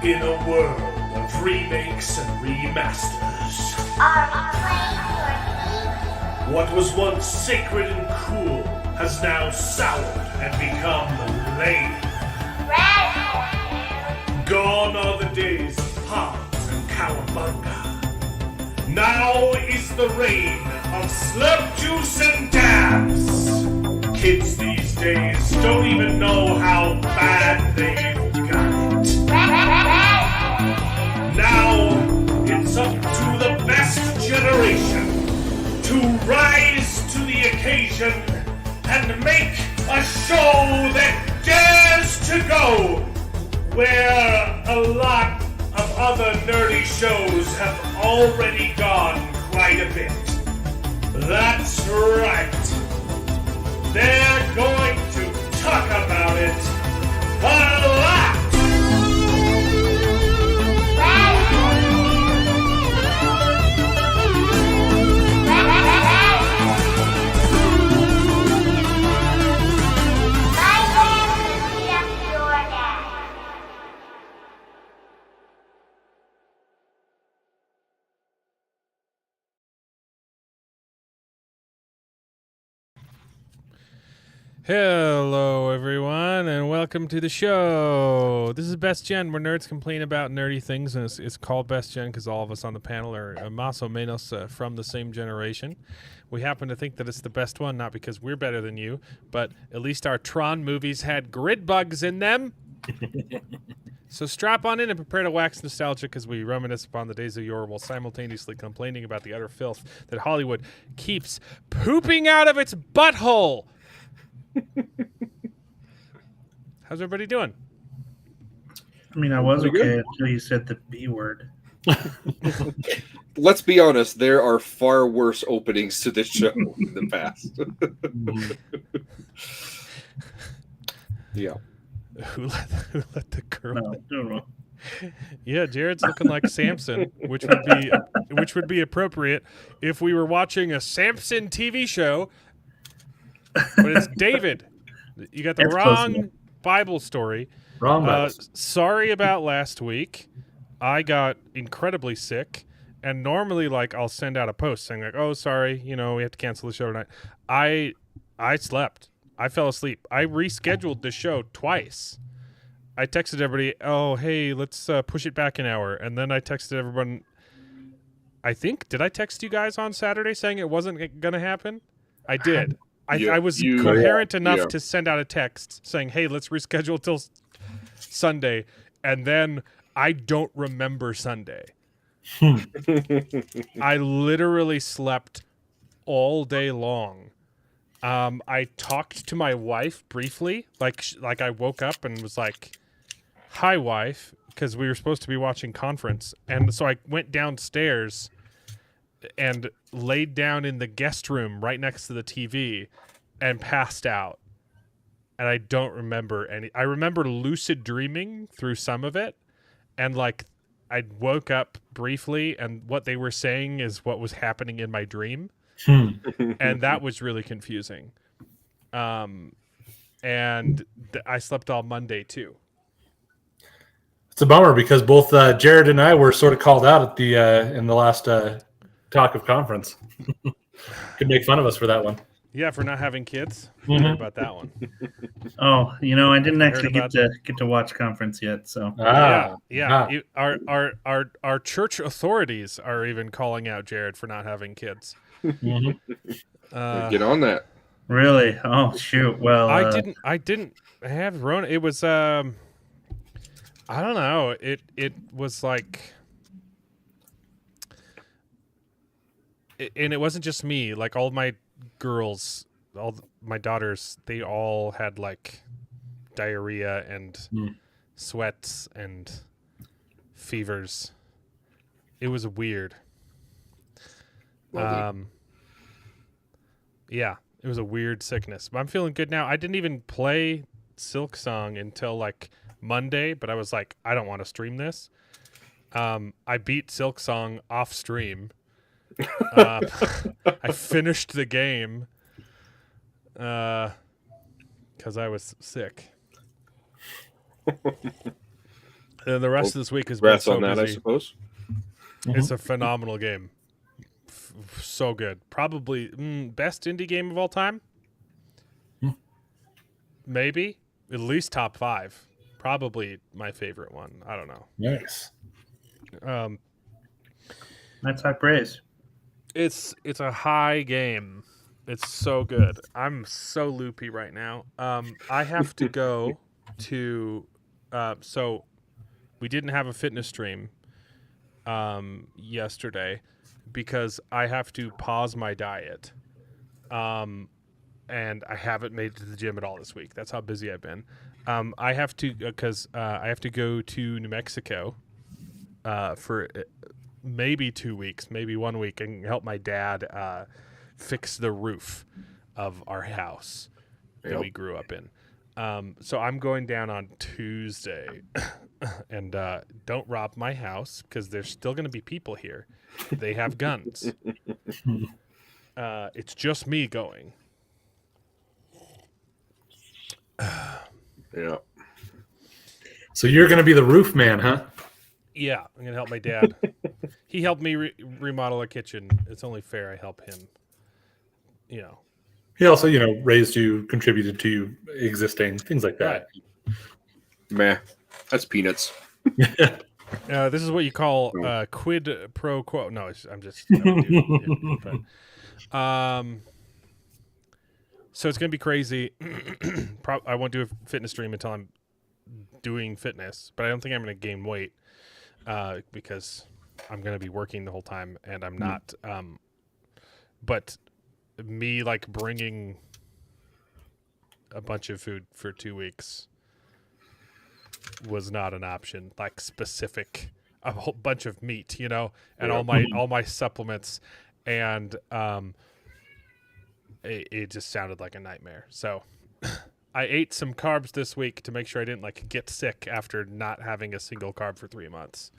In a world of remakes and remasters, Are we playing for what was once sacred and cool has now soured and become lame. Red? Gone are the days of Pogs and Cowabunga. Now is the reign of slurp juice and dabs. Kids these days don't even know how bad they've got it. Now it's up to the best generation to rise to the occasion and make a show that dares to go where a lot of other nerdy shows have already gone quite a bit. That's right. They're going to talk about it a lot. Hello, everyone, and welcome to the show. This is Best Gen, where nerds complain about nerdy things, and it's called Best Gen because all of us on the panel are más o menos from the same generation. We happen to think that it's the best one, not because we're better than you, but at least our Tron movies had grid bugs in them. So strap on in and prepare to wax nostalgic as we reminisce upon the days of yore while simultaneously complaining about the utter filth that Hollywood keeps pooping out of its butthole. How's everybody doing? I mean, I was okay until you said the B word. Let's be honest, there are far worse openings to this show in the past. Yeah. Who let the girl? No. Yeah, Jared's looking like Samson, which would be appropriate if we were watching a Samson TV show. But it's David. You got the That's wrong close enough. Bible story. Wrong Bible. Sorry about last week. I got incredibly sick, and normally, I'll send out a post saying "Oh, sorry, we have to cancel the show tonight." I slept. I fell asleep. I rescheduled the show twice. I texted everybody, "Oh, hey, let's push it back an hour," and then I texted everyone. Did I text you guys on Saturday saying it wasn't going to happen? I did. I was coherent enough to send out a text saying, "Hey, let's reschedule till Sunday," and then I don't remember Sunday. I literally slept all day long. I talked to my wife briefly, like I woke up and was like, "Hi, wife," because we were supposed to be watching Conference, and so I went downstairs and laid down in the guest room right next to the TV and passed out. And I don't remember any. I remember lucid dreaming through some of it. And I woke up briefly and what they were saying is what was happening in my dream. And that was really confusing. And I slept all Monday too. It's a bummer because both Jared and I were sort of called out at the in the last talk of conference. Could make fun of us for that one. Yeah, for not having kids. I heard about that one. Oh, I didn't actually Heard get to watch Conference yet. So Yeah. Our church authorities are even calling out Jared for not having kids. Get on that. really, oh shoot. Well, I didn't have Rona. It was I don't know. It was and it wasn't just me. All my girls, my daughters, they all had diarrhea and sweats and fevers. It was weird. Yeah, it was a weird sickness. But I'm feeling good now. I didn't even play Silk Song until Monday, but I was like, I don't want to stream this. I beat Silk Song off stream. I finished the game because I was sick. And the rest of this week has been Congrats so on that, I busy. suppose. It's a phenomenal game. So good. Probably best indie game of all time. Maybe. At least top 5. Probably my favorite one. I don't know. Nice. That's high praise. It's a high game. It's so good. I'm so loopy right now. I have to go to so we didn't have a fitness stream yesterday because I have to pause my diet. And I haven't made it to the gym at all this week. That's how busy I've been. I have to because I have to go to New Mexico for maybe 2 weeks, maybe 1 week, and help my dad fix the roof of our house that we grew up in. So I'm going down on Tuesday, and don't rob my house because there's still going to be people here. They have guns. It's just me going. Yeah. So you're going to be the roof man, huh? Yeah, I'm going to help my dad. He helped me remodel a kitchen. It's only fair I help him. You know. He also, raised you, contributed to you existing, things like that. Meh. That's peanuts. This is what you call quid pro quo. No, I'm just. So it's gonna be crazy. I won't do a fitness stream until I'm doing fitness, but I don't think I'm gonna gain weight because I'm gonna be working the whole time, and I'm not. But me bringing a bunch of food for 2 weeks was not an option. Like specific, a whole bunch of meat, and all my supplements, and it just sounded like a nightmare. So I ate some carbs this week to make sure I didn't get sick after not having a single carb for 3 months.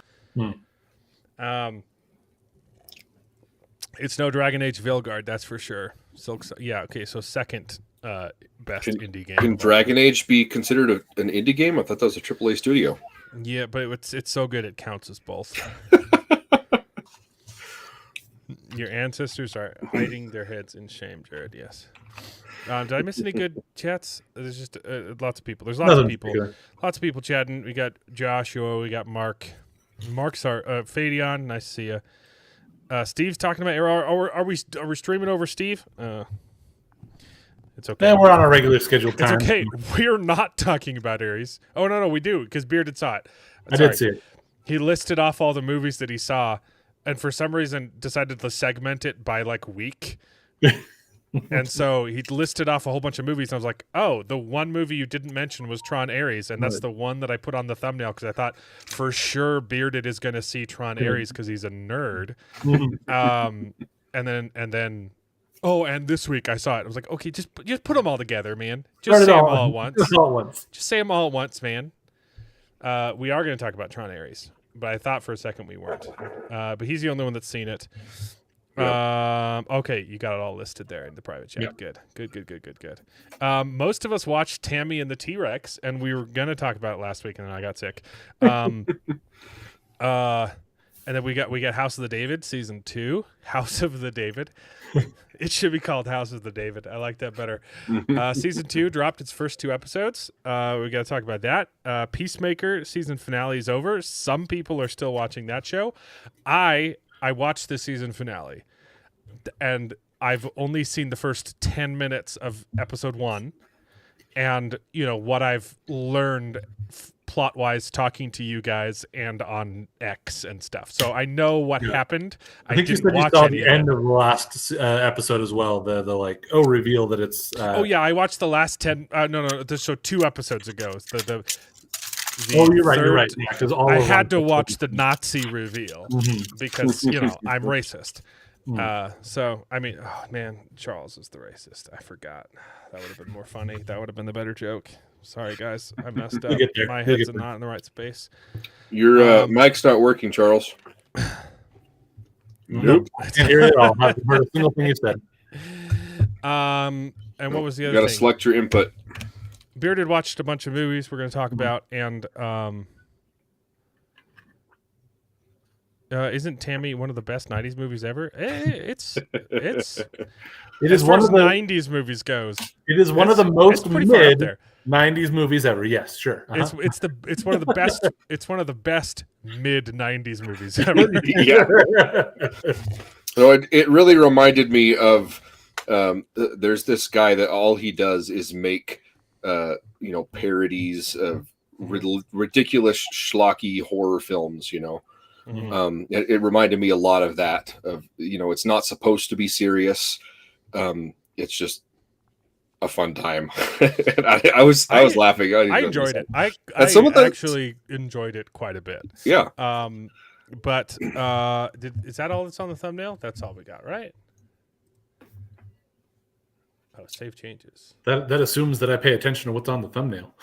It's no Dragon Age Veilguard, that's for sure. Okay, so second best indie game. Can Dragon Age be considered an indie game? I thought that was a AAA studio. Yeah, but it's so good it counts as both. Your ancestors are hiding their heads in shame, Jared. Yes. Did I miss any good chats? There's just lots of people. There's lots of people. Lots of people chatting. We got Joshua. We got Mark. Mark's our Fadion. Nice to see you. Steve's talking about. Are we streaming over Steve? It's okay. Yeah, we're on our regular scheduled time. It's okay. We're not talking about Ares. Oh no, we do because Bearded saw it. I did see it. He listed off all the movies that he saw, and for some reason decided to segment it by week. And so he listed off a whole bunch of movies, and I was like, oh, the one movie you didn't mention was Tron Ares, and that's the one that I put on the thumbnail because I thought for sure Bearded is going to see Tron Ares because he's a nerd. And then and this week I saw it. I was like, okay, just put them all together, man. Just say them all at once. Just say them all at once, man. We are going to talk about Tron Ares, but I thought for a second we weren't. But he's the only one that's seen it. Okay, you got it all listed there in the private chat. Yep. Good. Most of us watched Tammy and the T-Rex, and we were gonna talk about it last week, and then I got sick. And then we got House of the David season 2. House of the David. It should be called House of the David. I like that better. Season 2 dropped its first 2 episodes. We got to talk about that. Peacemaker season finale is over. Some people are still watching that show. I watched the season finale, and I've only seen the first 10 minutes of episode 1. And, what I've learned plot-wise talking to you guys and on X and stuff. So I know what happened. I think didn't watch you saw any the end of the last episode as well. The reveal that it's... I watched the last 10... so 2 episodes ago. You're right. Yeah, I had to watch the Nazi reveal because, I'm racist. Charles is the racist. I forgot. That would have been more funny. That would have been the better joke. Sorry, guys. I messed up. My head's not in the right space. Your mic's not working, Charles. Nope. I can't hear it at all. I haven't heard a single thing you said. And what was the other thing? You got to select your input. Bearded watched a bunch of movies we're going to talk about, and Isn't Tammy one of the best '90s movies ever? It's It as is far one as of the '90s movies goes. it is one of the It's most pretty far up mid there. 90s movies ever. Yes, sure. Uh-huh. It's one of the best. It's one of the best mid '90s movies ever. Yeah. No, it really reminded me of there's this guy that all he does is make parodies of ridiculous schlocky horror films. Mhm. It reminded me a lot of that. It's not supposed to be serious. It's just a fun time. And I was laughing. I enjoyed it. I some of the- actually enjoyed it quite a bit. Yeah. But is that all that's on the thumbnail? That's all we got, right? Oh, save changes. That assumes that I pay attention to what's on the thumbnail.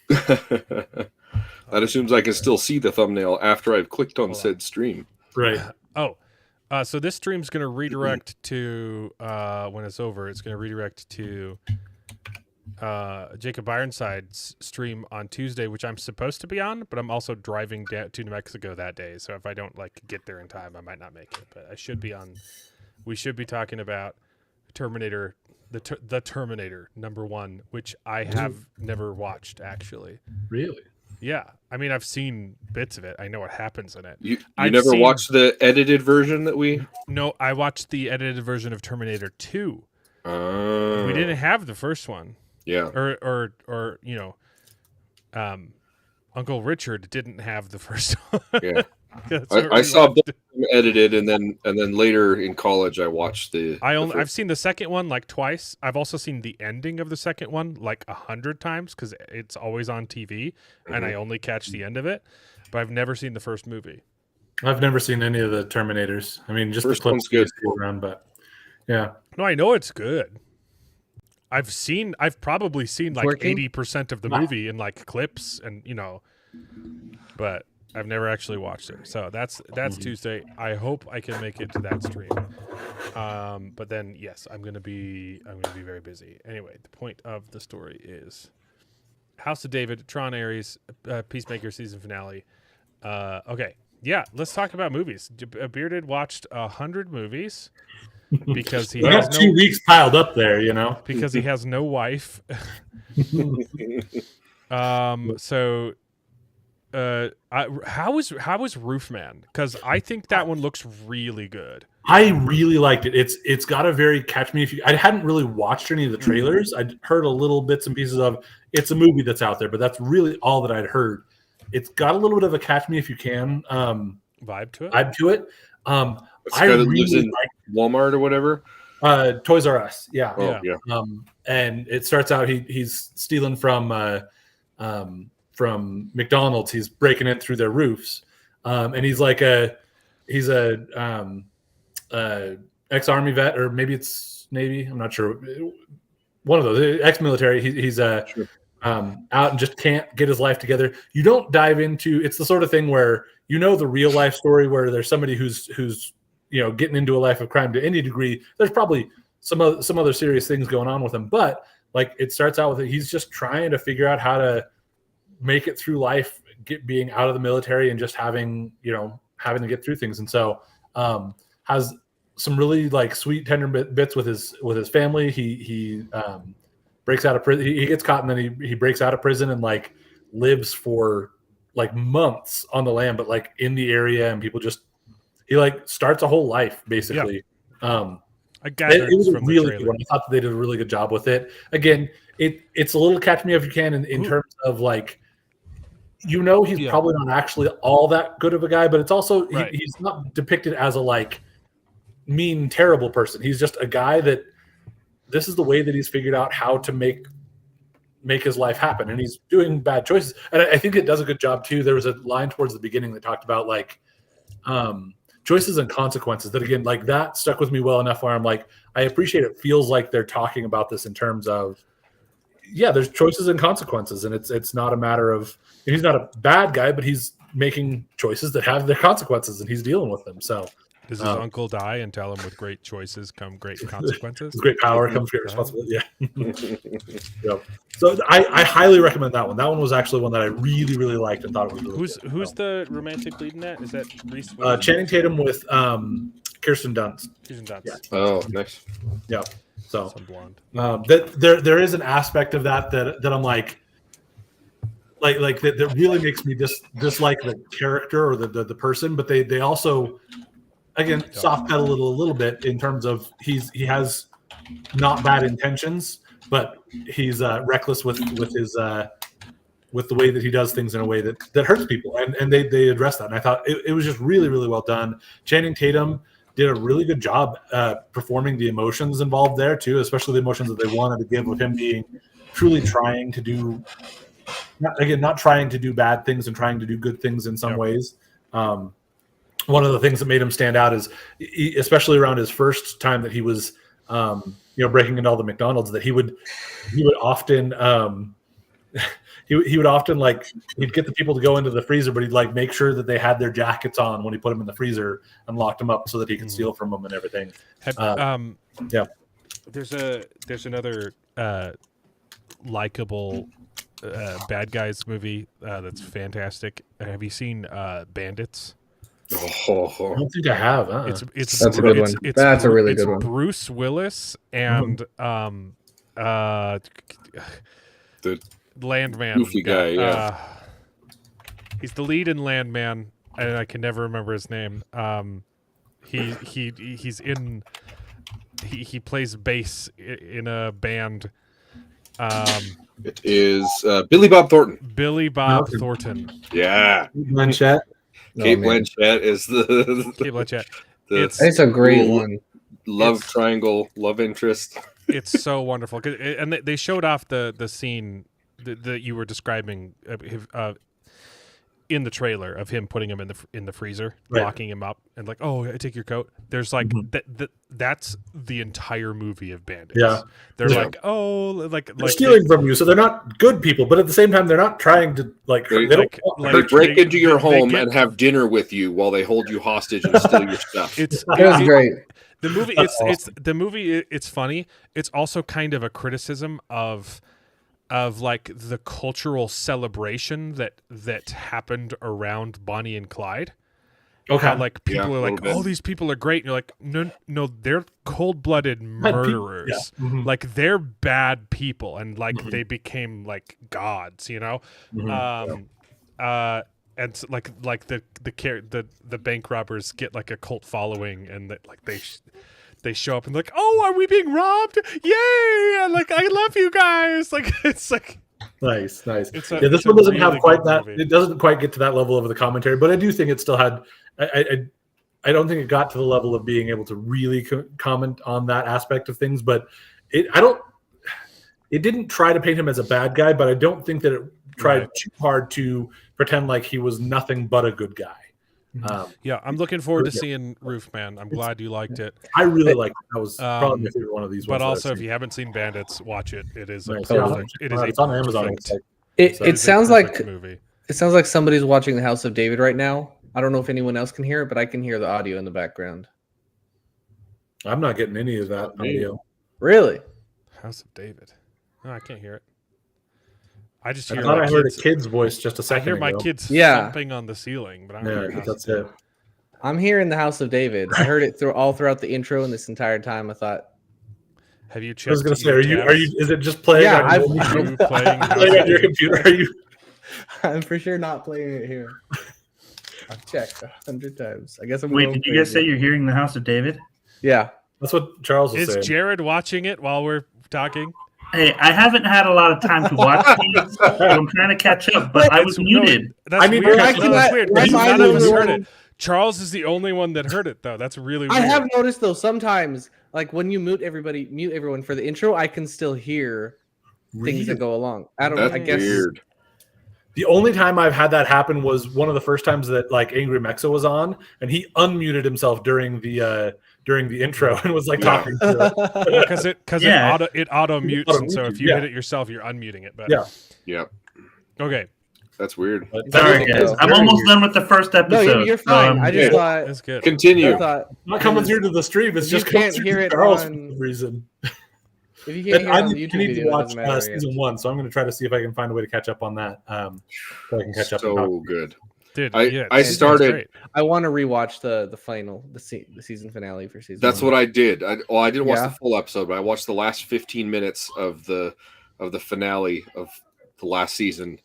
That assumes I can still see the thumbnail after I've clicked on Hold on. said stream. Right. Oh, so this stream's going to redirect to when it's over. It's going to redirect to Jacob Ironside's stream on Tuesday, which I'm supposed to be on, but I'm also driving down to New Mexico that day. So if I don't get there in time, I might not make it. But I should be on. We should be talking about Terminator, the Terminator #1, which I have never watched actually. Really? Yeah, I mean I've seen bits of it. I know what happens in it. You I've never seen- watched the edited version that we? No, I watched the edited version of Terminator 2. We didn't have the first one. Yeah. Or Uncle Richard didn't have the first one. Yeah. That's what I we saw watched. both of them edited, and then later in college I watched the. I've seen the second one twice. I've also seen the ending of the second one 100 times because it's always on TV, and I only catch the end of it. But I've never seen the first movie. I've never seen any of the Terminators. I mean, just First the one's clips good. around, but yeah. No, I know it's good. I've probably seen Working? 80% of the Wow. movie in clips and but I've never actually watched it. So that's Tuesday. I hope I can make it to that stream. But then yes, I'm gonna be very busy. Anyway, the point of the story is House of David, Tron Ares, Peacemaker season finale. Okay. Yeah, let's talk about movies. Bearded watched 100 movies because he I has got 2 weeks piled up there, because he has no wife. So how is Roofman? Because I think that one looks really good. I really liked it. It's got a very catch me if you. I hadn't really watched any of the trailers. I'd heard a little bits and pieces of. It's a movie that's out there, but that's really all that I'd heard. It's got a little bit of a catch me if you can Vibe to it. vibe to it. This I guy that lives really in Walmart or whatever. Toys R Us. Yeah. Oh yeah. And it starts out he's stealing from McDonald's. He's breaking in through their roofs, and he's a ex-army vet, or maybe it's Navy. I'm not sure. One of those ex-military. He's Sure. out and just can't get his life together. You don't dive into. It's the sort of thing where the real life story where there's somebody who's getting into a life of crime to any degree. There's probably some other serious things going on with him, but it starts out with he's just trying to figure out how to make it through life, being out of the military and just having to get through things. And so has some really sweet, tender bits with his family. He breaks out of prison. He gets caught and then he breaks out of prison and lives for months on the land, but in the area, and people just he starts a whole life basically. I gathered It was a from the really trailer. good one. I thought that they did a really good job with it. Again, it's a little catch me if you can in terms of he's probably not actually all that good of a guy, but it's also Right. he's not depicted as a mean, terrible person. He's just a guy that this is the way that he's figured out how to make his life happen, and he's doing bad choices. And I think it does a good job too. There was a line towards the beginning that talked about choices and consequences. That again, that stuck with me well enough where I'm I appreciate it. Feels like they're talking about this in terms of there's choices and consequences, and it's not a matter of he's not a bad guy, but he's making choices that have their consequences, and he's dealing with them. So Does his uncle die and tell him with great choices come great consequences? With great power comes great responsibility. Yeah. Yep. So I highly recommend that one. That one was actually one that I really, really liked and thought it was really good. Who's the romantic lead in that? Is that Reese Witherspoon? Channing Tatum with Kirsten Dunst. Kirsten Dunst. Yeah. Oh, nice. Yeah. So Some blonde. that there is an aspect of that I'm like that really makes me dislike the character or the person, but they also again soft pedal it a little bit in terms of he has not bad intentions, but he's reckless with his with the way that he does things in a way that hurts people, and they address that. And I thought it was just really, really well done. Channing Tatum did a really good job performing the emotions involved there too, especially the emotions that they wanted to give, with him being truly trying to do, not trying to do bad things and trying to do good things in some ways. One of the things that made him stand out is, especially around his first time that he was, breaking into all the McDonald's, that he would often, he would often he'd get the people to go into the freezer, but he'd make sure that they had their jackets on when he put them in the freezer and locked them up so that he could steal from them and everything. There's another likable bad guys movie that's fantastic. Have you seen Bandits? I don't think I have. That's a good one. That's a really good one. Bruce Willis and The Landman. goofy guy, yeah. He's the lead in Landman, and I can never remember his name. He's in. He plays bass in a band. It is Billy Bob Thornton. Billy Bob Thornton. Yeah. Blanchett. Kate Blanchett is the Kate Blanchett. It's a great one. Love triangle, love interest. It's so wonderful, and they showed off the scene that you were describing in the trailer of him putting him in the freezer, locking him up, and I take your coat. There's that's the entire movie of Bandits. Yeah, they're they're stealing from you, so they're not good people, but at the same time, they're not trying to They break into your home and have dinner with you while they hold you hostage and steal your stuff. It was great. The movie, it's funny. It's also kind of a criticism of the cultural celebration that happened around Bonnie and Clyde. Okay. How, people are oh, these people are great. And you're like, no, they're cold-blooded murderers. Yeah. Mm-hmm. They're bad people, and they became gods, And the bank robbers get a cult following, and that they show up and oh, are we being robbed? Yay! I love you guys. It's nice. This one doesn't really have quite that. movie. It doesn't quite get to that level of the commentary, but I do think it still had. I don't think it got to the level of being able to really comment on that aspect of things, but it didn't try to paint him as a bad guy, but I don't think that it tried too hard to pretend like he was nothing but a good guy. I'm looking forward to seeing Roofman. I'm glad you liked it. I really liked it. That was probably my favorite one of these ones. But also, if you haven't seen Bandits, watch it. It is nice. It's on Amazon. It sounds like movie. It sounds like somebody's watching The House of David right now. I don't know if anyone else can hear it, but I can hear the audio in the background. I'm not getting any of that audio. Really? House of David. No, I can't hear it. I heard a kid's voice just a second ago. I hear my kids thumping on the ceiling, but I don't hear that's it. I'm hearing The House of David. I heard it all throughout the intro, and this entire time I thought. Have you checked? I was going to say, are you? Is it just playing? Yeah, are you playing on your computer? Are you? I'm for sure not playing it here. I've checked 100 times. I guess I'm. Wait, did you guys say you're hearing The House of David? Yeah, that's what Charles was saying. Is Jared watching it while we're talking? Hey, I haven't had a lot of time to watch these, so I'm trying to catch up, but I was muted. That's weird. That's weird. None of us heard it. Charles is the only one that heard it, though. That's really weird. I have noticed, though, sometimes, when you mute everyone for the intro, I can still hear things that go along. I guess. Weird. The only time I've had that happen was one of the first times that Angry Mexa was on, and he unmuted himself during the intro and was talking to it. Because it auto mutes, and so if you hit it yourself, you're unmuting it. But yeah. Okay. That's weird. But Sorry, That's guys. I'm very almost weird. done with the first No, episode. you're fine. I just yeah. thought. That's good. Continue. I thought not coming through to the stream. It's If you just coming can't through hear to it Charles on- for some reason. if you can't hear it I on the need YouTube to video, it watch doesn't matter. season 1, so I'm going to try to see if I can find a way to catch up on that. So I can catch up. And talk. So good. Dude, I season's started- great. I want to rewatch the final, the season finale for season. That's 1. what I did. I didn't watch Yeah. the full episode, but I watched the last 15 minutes of the finale of the last season.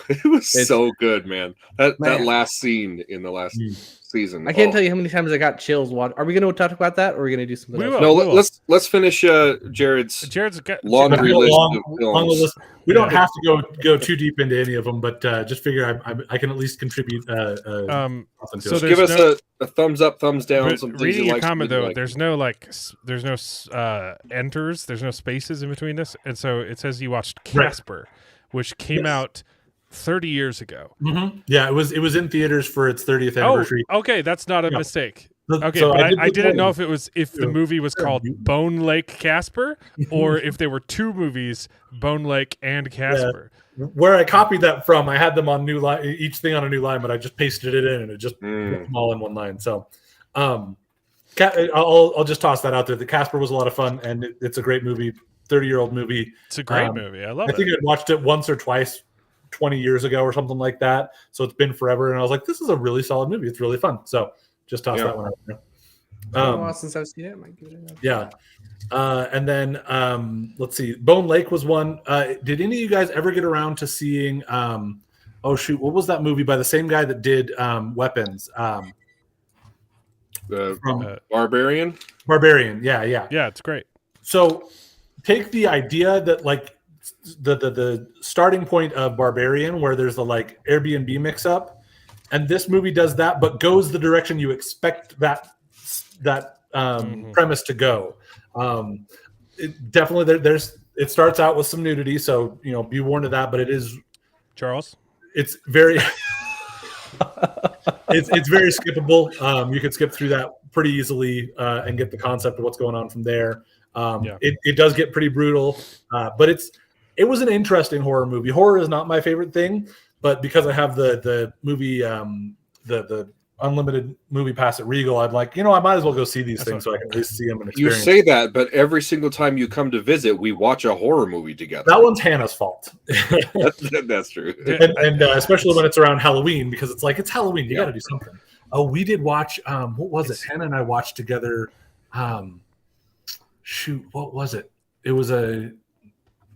It was so good, man. That last scene in the last season. I can't tell you how many times I got chills. Are we going to talk about that, or are we going to do something We else? will. No, we will. let's finish Jared's Jared's got laundry Long- list long- of long films. list. We don't have to go too deep into any of them, but just figure I can at least contribute something to so it. there's Give us a thumbs up, thumbs down. But Some things reading you your like, comment some you though, like. there's no enters, there's no spaces in between this, and so it says you watched Casper, which came out 30 years ago. Mhm. Yeah, it was in theaters for its 30th anniversary. Oh, okay, that's not a Yeah. mistake. So- Okay, so but I did didn't know the if the movie was called Bone Lake Casper or if there were two movies, Bone Lake and Casper. where I copied that from. I had them on new line, each thing on a new line, but I just pasted it in and it just put them all in one line. So, I'll just toss that out there. The Casper was a lot of fun, and it's a great movie. 30-year-old movie. It's a great movie. I love I think it. I'd watched it once or twice 20 years ago or something like that. So it's been forever. And I was like, this is a really solid movie. It's really fun. So just toss that one out there. It's been a while since I've seen it. I might give it a go. Yeah. And then let's see. Bone Lake was one. Did any of you guys ever get around to seeing oh shoot, what was that movie by the same guy that did Weapons? Barbarian. Barbarian. Yeah. Yeah, it's great. So take the idea that like the starting point of Barbarian, where there's the like Airbnb mix up, and this movie does that, but goes the direction you expect that premise to go. It definitely it starts out with some nudity, so be warned of that. But it is Charles. it's very it's very skippable. You could skip through that pretty easily and get the concept of what's going on from there. It does get pretty brutal, but it was an interesting horror movie. Horror is not my favorite thing, but because I have the movie the unlimited movie pass at Regal, I'm like, I might as well go see these things so I can at least see them and You experience. say that, but every single time you come to visit, we watch a horror movie together. That one's Hannah's fault. That's true. and especially when it's around Halloween, because it's like, it's Halloween, you got to do something. Oh, we did watch what was it? Hannah and I watched together. Shoot, what was it? It was a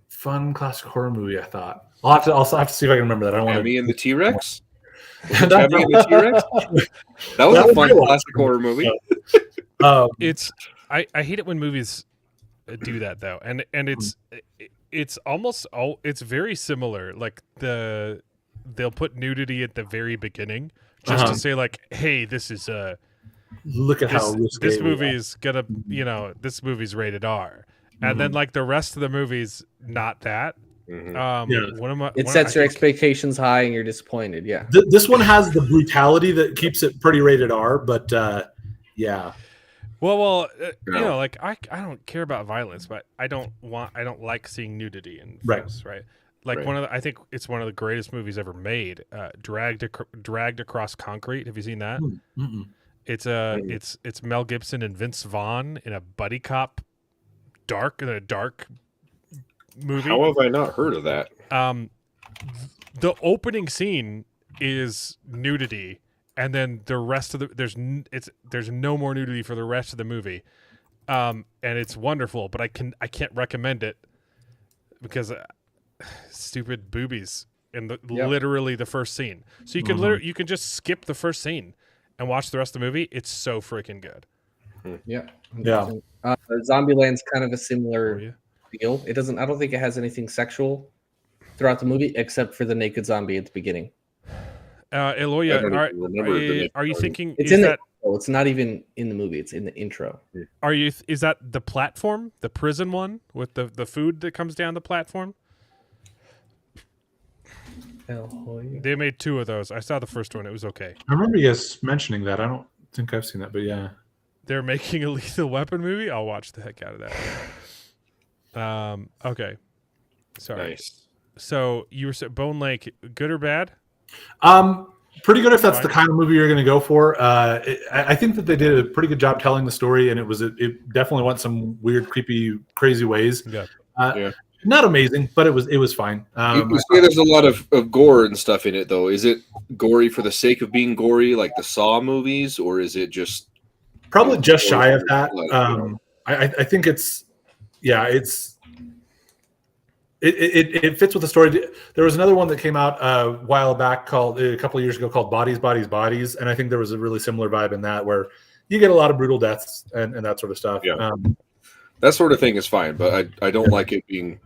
fun classic horror movie. I thought I'll have to see if I can remember that. I don't want Tammy to. and the T-Rex. Tammy and the T-Rex. That was a fun classic horror movie. I hate it when movies do that though, and it's almost it's very similar. Like they'll put nudity at the very beginning just to say like, hey, this is look at how this movie is gonna this movie's rated R, and then like the rest of the movie's not that. It sets your expectations high and you're disappointed. Yeah. This one has the brutality that keeps it pretty rated R, but yeah. Well, like I don't care about violence, but I don't like seeing nudity in films, right? Like I think it's one of the greatest movies ever made. Dragged Across Concrete. Have you seen that? It's it's Mel Gibson and Vince Vaughn in a buddy cop dark movie. How have I not heard of that? The opening scene is nudity, and then the rest of there's no more nudity for the rest of the movie, and it's wonderful. But I can't recommend it because stupid boobies in literally the first scene. So you can you can just skip the first scene and watch the rest of the movie. It's so freaking good. Yeah. Zombieland's kind of a similar deal. It doesn't. I don't think it has anything sexual throughout the movie except for the naked zombie at the beginning. Eloya, are you thinking it's it's not even in the movie, it's in the intro. Is that the platform, the prison one with the food that comes down the platform? They made 2 of those. I saw the first one. It was okay. I remember you guys mentioning that. I don't think I've seen that, but yeah. They're making a Lethal Weapon movie. I'll watch the heck out of that. Okay. Sorry. Nice. So you were Bone Lake, good or bad? Pretty good if that's Fine. the kind of movie you're going to go for. I think that they did a pretty good job telling the story, and it definitely went some weird, creepy, crazy ways. Yeah. Not amazing, but it was fine. You say there's a lot of gore and stuff in it, though. Is it gory for the sake of being gory, like the Saw movies, or is it just probably just shy of that? I think it fits with the story. There was another one that came out a while back a couple of years ago called Bodies, Bodies, Bodies, and I think there was a really similar vibe in that where you get a lot of brutal deaths and that sort of stuff. Yeah. That sort of thing is fine, but I don't like it being,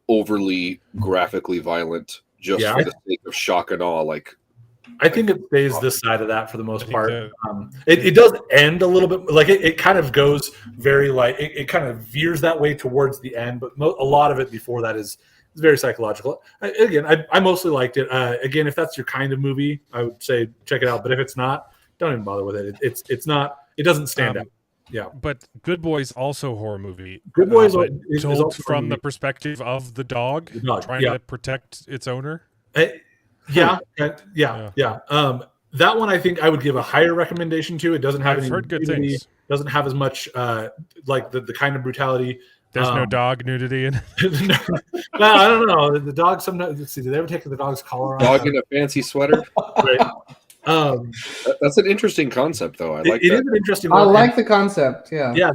overly graphically violent just for the sake of shock and awe. Like, I think it stays this side of that for the most part. It does end a little bit like it kind of goes very it kind of veers that way towards the end, but a lot of it before that is very psychological. I mostly liked it. Again, if that's your kind of movie, I would say check it out. But if it's not, don't even bother with it. It's not. It doesn't stand out. Yeah, but Good Boys also a horror movie. Good Boys is told from the perspective of the dog trying to protect its owner. Yeah. That one I think I would give a higher recommendation to. It doesn't have I've heard good nudity, things. Doesn't have as much like the kind of brutality. There's no dog nudity in it. No, I don't know. The dog sometimes. Let's see. Did they ever take the dog's collar off? Dog in a fancy sweater. Right. That's an interesting concept, though. I like that. It is an interesting I one. like the concept. Yeah. Yeah.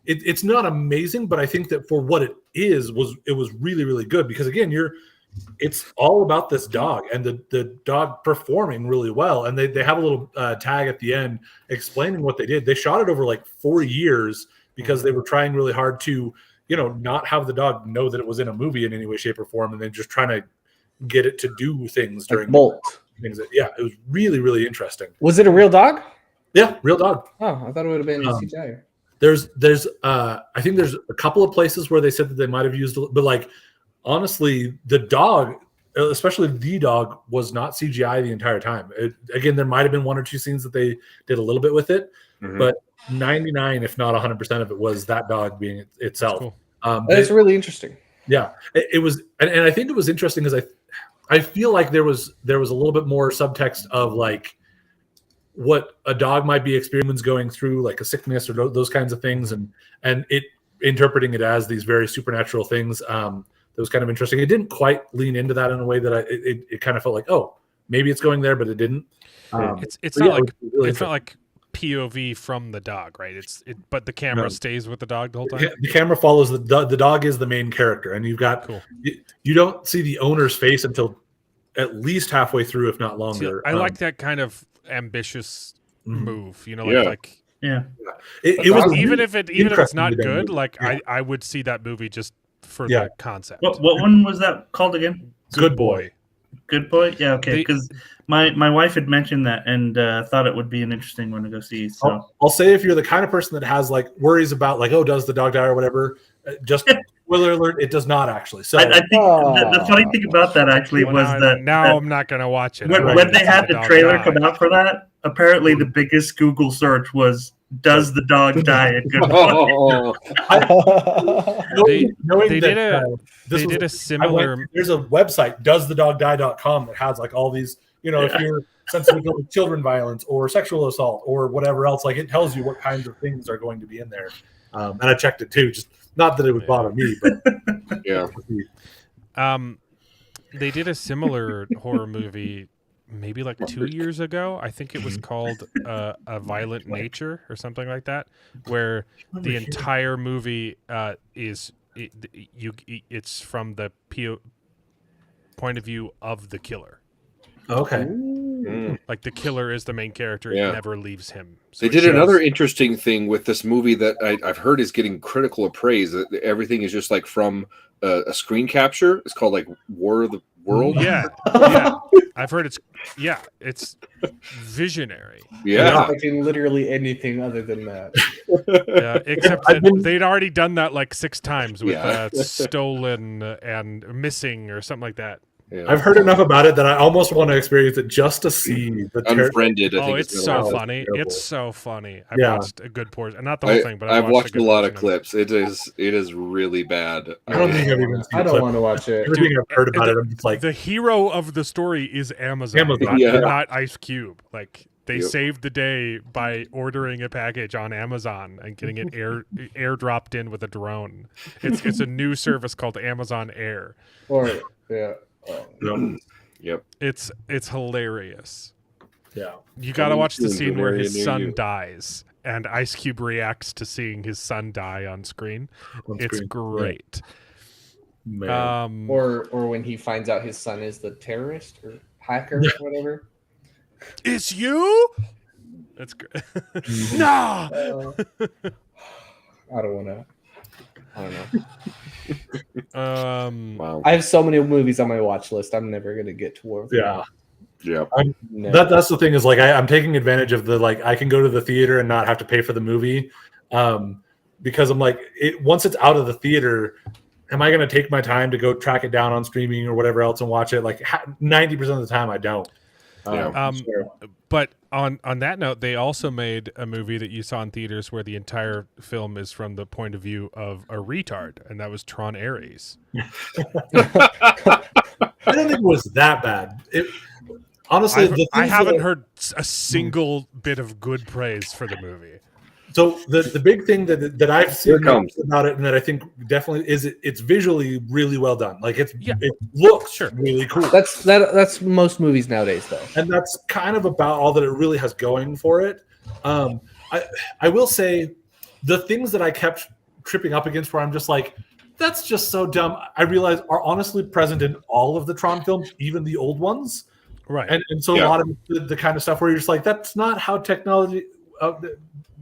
It's not amazing, but I think that for what it was really, really good because again, it's all about this dog and the dog performing really well. And they have a little tag at the end explaining what they did. They shot it over like 4 years because they were trying really hard to, not have the dog know that it was in a movie in any way, shape, or form, and then just trying to get it to do things during Bolt. things. It was really, really interesting. Was it a real dog? Yeah, real dog. Oh, I thought it would have been CGI. There's I think there's a couple of places where they said that they might have used, but like honestly, the dog, especially the dog, was not CGI the entire time. Again, there might have been 1 or 2 scenes that they did a little bit with it, but 99, if not 100% of it was that dog being itself. Cool. That's really interesting. Yeah, it was, and I think it was interesting because I feel like there was a little bit more subtext of like what a dog might be experiencing going through, like a sickness or those kinds of things, and it interpreting it as these very supernatural things. That was kind of interesting. It didn't quite lean into that in a way that it kind of felt like, oh, maybe it's going there, but it didn't. It's not like POV from the dog, right? But the camera stays with the dog the whole time. The camera follows the dog is the main character, and you've got you don't see the owner's face until at least halfway through, if not longer. See, I like that kind of ambitious move, it was even if it's not good, like I would see that movie just for the concept. What one was that called again? Good Boy. Good Boy. Yeah, okay. Because my wife had mentioned that and thought it would be an interesting one to go see. So I'll say if you're the kind of person that has like worries about like, oh, does the dog die or whatever, just spoiler alert, it does not actually. So I think the funny thing about that actually was that I'm not going to watch it. When they had the trailer come out for that, apparently the biggest Google search was, does the dog die at Good Boy? They did a similar. There's a website, doesthedogdie.com, that has like all these, if you're sensitive to children violence or sexual assault or whatever else, like it tells you what kinds of things are going to be in there. And I checked it too, just not that it would bother me, but yeah. They did a similar horror movie maybe like 2 years ago. I think it was called A Violent Nature or something like that, where the entire movie it's from the point of view of the killer. Okay. Like the killer is the main character. Yeah. It never leaves him. So they did another interesting thing with this movie that I've heard is getting critical praise. That everything is just like from a screen capture. It's called like War of the World. Yeah. I've heard it's visionary. Yeah. I'm not expecting literally anything other than that. Yeah, except that they'd already done that like 6 times with stolen and missing or something like that. Yeah. I've heard enough about it that I almost want to experience it just to see the Unfriended. I Oh, think it's been so around. funny. terrible. It's so funny. I've Yeah. watched a good portion, not the whole thing, but I've watched a a good lot of portion clips. It is really bad. I don't think I've even seen I a don't clip. want to watch it. Everything Dude, I've heard about it, I'm just like, the hero of the story is Amazon, Amazon, yeah. not Ice Cube. Like they Yep. saved the day by ordering a package on Amazon and getting it airdropped in with a drone. It's a new service called Amazon Air. Or yeah. Yep. It's hilarious. yeah. You got to watch the soon to scene where an area his near son you. dies and Ice Cube reacts to seeing his son die on screen. On It's screen. great. Man. Or when he finds out his son is the terrorist or hacker or whatever. It's you? That's great. No. I don't want to. I don't know. Wow. I have so many movies on my watch list. I'm never gonna get to war. Yeah. Yeah. That's the thing is like I'm taking advantage of the like I can go to the theater and not have to pay for the movie, because I'm like once it's out of the theater, am I going to take my time to go track it down on streaming or whatever else and watch it? Like 90% of the time I don't. Sure. But on that note, they also made a movie that you saw in theaters where the entire film is from the point of view of a retard, and that was Tron Ares. I don't think it was that bad. Honestly, I haven't heard a single bit of good praise for the movie. So the big thing that I've seen comes. about it and that I think definitely is it's visually really well done. Like it looks Sure. really cool. That's most movies nowadays, though. And that's kind of about all that it really has going for it. I will say the things that I kept tripping up against where I'm just like, that's just so dumb. I realize are honestly present in all of the Tron films, even the old ones. Right. And so a lot of the kind of stuff where you're just like, that's not how technology.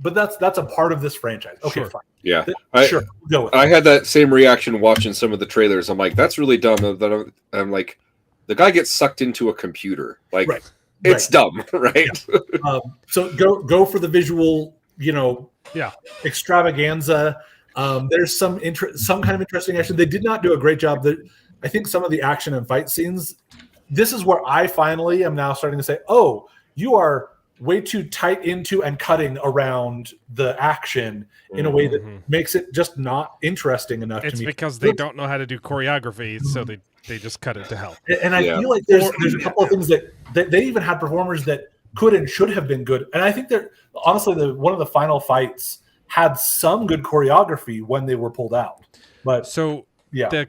But that's a part of this franchise. Okay, fine. Yeah. Sure, go with it. I had that same reaction watching some of the trailers. I'm like, that's really dumb. I'm like, the guy gets sucked into a computer. Like, it's dumb, right? So go for the visual, extravaganza. There's some kind of interesting action. They did not do a great job. I think some of the action and fight scenes. This is where I finally am now starting to say, oh, you are way too tight into and cutting around the action in a way that makes it just not interesting enough to me. It's because they don't know how to do choreography, so they just cut it to hell. And I feel like there's a couple of things that they even had performers that could and should have been good. And I think that honestly, one of the final fights had some good choreography when they were pulled out. But so yeah, the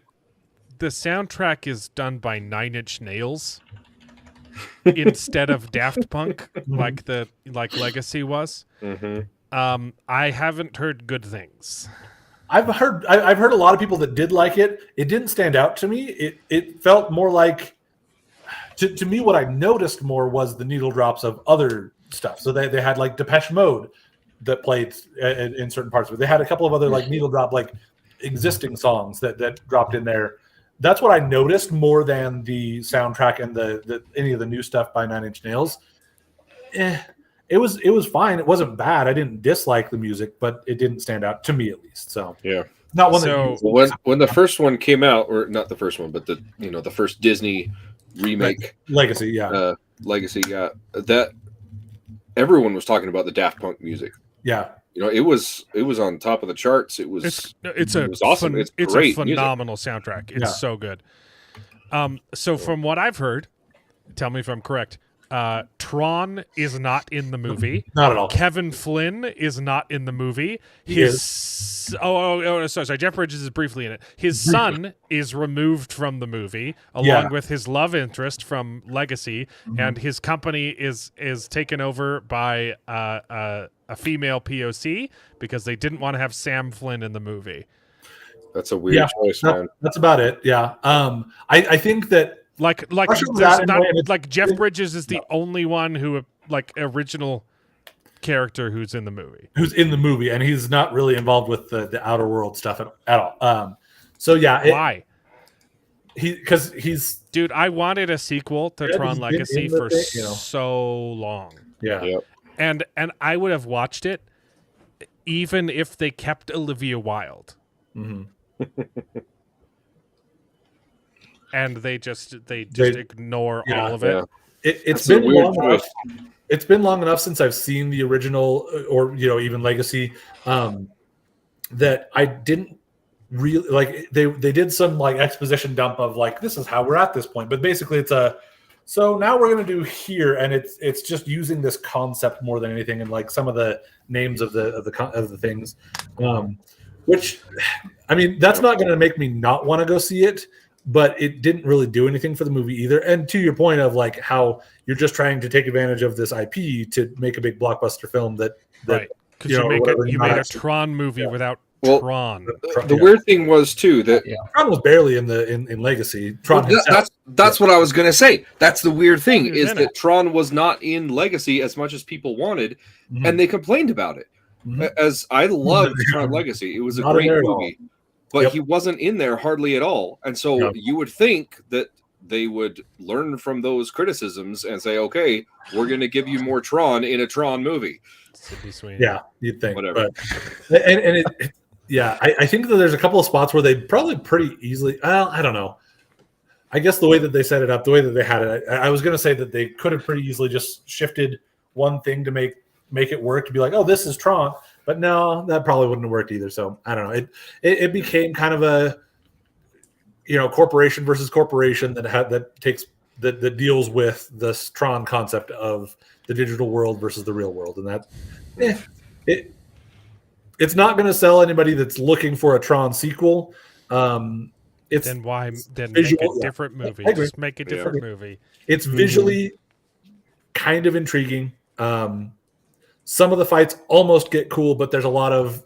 soundtrack is done by 9 Inch Nails instead of Daft Punk, like Legacy was. I haven't heard good things. I've heard a lot of people that did like it. It didn't stand out to me. It felt more like to me what I noticed more was the needle drops of other stuff. So they had like Depeche Mode that played in certain parts of it. They had a couple of other like needle drop like existing songs that dropped in there. That's what I noticed more than the soundtrack and the any of the new stuff by 9 Inch Nails. It was fine. It wasn't bad. I didn't dislike the music, but it didn't stand out to me at least. So yeah, not one. So when the first one came out, or not the first one, but the first Disney remake, Legacy, Legacy, that everyone was talking about the Daft Punk music. Yeah. It was on top of the charts. It was awesome. It's great a phenomenal soundtrack. It's so good. So from what I've heard, tell me if I'm correct. Tron is not in the movie. Not at all. Kevin Flynn is not in the movie. Sorry. Jeff Bridges is briefly in it. His son is removed from the movie, along with his love interest from Legacy, and his company is taken over by a female POC because they didn't want to have Sam Flynn in the movie. That's a weird choice, man. That's about it. Yeah. I think that. Like Jeff Bridges is the only one who original character who's in the movie. And he's not really involved with the outer world stuff at all. So yeah, why? Because he's dude. I wanted a sequel to Tron Legacy for so long. Yeah. Yep. And I would have watched it even if they kept Olivia Wilde. and they just ignore all of it. Yeah. It's That's a been weird long enough. choice. It's been long enough since I've seen the original, or even Legacy, that I didn't really like. They did some like exposition dump of like, this is how we're at this point, but basically it's so now we're going to do here, and it's just using this concept more than anything, and like some of the names of the things, which, I mean, that's not going to make me not want to go see it, but it didn't really do anything for the movie either. And to your point of like how you're just trying to take advantage of this IP to make a big blockbuster film that Right. Because you made a Tron movie without Tron. The weird thing was too that Tron was barely in Legacy. Tron that's what I was going to say. That's the weird thing He was is in that it. Tron was not in Legacy as much as people wanted, Mhm. and they complained about it. Mhm. As I loved Tron Legacy, it was a Not in great there at all. movie, but Yep. he wasn't in there hardly at all. And so Yep. you would think that they would learn from those criticisms and say, okay, we're going to give you more Tron in a Tron movie. Sydney Sweeney. Yeah, you'd think. Whatever. But, and it yeah, I think that there's a couple of spots where they probably pretty easily. Well, I don't know. I guess the way that they set it up, the way that they had it, I was going to say that they could have pretty easily just shifted one thing to make it work, to be like, oh, this is Tron. But no, that probably wouldn't have worked either. So I don't know. It became kind of a corporation versus corporation that deals with this Tron concept of the digital world versus the real world, and that it's not going to sell anybody that's looking for a Tron sequel. It's Then make visual, a different movie. I agree. Just make a different movie. It's visually kind of intriguing. Some of the fights almost get cool, but there's a lot of,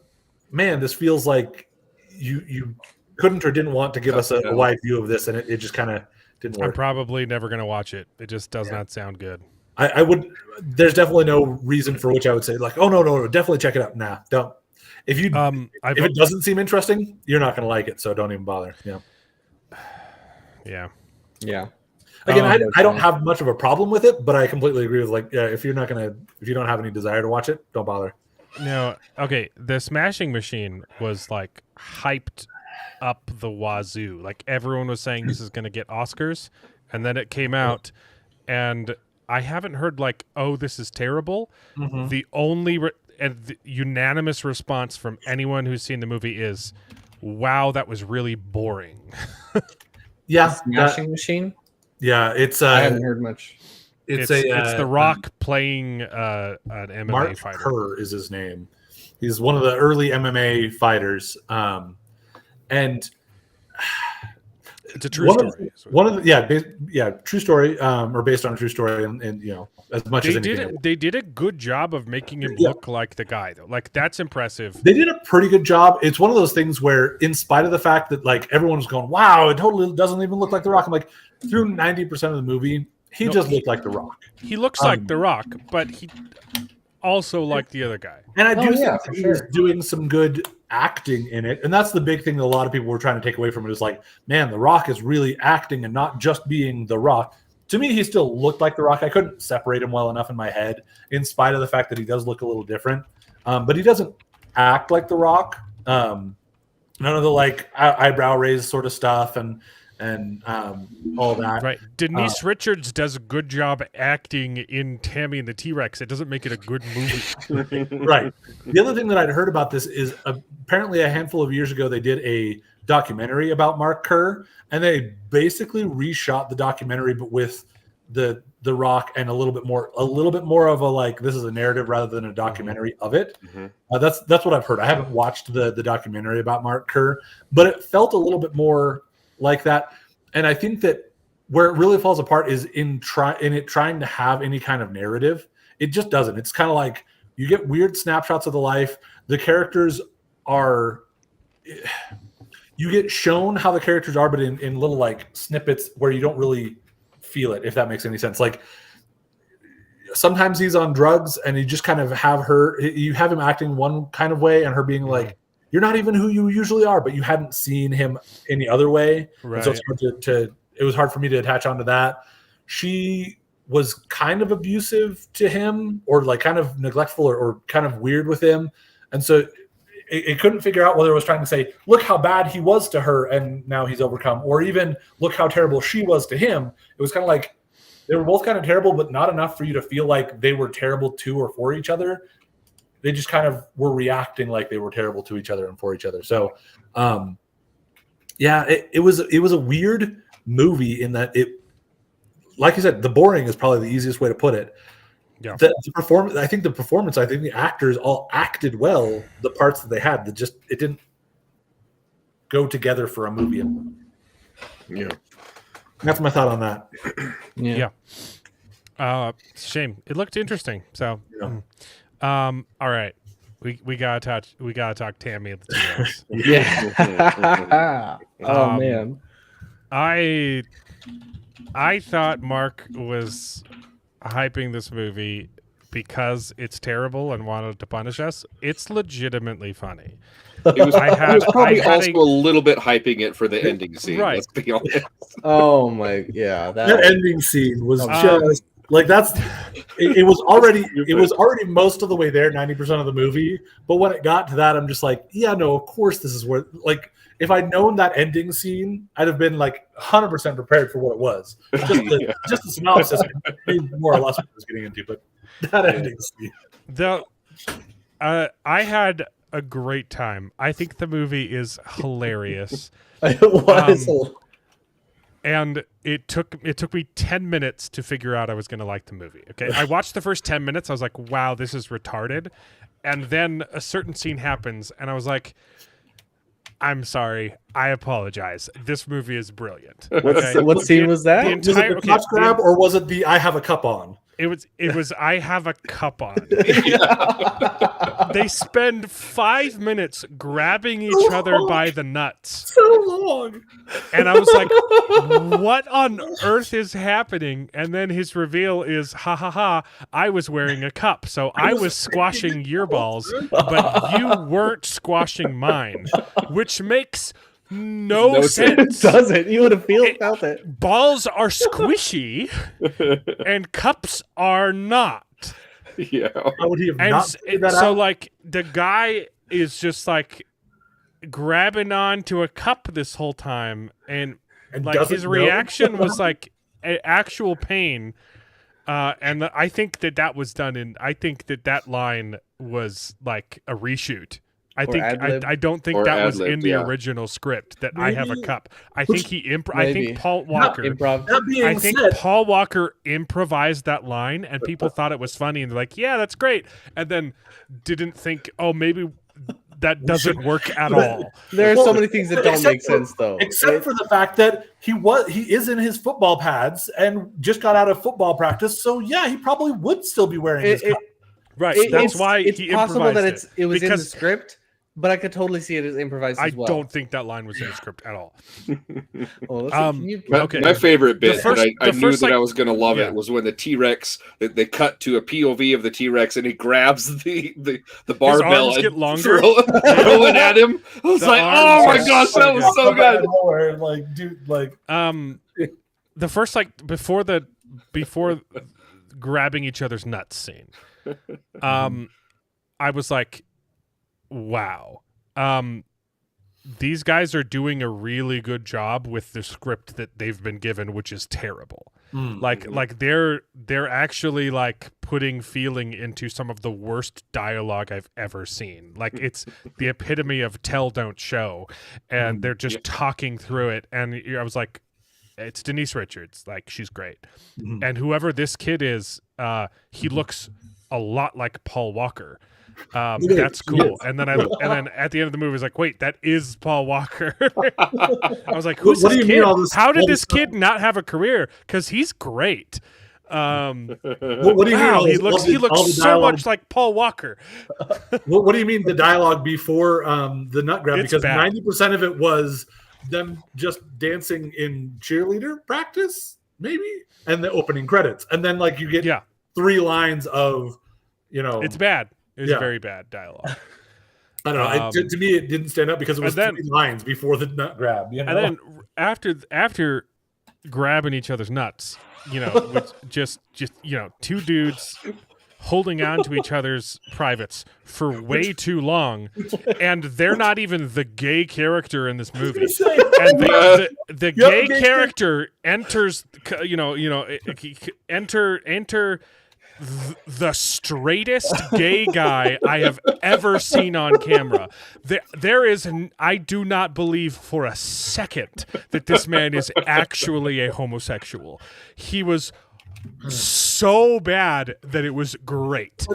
man, this feels like you couldn't or didn't want to give us a wide view of this, and it just kind of didn't I'm work. probably never going to watch it. It just does not sound good. I would. There's definitely no reason for which I would say like, oh no, definitely check it out. Nah, don't. If you if it doesn't seem interesting, you're not going to like it, so don't even bother. Yeah. Yeah. Again, I don't have much of a problem with it, but I completely agree with like, if you don't have any desire to watch it, don't bother. No, okay. The Smashing Machine was like hyped up the wazoo. Like everyone was saying this is going to get Oscars, and then it came out, and I haven't heard like, oh, this is terrible. Mm-hmm. The only the unanimous response from anyone who's seen the movie is, "Wow, that was really boring." Yeah, Smashing Machine. Yeah, it's I haven't heard much. It's The Rock playing an MMA Mark fighter. Kerr is his name. He's one of the early MMA fighters, and it's a true story. True story, or based on a true story, and as much as anything. They did a good job of making him look like the guy, though. Like that's impressive. They did a pretty good job. It's one of those things where, in spite of the fact that like everyone was going, "Wow, it totally doesn't even look like The Rock," I'm like, through 90% of the movie, he just looked like The Rock. He looks like The Rock, but he also like the other guy. And I do think that he was doing some good acting in it. And that's the big thing that a lot of people were trying to take away from it is like, man, The Rock is really acting and not just being The Rock. To me, he still looked like The Rock. I couldn't separate him well enough in my head, in spite of the fact that he does look a little different. But he doesn't act like The Rock. None of the like eyebrow raise sort of stuff and all that. Right. Denise Richards does a good job acting in Tammy and the T-Rex. It doesn't make it a good movie. Right. The other thing that I'd heard about this is apparently a handful of years ago they did a documentary about Mark Kerr, and they basically reshot the documentary, but with the Rock and a little bit more of a like, this is a narrative rather than a documentary of it. Mm-hmm. That's what I've heard. I haven't watched the documentary about Mark Kerr, but it felt a little bit more like that. And I think that where it really falls apart is in it trying to have any kind of narrative. It just doesn't. It's kind of like you get weird snapshots of the life. The characters are, you get shown how the characters are, but in little like snippets where you don't really feel it, if that makes any sense. Like sometimes he's on drugs and you just kind of you have him acting one kind of way and her being like, you're not even who you usually are, but you hadn't seen him any other way. Right. And so it was hard for me to attach onto that. She was kind of abusive to him, or like kind of neglectful or kind of weird with him. And so it couldn't figure out whether it was trying to say, look how bad he was to her and now he's overcome, or even look how terrible she was to him. It was kind of like they were both kind of terrible, but not enough for you to feel like they were terrible to or for each other. They just kind of were reacting like they were terrible to each other and for each other. So, it was a weird movie in that it, like you said, the boring is probably the easiest way to put it. Yeah. The performance, I think the actors all acted well. The parts that they had, it didn't go together for a movie. Yeah. That's my thought on that. Yeah. Shame. It looked interesting. So, all right. We gotta talk Tammy at the T-Rex. Yeah. Oh man. I thought Mark was hyping this movie because it's terrible and wanted to punish us. It's legitimately funny. It was probably also a little bit hyping it for the ending scene. Right. Let's be honest. Oh my, yeah. That ending scene was just like it was already most of the way there, 90% of the movie. But when it got to that, I'm just like, yeah, no, of course this is where, like, if I'd known that ending scene, I'd have been like 100% prepared for what it was. Just the synopsis, more or less what I was getting into. But that ending scene. I had a great time. I think the movie is hilarious. It was. And it took me 10 minutes to figure out I was going to like the movie. Okay, I watched the first 10 minutes. I was like, "Wow, this is retarded," and then a certain scene happens, and I was like, "I'm sorry, I apologize. This movie is brilliant." Okay? What scene was that? Was it the clutch grab, or was it the "I have a cup on"? It was I have a cup on. They spend 5 minutes grabbing each other by the nuts. So long. And I was like, what on earth is happening? And then his reveal is, ha ha ha, I was wearing a cup. So I was squashing your balls, but you weren't squashing mine, which makes no sense. It doesn't. You would have felt it. Balls are squishy and cups are not. Yeah. How would he have And not figured that out? like the guy is just like grabbing onto a cup this whole time, and like doesn't his know? reaction was like actual pain. And I think that was done in. I think that line was like a reshoot. I don't think Or that was ad-libbed, in the yeah. original script. That I Maybe. have a cup. I think I think Paul Walker. Improv. That being I think said, Paul Walker improvised that line, and people thought it was funny, and they're like, "Yeah, that's great," and then didn't think, "Oh, maybe that doesn't work at all." There are so many things that don't make sense, though. Except for the fact that he is in his football pads and just got out of football practice. So yeah, he probably would still be wearing his cup. Right. That's why it's he possible improvised that it was in the because script, but I could totally see it as improvised I as well. don't think that line was in the script at all. Well, My favorite bit, first- I the knew first, that like- I was going to love yeah. it, was when the T-Rex, they cut to a POV of the T-Rex and he grabs the barbell arms and get longer. throw it at him. I was The like, arms oh my are gosh, so that was good. so good. Nowhere, like, dude, like The first before grabbing each other's nuts scene, I was like, wow. These guys are doing a really good job with the script that they've been given, which is terrible. Like they're actually like putting feeling into some of the worst dialogue I've ever seen. Like it's the epitome of tell don't show, and they're just talking through it. And I was like, it's Denise Richards, like she's great, and whoever this kid is, he looks a lot like Paul Walker. That's cool. Yes. And then at the end of the movie, I was like, wait, that is Paul Walker. I was like, who's What do this you mean kid? all this How did fun this stuff? kid not have a career? Because he's great. what do you mean? Wow, all he this- looks all the so dialogue- much like Paul Walker. What do you mean the dialogue before the nut grab? It's Because bad. 90% of it was them just dancing in cheerleader practice, maybe, and the opening credits, and then like you get Yeah, 3 lines of, it's bad. It's Yeah. very bad dialogue. I don't know. To me, it didn't stand up because it was and then- 3 lines before the nut grab. You know? And then after grabbing each other's nuts, which just 2 dudes holding on to each other's privates for way too long, and they're not even the gay character in this movie. And the gay character enters, enter the straightest gay guy I have ever seen on camera. I do not believe for a second that this man is actually a homosexual. He was so bad that it was great.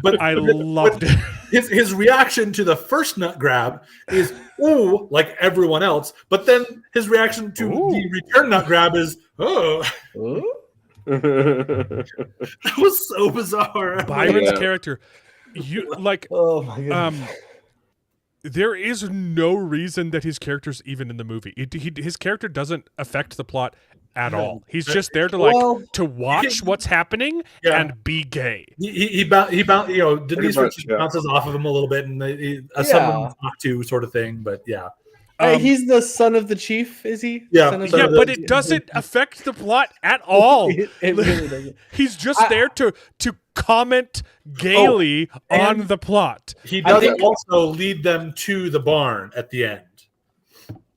But I loved it. His reaction to the first nut grab is ooh, like everyone else. But then his reaction to the return nut grab is ooh. That was so bizarre. Byron's character, oh my God. There is no reason that his character's even in the movie. His character doesn't affect the plot at all. He's just there to to watch what's happening and be gay. He Denise Richards bounces off of him a little bit, and someone to talk to sort of thing. But he's the son of the chief, is he? Yeah, but it doesn't affect the plot at all. It really doesn't. He's just there to comment gaily on the plot. He does also lead them to the barn at the end.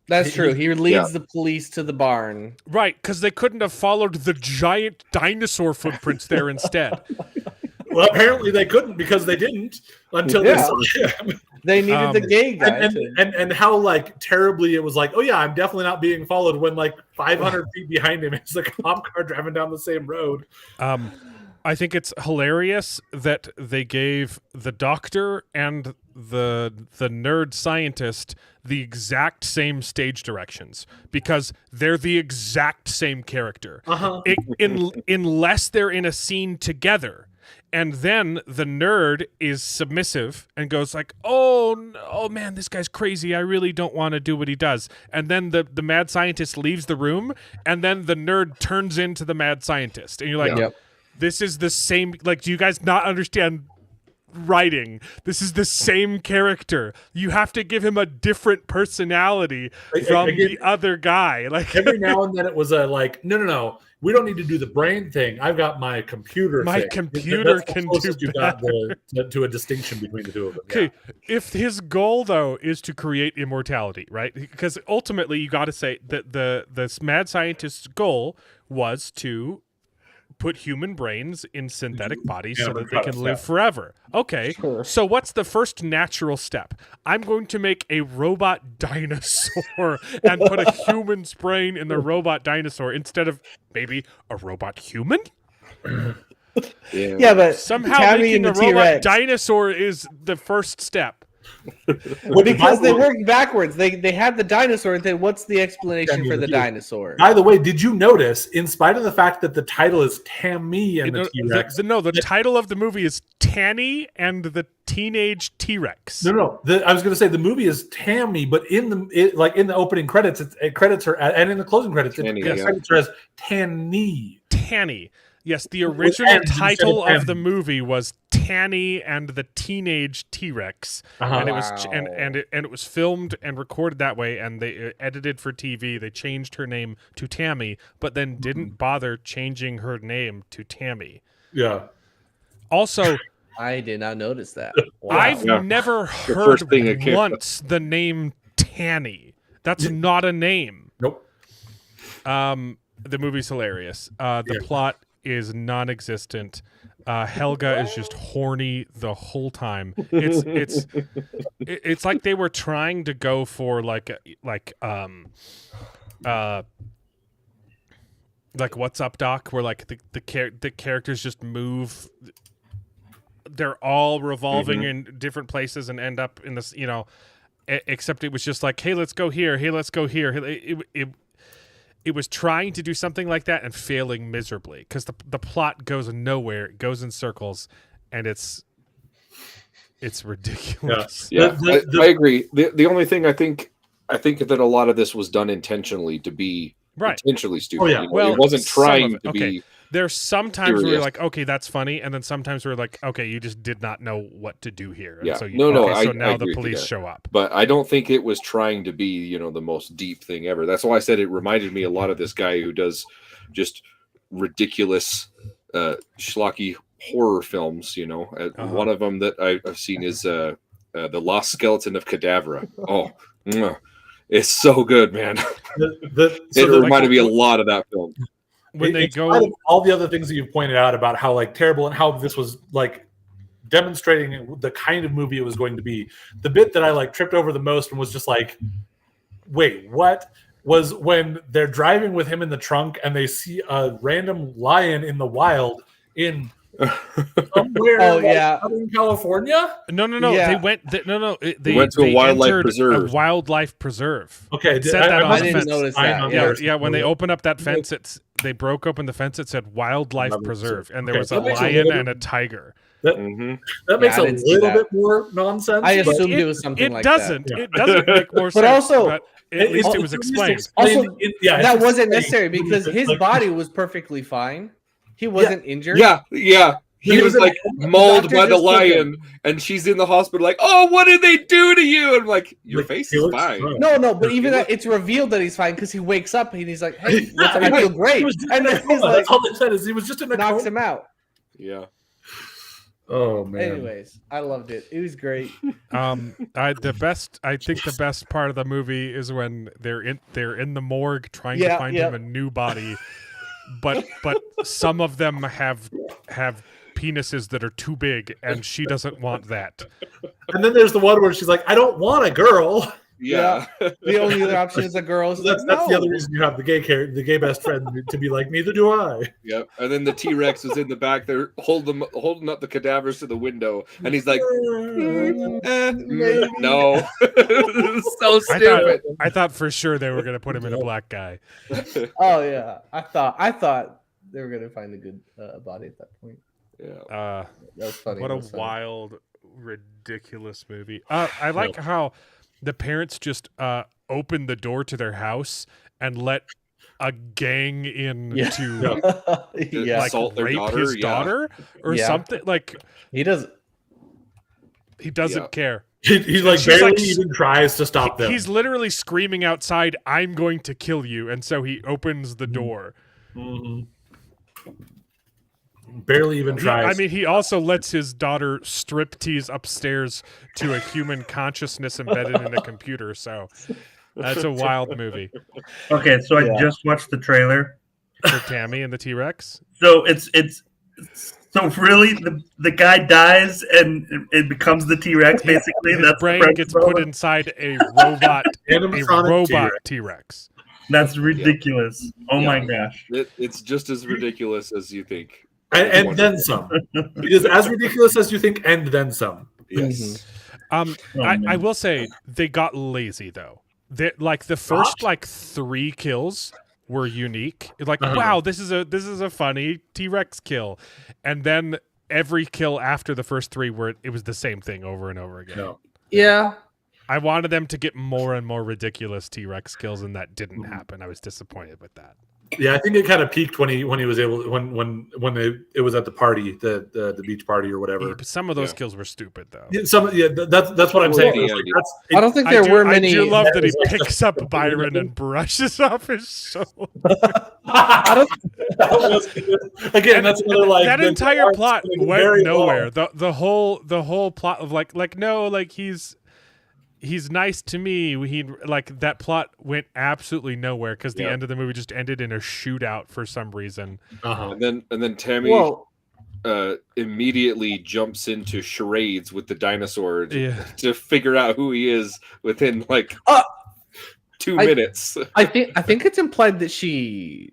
That's true. He leads the police to the barn. Right, because they couldn't have followed the giant dinosaur footprints there instead. Well, apparently they couldn't because they didn't until they saw him. They needed the gay guy. And how terribly it was like, oh yeah, I'm definitely not being followed when 500 feet behind him is a cop car driving down the same road. I think it's hilarious that they gave the doctor and the nerd scientist the exact same stage directions because they're the exact same character. Unless they're in a scene together. And then the nerd is submissive and goes like, oh man, this guy's crazy. I really don't want to do what he does. And then the mad scientist leaves the room, and then the nerd turns into the mad scientist. And you're like, this is the same. Do you guys not understand writing? This is the same character. You have to give him a different personality from the other guy. Every now and then it was no. We don't need to do the brain thing. I've got my computer. My computer can do that. To a distinction between the two of them. Okay, if his goal though is to create immortality, right? Because ultimately you got to say that the mad scientist's goal was to put human brains in synthetic bodies so that they can live forever. Okay, so what's the first natural step? I'm going to make a robot dinosaur and put a human's brain in the robot dinosaur instead of maybe a robot human? Yeah, but somehow Tammy making and a the robot T-Rex. dinosaur is the first step. Well, because they worked backwards. They had the dinosaur, and then what's the explanation for the dinosaur? By the way, did you notice, in spite of the fact that the title is Tammy and the T-Rex? The title of the movie is Tanny and the Teenage T-Rex. No. I was going to say the movie is Tammy, but in the opening credits, it credits her, and in the closing credits, it credits her as Tanny. Tanny. Yes, the original title of the movie was Tanny and the Teenage T-Rex, and it was and it was filmed and recorded that way, and they edited for TV. They changed her name to Tammy, but then didn't bother changing her name to Tammy. Yeah. Also, I did not notice that. Wow. I've never heard once the name Tanny. That's not a name. Nope. The movie's hilarious. The plot is non-existent. Helga is just horny the whole time. It's like they were trying to go for like What's Up Doc, where the characters just move. They're all revolving in different places and end up in this, except it was just like, hey, let's go here. Hey, let's go here. It was trying to do something like that and failing miserably because the plot goes nowhere. It goes in circles, and it's ridiculous. Yeah, I agree. The only thing I think that a lot of this was done intentionally to be intentionally stupid. Oh, yeah. Well, it wasn't trying to be. There's sometimes where you're like, okay, that's funny, and then sometimes we're like, okay, you just did not know what to do here. And yeah. so so now the police show up. But I don't think it was trying to be, the most deep thing ever. That's why I said it reminded me a lot of this guy who does just ridiculous, schlocky horror films. You know, one of them that I've seen is The Lost Skeleton of Cadavra. Oh, it's so good, man. It reminded me a lot of that film. When they go, all the other things that you've pointed out about how like terrible and how this was like demonstrating the kind of movie it was going to be. The bit that I like tripped over the most and was just like, wait, what? Was when they're driving with him in the trunk and they see a random lion in the wild in somewhere Southern California. No. Yeah. They went. They went to a wildlife preserve. A wildlife preserve. Okay, Said that on I the didn't fence. notice that. Yeah. When they open up that fence, they broke open the fence. It said wildlife preserve, and there was a that makes lion and a tiger. That makes I a didn't see little that. bit more nonsense. I but assumed it was something like doesn't. that. It doesn't make more sense. But also, but at least it was explained. Also, yeah, that it's wasn't explained. necessary because his body was perfectly fine. He wasn't injured. Yeah. He was like mauled by the lion, and she's in the hospital like, oh, what did they do to you? And I'm like, your face is fine. No, but even that, it's revealed that he's fine because he wakes up and he's like, hey, I feel great. And then he's like, that's all they said is he was just in a knocks coma. him out. Yeah. Oh man. Anyways, I loved it. It was great. I think the best part of the movie is when they're in the morgue trying to find him a new body, but some of them have penises that are too big, and she doesn't want that. And then there's the one where she's like, I don't want a girl. Yeah. The only other option is a girl. So that's the other reason you have the gay best friend to be like, neither do I. Yep. And then the T-Rex was in the back there holding up the cadavers to the window, and he's like, no. So stupid. I thought for sure they were going to put him in a black guy. Oh yeah, I thought they were gonna find a good body at that point. Yeah. That was funny. What a wild, ridiculous movie. I like how the parents just opened the door to their house and let a gang in to like assault their rape daughter, his daughter or something. Like he doesn't care. He like barely even tries to stop them. He's literally screaming outside, "I'm going to kill you!" And so he opens the door. Mm-hmm. Barely even tries. I mean, he also lets his daughter striptease upstairs to a human consciousness embedded in a computer. So that's a wild movie. Okay, so I just watched the trailer for Tammy and the T-Rex. So it's so really the guy dies and it becomes the T-Rex basically. His brain gets put inside a robot T-Rex. That's ridiculous. Oh my gosh. It's just as ridiculous as you think. And then some. It is as ridiculous as you think, and then some. Yes. I will say they got lazy though. Like the first 3 kills were unique. Like, wow, this is a funny T-Rex kill, and then every kill after the first 3 it was the same thing over and over again. No. Yeah. I wanted them to get more and more ridiculous T-Rex kills, and that didn't happen. I was disappointed with that. Yeah, I think it kind of peaked when he was able it was at the party, the beach party or whatever. Yeah, but some of those kills were stupid though. That's what I'm saying. I don't think there were many. I do love that he picks up Byron and brushes off his shoulder. Again, that's another that entire plot went nowhere. The whole plot of he's nice to me. He that plot went absolutely nowhere because the end of the movie just ended in a shootout for some reason. And then Tammy immediately jumps into charades with the dinosaur to figure out who he is within 2 minutes. I think it's implied that she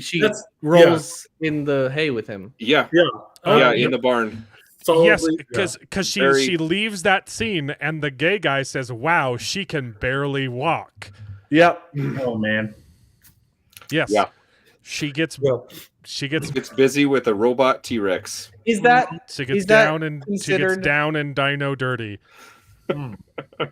she rolls in the hay with him. Yeah, in the barn. Yes, because she leaves that scene and the gay guy says, "Wow, she can barely walk." Yep. Oh man. Yes. Yeah. She gets busy with a robot T-Rex. Is that she gets down and dino dirty?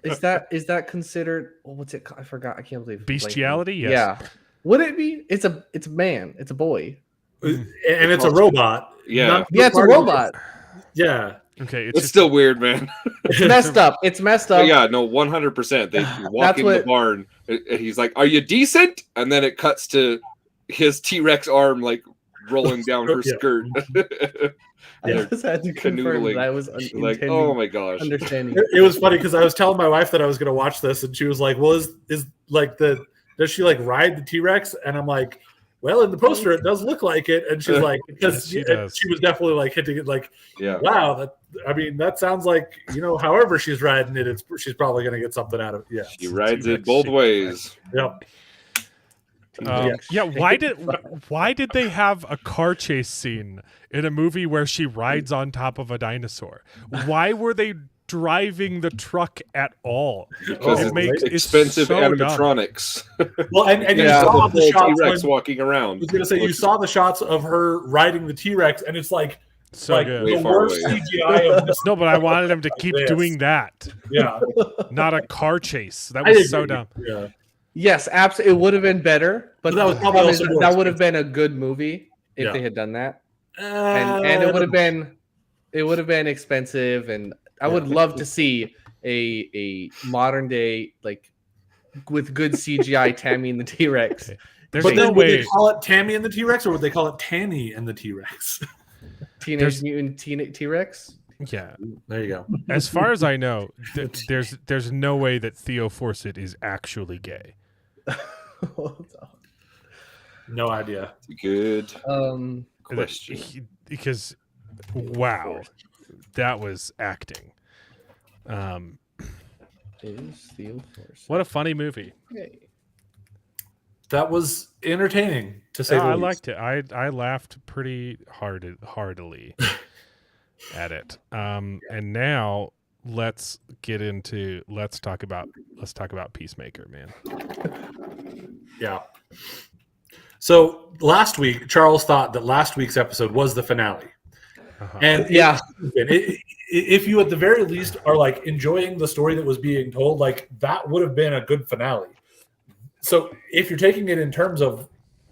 Is that considered? What's it? I forgot. I can't believe bestiality. Yes. Yeah. Would it be? It's a man. It's a boy. And it's a robot. Yeah. It's a robot. Yeah. Okay. It's still weird, man. It's messed up. It's messed up. Yeah. No. 100%. They walk in the barn, and he's like, "Are you decent?" And then it cuts to his T-Rex arm rolling down her Yeah. skirt. I just had to confirm that I was like, oh my gosh. understanding. It was funny because I was telling my wife that I was going to watch this, and she was like, "Well, is like does she like ride the T-Rex?" And I'm like, "Well, in the poster, it does look like it." And she's like, "Because Yes, she does. she was definitely like hitting it, like, Yeah. wow, that sounds like however she's riding it, she's probably going to get something out of it." Yeah, She rides it T-Rex both shape. ways. yep. Yeah, why did they have a car chase scene in a movie where she rides on top of a dinosaur? Why were they driving the truck at all? Because It makes- it's it's expensive so dumb. animatronics. Well, and you Yeah, saw the the whole shots. T-Rex when- walking I around. was going to say you saw the shots of her riding the T-Rex, and it's like So good. Way the far worst away. CGI of this. No, but I wanted them to keep Yes. doing that, Yeah, not a car chase. That I was so agree. dumb. Yeah. Yes, absolutely. It would have been better, but That was the probably problem is also more that would have been a good movie if Yeah. they had done that, and it would have been expensive, and I would love to see a modern day like with good CGI Tammy and the T-Rex. Okay. There's But no then would they way. call it Tammy and the T-Rex, or would they call it Tanny and the T-Rex? Teenage There's- Mutant T-Rex. Yeah, There you go. as far as I know, there's no way that Theo Fawcett is actually gay. No idea. Good Um, question. Because wow, that was acting. is Theo Force. What a funny movie. Okay. That was entertaining to say. Yeah, the I least. liked it. I laughed pretty heartily at it. And now let's talk about Peacemaker, man. Yeah. So last week, Charles thought that last week's episode was the finale, Uh-huh. and Yeah. if you at the very least are like enjoying the story that was being told, like that would have been a good finale. So if you're taking it in terms of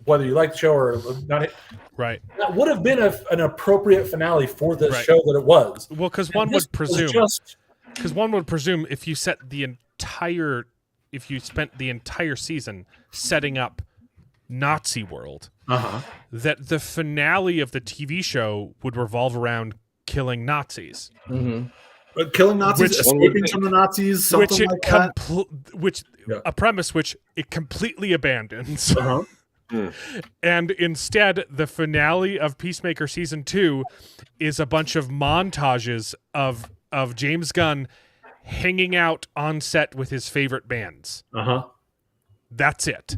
whether you like the show or not, Right. that would have been an appropriate finale for the Right. show that it was. Well, because And one this would was presume. just Because one would presume if you spent the entire season setting up Nazi world, that the finale of the TV show would revolve around killing Nazis, Mm-hmm. killing Nazis, Which- escaping from the Nazis, something which it like that. Yeah. A premise which it completely abandons. And instead, the finale of Peacemaker season 2 is a bunch of montages of James Gunn hanging out on set with his favorite bands. That's it.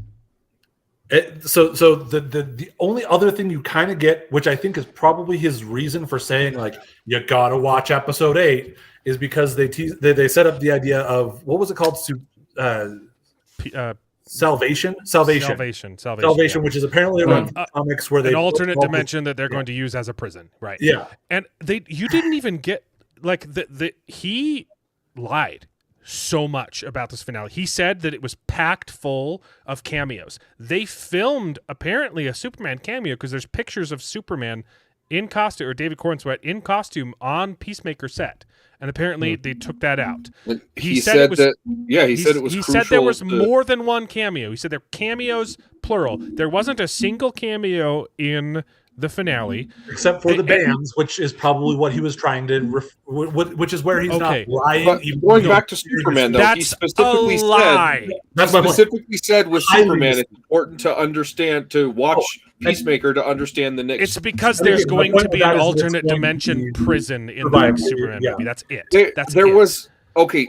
So the only other thing you kind of get, which I think is probably his reason for saying like you gotta watch episode 8, is because they set up the idea of what was it called? Salvation, yeah. which is apparently around comics where they an alternate dimension that they're going to use as a prison, right? Yeah, and you didn't even get like he lied so much about this finale. He said that it was packed full of cameos. They filmed apparently a Superman cameo because there's pictures of Superman in costume, or David Cornsweet in costume on Peacemaker set, and apparently they took that out. He said it was He said there was crucial more than one cameo. He said there cameos plural. There wasn't a single cameo in the finale, except for the bands, which is probably what he was trying to, which is where he's Okay. not lying. But going back to Superman, though, he That's specifically a lie. said. That's my point. Specifically said with Highly Superman, it's important to watch Oh, Peacemaker to understand the next. It's because there's My going point to of be that an is alternate it's going to dimension be prison in the survival, next Superman yeah. movie. That's it. That's there it. was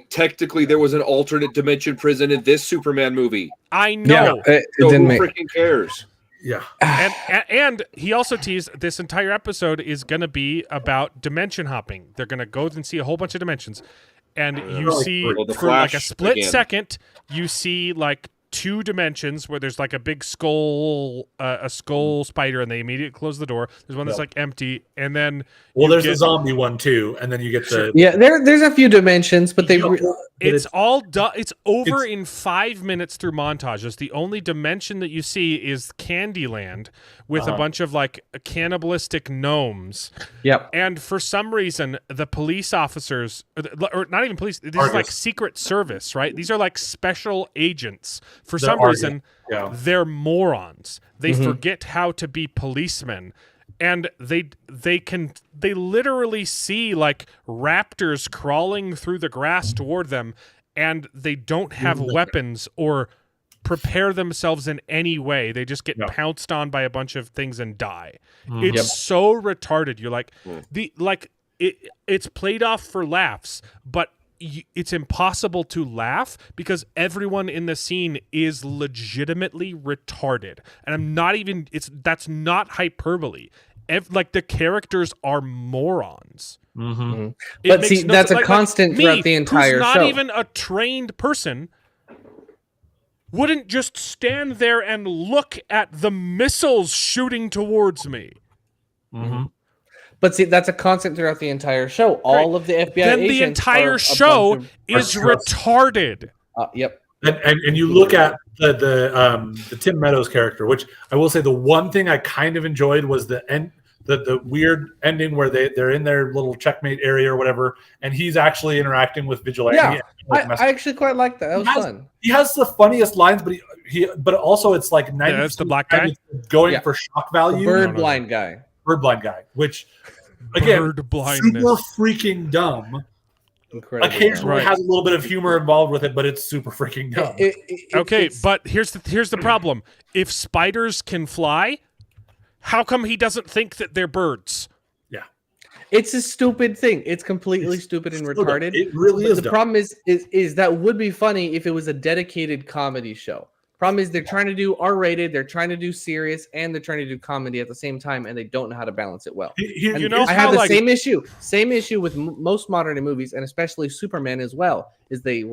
technically there was an alternate dimension prison in this Superman movie. I know. It So didn't who make. freaking cares? Yeah, And he also teased this entire episode is going to be about dimension hopping. They're going to go and see a whole bunch of dimensions, and you see Well, the for like a Flash split again. second, you see like 2 dimensions where there's like a big skull, a skull spider, and they immediately close the door. There's one that's like empty, and then there's get- the zombie one too, and then you get the Yeah, there's a few dimensions, but they. It's all done. It's over in 5 minutes through montages. The only dimension that you see is Candyland with a bunch of like cannibalistic gnomes. Yep. And for some reason, the police officers, or not even police, this is like Secret Service, right? These are like special agents for some reason, they're morons. They Mm-hmm. forget how to be policemen. And they literally see like raptors crawling through the grass toward them, and they don't have weapons or prepare themselves in any way. They just get pounced on by a bunch of things and die. It's so retarded. You're like it's played off for laughs, but it's impossible to laugh because everyone in the scene is legitimately retarded. And I'm not even that's not hyperbole. Like the characters are morons. Mm-hmm. But see, that's a constant throughout the entire who's not show. even a trained person wouldn't just stand there and look at the missiles shooting towards me. Mm-hmm. But see, that's a constant throughout the entire show. All of the FBI then the agents entire show is retarded. Yep. And you look at the Tim Meadows character, which I will say the one thing I kind of enjoyed was the weird ending where they're in their little checkmate area or whatever, and he's actually interacting with Vigilante. Yeah, I actually quite like that. That was fun. He has the funniest lines, but also it's like 90% that's the black guy going for shock value. Bird blind guy, which again, bird blindness. super freaking dumb. Incredible. Occasionally has a little bit of humor involved with it, but it's super freaking dumb. Okay, but here's the problem. If spiders can fly, how come he doesn't think that they're birds? Yeah. It's a stupid thing. It's completely stupid and retarded. It really is. The problem is that would be funny if it was a dedicated comedy show. Problem is they're trying to do R-rated, they're trying to do serious, and they're trying to do comedy at the same time, and they don't know how to balance it well. I have the same issue with most modern day movies, and especially Superman as well. Is they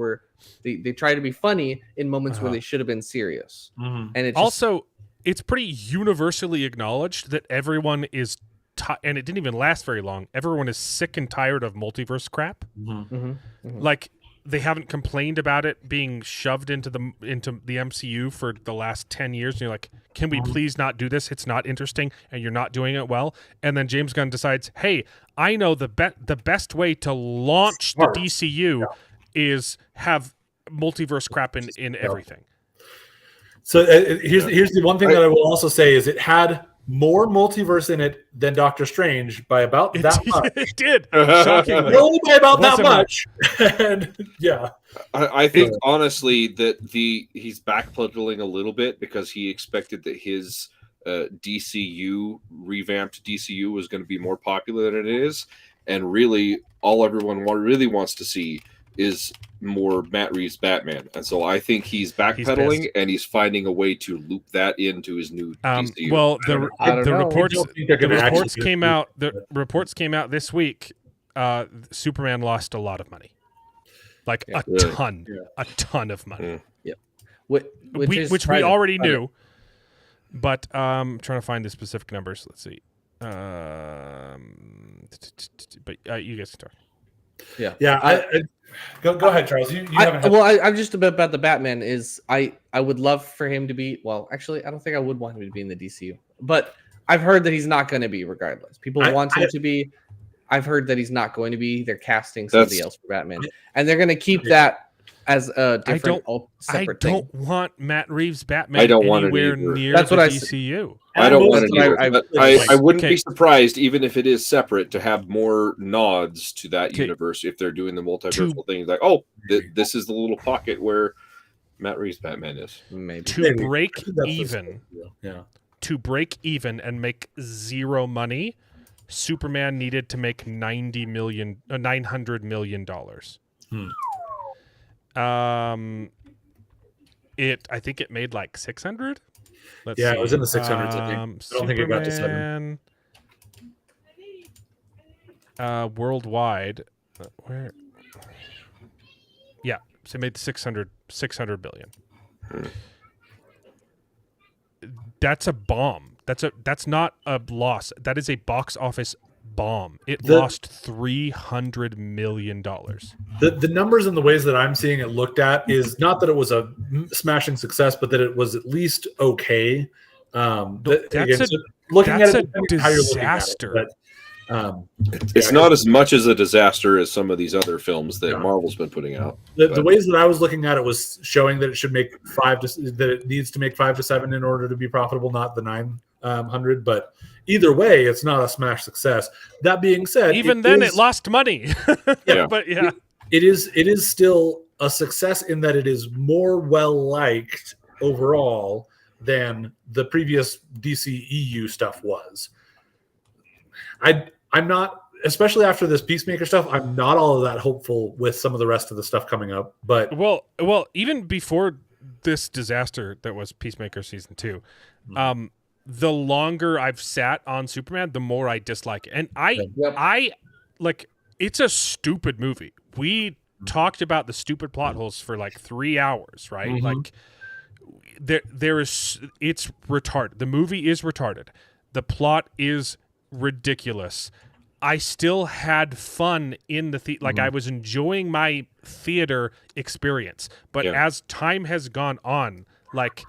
try to be funny in moments where they should have been serious, and it's also it's pretty universally acknowledged that everyone is, and it didn't even last very long. Everyone is sick and tired of multiverse crap. Like. They haven't complained about it being shoved into the MCU for the last 10 years. And you're like, can we please not do this? It's not interesting, and you're not doing it well. And then James Gunn decides, hey, I know the best way to launch the DCU is have multiverse crap in everything. So here's the one thing that I will also say is it had more multiverse in it than Doctor Strange by about that much. It did. Shockingly. Only by about that much. And, yeah. I think honestly that he's backpedaling a little bit because he expected that his revamped DCU was going to be more popular than it is, and really all everyone really wants to see is more Matt Reeves Batman, and so I think he's backpedaling and he's finding a way to loop that into his new DCU. Well, the reports came out. The reports came out this week. Superman lost a lot of money, like a ton of money. Yep. Which we already knew, but I'm trying to find the specific numbers. Let's see. But you guys can talk. Yeah. Go ahead, Charles. I'm just about the Batman. I would love for him to be. Well, actually, I don't think I would want him to be in the DCU, but I've heard that he's not going to be. Regardless, people want him to be. I've heard that he's not going to be. They're casting somebody else for Batman, and they're going to keep that as a different, separate thing. I don't want Matt Reeves Batman I don't want anywhere near the DCU. I don't want it either. I wouldn't be surprised, even if it is separate, to have more nods to that universe if they're doing the multiversal thing. Like, this is the little pocket where Matt Reeves Batman is. Maybe. To break even and make zero money, Superman needed to make $900 million. I think it made like 600. It was in the 600s. I think. I don't think it got to 7. Worldwide, where? Yeah, so it made 600 billion. That's a bomb. That's not a loss. That is a box office bomb. It lost $300 million. The numbers and the ways that I'm seeing it looked at is not that it was a smashing success, but that it was at least okay. That's a disaster. It's not as much as a disaster as some of these other films that Marvel's been putting out. The ways that I was looking at it was showing that it should make that it needs to make 5 to 7 in order to be profitable, not the 900. But either way, it's not a smash success. That being said, it lost money. But yeah, it is still a success in that it is more well liked overall than the previous DC EU stuff was. I'm not, especially after this Peacemaker stuff, I'm not all of that hopeful with some of the rest of the stuff coming up. But well, even before this disaster that was Peacemaker season 2, the longer I've sat on Superman, the more I dislike it. And I like, it's a stupid movie. We talked about the stupid plot holes for like 3 hours, right? Mm-hmm. Like it's retarded. The movie is retarded. The plot is ridiculous. I still had fun in the like I was enjoying my theater experience. But as time has gone on, like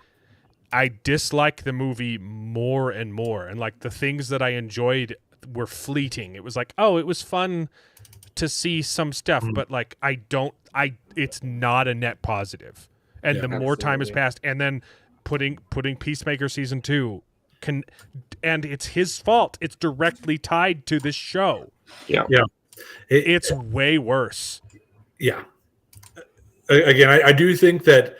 I dislike the movie more and more. And like the things that I enjoyed were fleeting. It was like, oh, it was fun to see some stuff, but like it's not a net positive. And the more time has passed, and then putting Peacemaker season 2 and it's his fault. It's directly tied to this show. It's way worse. Yeah. Again, I do think that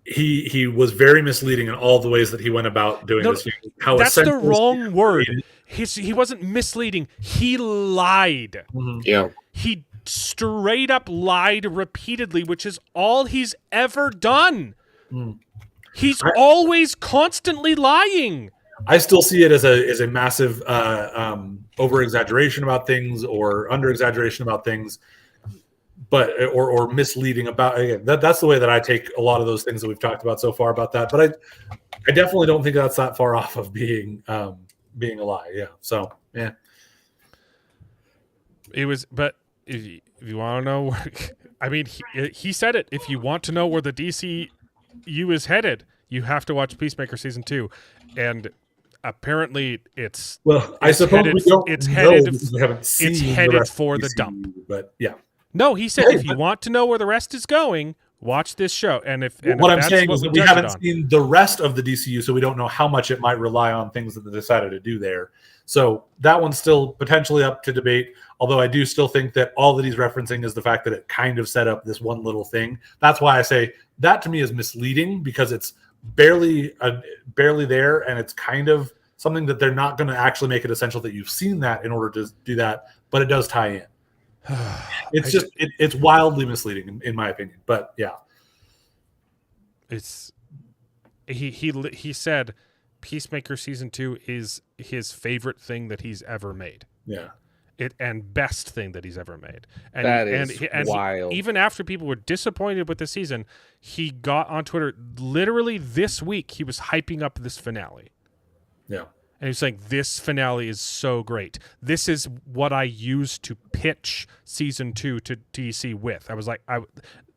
he was very misleading in all the ways that he went about doing this. That's the wrong word. He wasn't misleading. He lied. Yeah. He straight up lied repeatedly, which is all he's ever done. He's always constantly lying. I still see it as a massive over exaggeration about things or under exaggeration about things, but or misleading about. Again, that's the way that I take a lot of those things that we've talked about so far about that. But I definitely don't think that's that far off of being a lie. Yeah. So yeah. It was, but if you want to know, I mean, he said it. If you want to know where the DCU is headed, you have to watch Peacemaker season 2, and apparently it's I suppose headed, we don't it's know headed because we haven't seen it's the headed rest for of the DCU, dump. But yeah, no, he said if you want to know where the rest is going, watch this show. And what I'm saying is that we haven't on. seen the rest of the DCU, so we don't know how much it might rely on things that they decided to do there. So that one's still potentially up to debate. Although I do still think that all that he's referencing is the fact that it kind of set up this one little thing. That's why I say that to me is misleading, because it's barely there, and it's kind of something that they're not going to actually make it essential that you've seen that in order to do that, but it does tie in. It's it's wildly misleading in my opinion, but yeah. It's he said Peacemaker season 2 is his favorite thing that he's ever made. Yeah. And best thing that he's ever made. And that is wild. Even after people were disappointed with the season, he got on Twitter literally this week. He was hyping up this finale. Yeah. And he's saying, this finale is so great. This is what I used to pitch season 2 to DC with. I was like,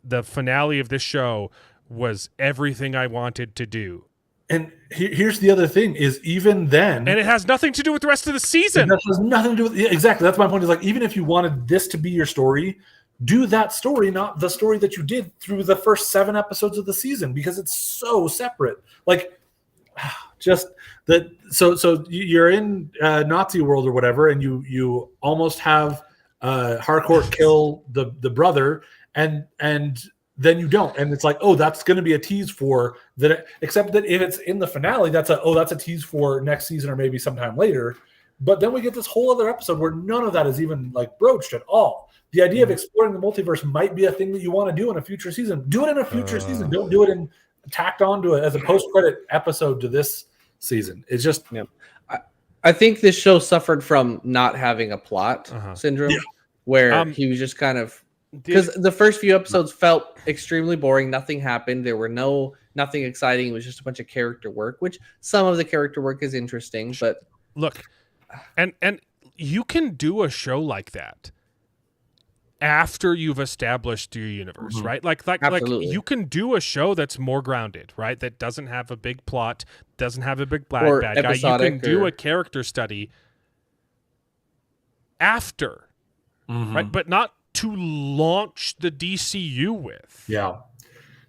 the finale of this show was everything I wanted to do. And here's the other thing is, even then, and it has nothing to do with the rest of the season. That has nothing to do with exactly. That's my point. Is like, even if you wanted this to be your story, do that story, not the story that you did through the first 7 episodes of the season, because it's so separate. Like, just that. So you're in Nazi world or whatever, and you almost have Harcourt kill the brother, and then you don't, and it's like, oh, that's going to be a tease for that. Except that if it's in the finale, that's a tease for next season or maybe sometime later. But then we get this whole other episode where none of that is even like broached at all. The idea of exploring the multiverse might be a thing that you want to do in a future season. Do it in a future season. Don't do it tacked onto it as a post-credit episode to this season. It's just, I think this show suffered from not having a plot syndrome, where he was just kind of. Because the first few episodes felt extremely boring. Nothing happened. There were nothing exciting. It was just a bunch of character work, which some of the character work is interesting. But look, and you can do a show like that after you've established your universe, right? Like you can do a show that's more grounded, right? That doesn't have a big plot, doesn't have a big bad guy. You can do a character study after, Mhm. right? But not to launch the DCU with. Yeah.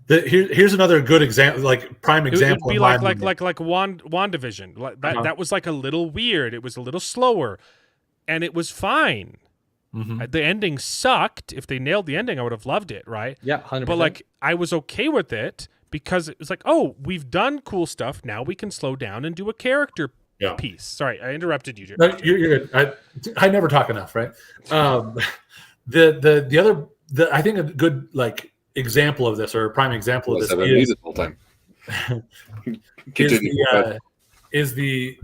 Here's another good example, like prime It example. would be in like my mind. WandaVision. Like that Uh-huh. that was like a little weird. It was a little slower, and it was fine. Mhm. The ending sucked. If they nailed the ending, I would have loved it, right? Yeah, 100%. But like I was okay with it because it was like, oh, we've done cool stuff. Now we can slow down and do a character Yeah. piece. Sorry, I interrupted you. No, you're good. I never talk enough, right? The other I think a good like example of this, or a prime example of Unless this I've been muted the whole time. Continue. is the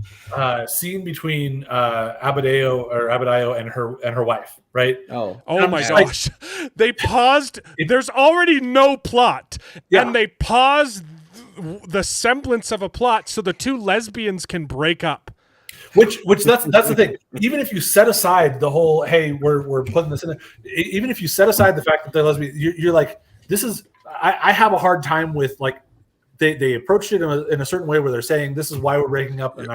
scene between Abadayo and her wife, right? Oh, Oh I'm my just like- gosh. They paused. There's already no plot. Yeah. And they paused the semblance of a plot so the two lesbians can break up. Which that's the thing. Even if you set aside the whole, hey, we're putting this in there, even if you set aside the fact that they're lesbian, you're like, this is. I have a hard time with like they approached it in a certain way where they're saying this is why we're breaking up. And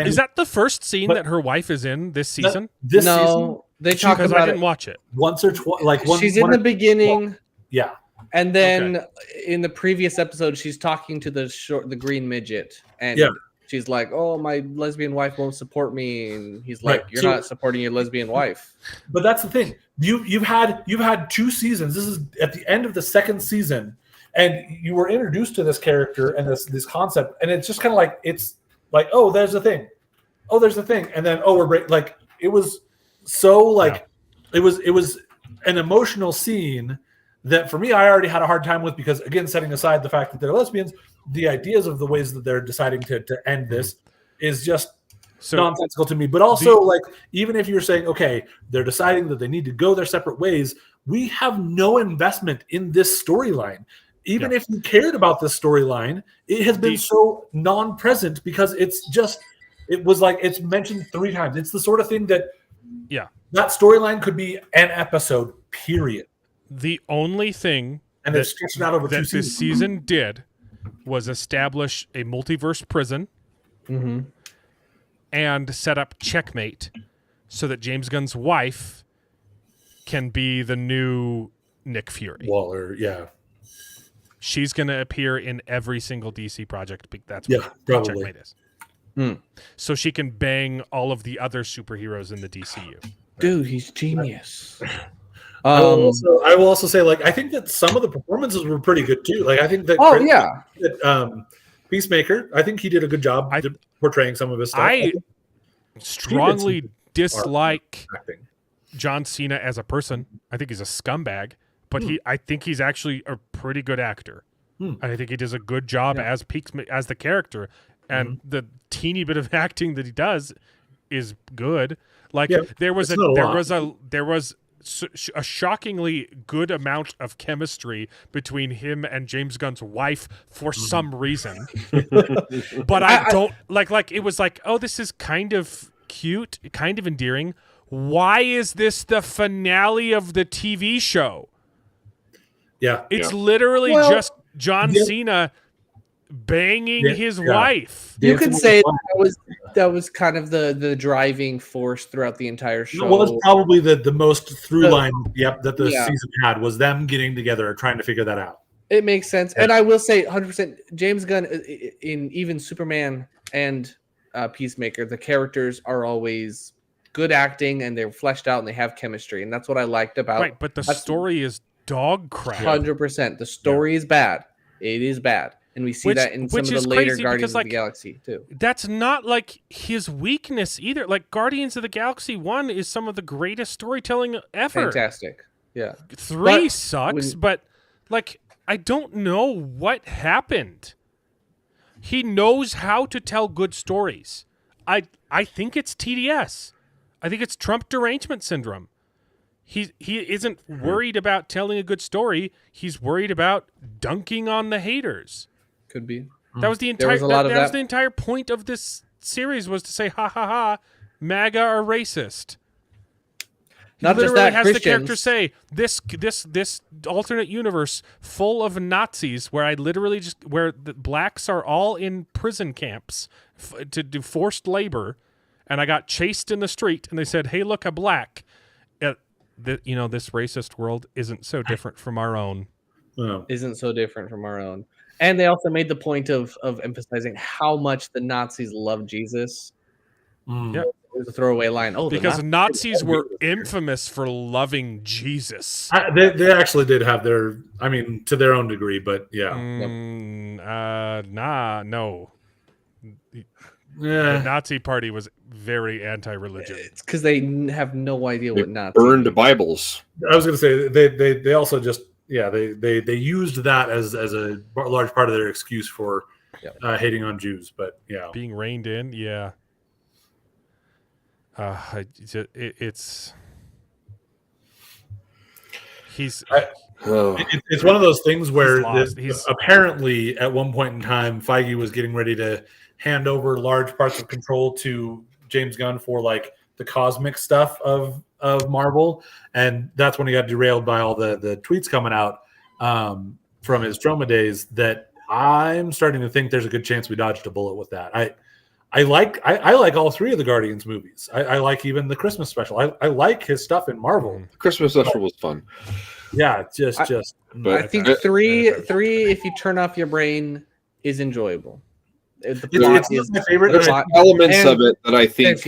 Is that the first scene that her wife is in this season? This season, no, they talk Because I about didn't it. watch it. once or twice, like one. She's in one the or- beginning, Yeah, and then in the previous episode, she's talking to the green midget, and Yeah. she's like, "Oh, my lesbian wife won't support me," and he's like, Right. "You're So- not supporting your lesbian wife." but that's the thing. You've had 2 seasons. This is at the end of the second season, and you were introduced to this character and this concept, and it's just kind of like it's like, oh, there's a thing, and then like it was so like it was an emotional scene that for me I already had a hard time with, because again, setting aside the fact that they're lesbians, the ideas of the ways that they're deciding to end this is just nonsensical to me. But also, like, even if you're saying, okay, they're deciding that they need to go their separate ways, we have no investment in this storyline. Even if you cared about this storyline, it has been so non-present because it was like it's mentioned 3 times. It's the sort of thing that that storyline could be an episode, period. The only thing and it's stretched out over 2 that seasons. this season did was establish a multiverse prison and set up Checkmate so that James Gunn's wife can be the new Nick Fury. Waller, yeah. She's going to appear in every single DC project. That's what probably. Checkmate is. So she can bang all of the other superheroes in the DCU. Dude, he's genius. I will also say, like, I think that some of the performances were pretty good too. Like, I think that that, Peacemaker, I think he did a good job portraying some of his stuff. I strongly dislike John Cena as a person. I think he's a scumbag, but I think he's actually a pretty good actor. I think he does a good job as the character, and the teeny bit of acting that he does is good. Like there was a shockingly good amount of chemistry between him and James Gunn's wife for some reason. But I don't like it was like, oh, this is kind of cute, kind of endearing. Why is this the finale of the TV show? Yeah. It's literally just John Cena banging his wife. You could say that was kind of the driving force throughout the entire show. It was probably the most through line that the season had, was them getting together and trying to figure that out. It makes sense. And I will say 100% James Gunn in even Superman and Peacemaker, the characters are always good acting and they're fleshed out and they have chemistry. And that's what I liked about Right, but the story is dog crap. 100%. The story is bad. It is bad. And we see that in some of the later Guardians of the Galaxy, too. That's not, like, his weakness either. Like, Guardians of the Galaxy 1 is some of the greatest storytelling ever. Fantastic. Yeah. 3 sucks, but, like, I don't know what happened. He knows how to tell good stories. I think it's TDS. I think it's Trump derangement syndrome. He isn't worried about telling a good story. He's worried about dunking on the haters. Could be. That was the entire. That was the entire point of this series, was to say, "Ha ha ha, MAGA are racist." Not He just literally that, has Christians. the character say, "This alternate universe full of Nazis, where where the blacks are all in prison camps to do forced labor, and I got chased in the street, and they said, "Hey, look, a black." This racist world isn't so different from our own. Isn't so different from our own. And they also made the point of emphasizing how much the Nazis love Jesus. Yeah. It was a throwaway line. Oh, because Nazis were infamous for loving Jesus. They actually did have their, to their own degree, but yeah. No. Yeah. The Nazi party was very anti-religion. It's because they have no idea what Nazis burned Bibles. I was going to say they also just they used that as a large part of their excuse for hating on Jews, but being reined in, it's one of those things where he's apparently at one point in time Feige was getting ready to hand over large parts of control to James Gunn for like the cosmic stuff of Marvel, and that's when he got derailed by all the tweets coming out from his Troma days. That I'm starting to think there's a good chance we dodged a bullet with that. I like all three of the Guardians movies. I like even the Christmas special. I like his stuff in Marvel. The Christmas special was fun. Yeah, I think three, if you turn off your brain, is enjoyable. It's my favorite. There's elements of it that I think.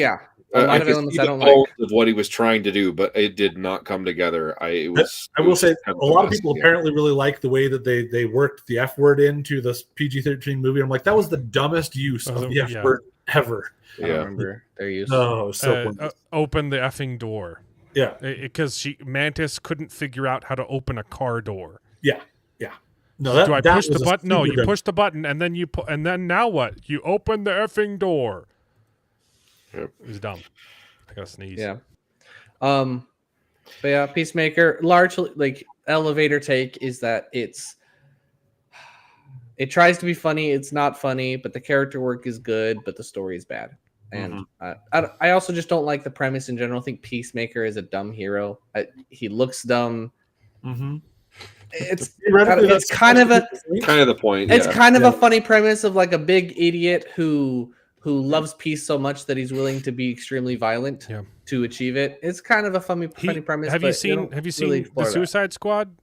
A lot of elements I don't like. Of what he was trying to do, but it did not come together. I will say a lot of people apparently really like the way that they worked the F word into this PG-13 movie. I'm like, that was the dumbest use of the F word ever. I don't remember their use. Oh, open the effing door. Yeah, because Mantis couldn't figure out how to open a car door. Yeah. No, do I push the button? No, you push the button, and then and then now what? You open the effing door. Yep. It was dumb. I gotta sneeze. Yeah. But yeah, Peacemaker, largely like elevator take is that it tries to be funny. It's not funny, but the character work is good, but the story is bad. And I also just don't like the premise in general. I think Peacemaker is a dumb hero. He looks dumb. Mm-hmm. It's kind of the point. It's kind of a funny premise of like a big idiot who loves peace so much that he's willing to be extremely violent to achieve it. It's kind of a funny premise. Have you seen really the Suicide Squad?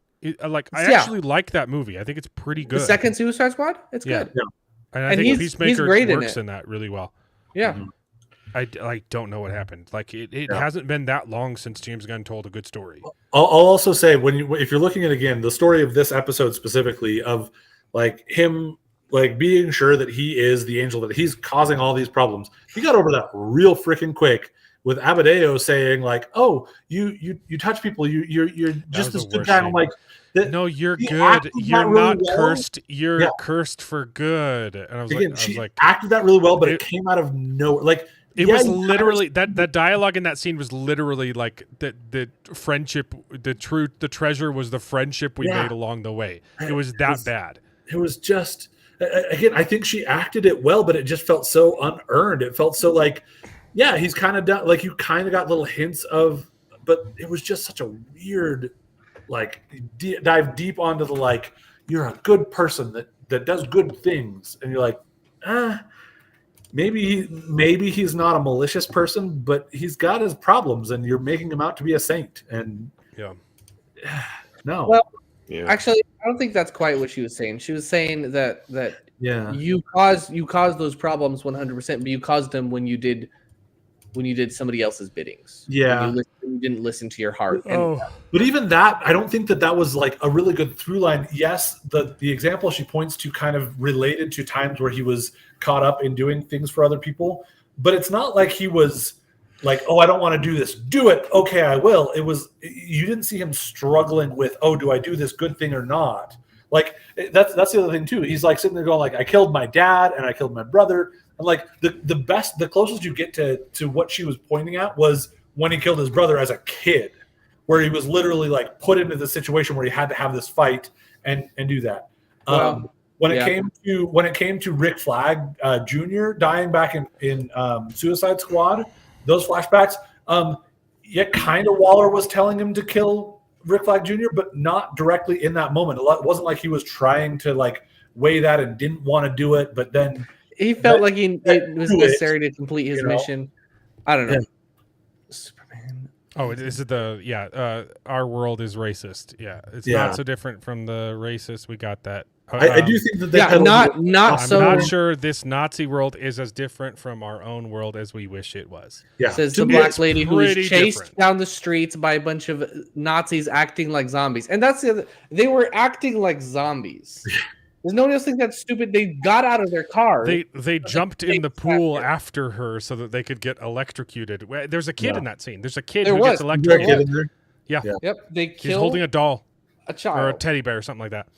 I actually like that movie. I think it's pretty good. The second Suicide Squad? It's good. Yeah. And I think Peacemaker works in that really well. Yeah. Mm-hmm. I don't know what happened. Like it hasn't been that long since James Gunn told a good story. I'll also say if you're looking at again the story of this episode specifically of like him like being sure that he is the angel, that he's causing all these problems, he got over that real freaking quick with Abadeo saying like, "Oh, you touch people, you're just this good guy." I'm like, no, you're good. You're not cursed. You're cursed for good. And I was like, acted that really well, but it came out of nowhere. Like. It was literally that dialogue in that scene was literally like the friendship, the treasure was the friendship we made along the way. It was that bad. It was just, again, I think she acted it well, but it just felt so unearned. It felt so like, he's kind of done, like you kind of got little hints of, but it was just such a weird, like dive deep onto the like, you're a good person that does good things. And you're like, Maybe he's not a malicious person, but he's got his problems, and you're making him out to be a saint. And no, well, actually, I don't think that's quite what she was saying. She was saying that you caused those problems 100%, but you caused them when you did somebody else's biddings. Yeah, you didn't listen to your heart. But even that, I don't think that was like a really good through line. Yes, the example she points to kind of related to times where he was caught up in doing things for other people, but it's not like he was like, "Oh, I don't want to do this. Do it. Okay, I will." It was, you didn't see him struggling with, "Oh, do I do this good thing or not?" Like that's the other thing too. He's like sitting there going like, "I killed my dad and I killed my brother." And like the closest you get to what she was pointing at was when he killed his brother as a kid, where he was literally like put into the situation where he had to have this fight and do that. When it came to Rick Flag Jr. dying back in Suicide Squad, those flashbacks, kind of Waller was telling him to kill Rick Flag Jr., but not directly in that moment. It wasn't like he was trying to like weigh that and didn't want to do it, but then he felt like it was necessary to complete his mission. I don't know. Yeah. Superman. Oh, is it our world is racist. Yeah, it's Yeah. not so different from the racist. We got that. I do think that they Yeah, peddled not I'm so. not sure this Nazi world is as different from our own world as we wish it was. Yeah. Says To the me, black it's lady who was pretty chased different. down the streets by a bunch of Nazis acting like zombies. And that's the other, they were acting like zombies. Does no one else think that's stupid? They got out of their car. They jumped in the pool after her so that they could get electrocuted. There's a kid in that scene. There's a kid There who was. gets Is there a electrocuted. kid in there? Yep, they He's killed holding a doll a or a child. teddy bear or something like that.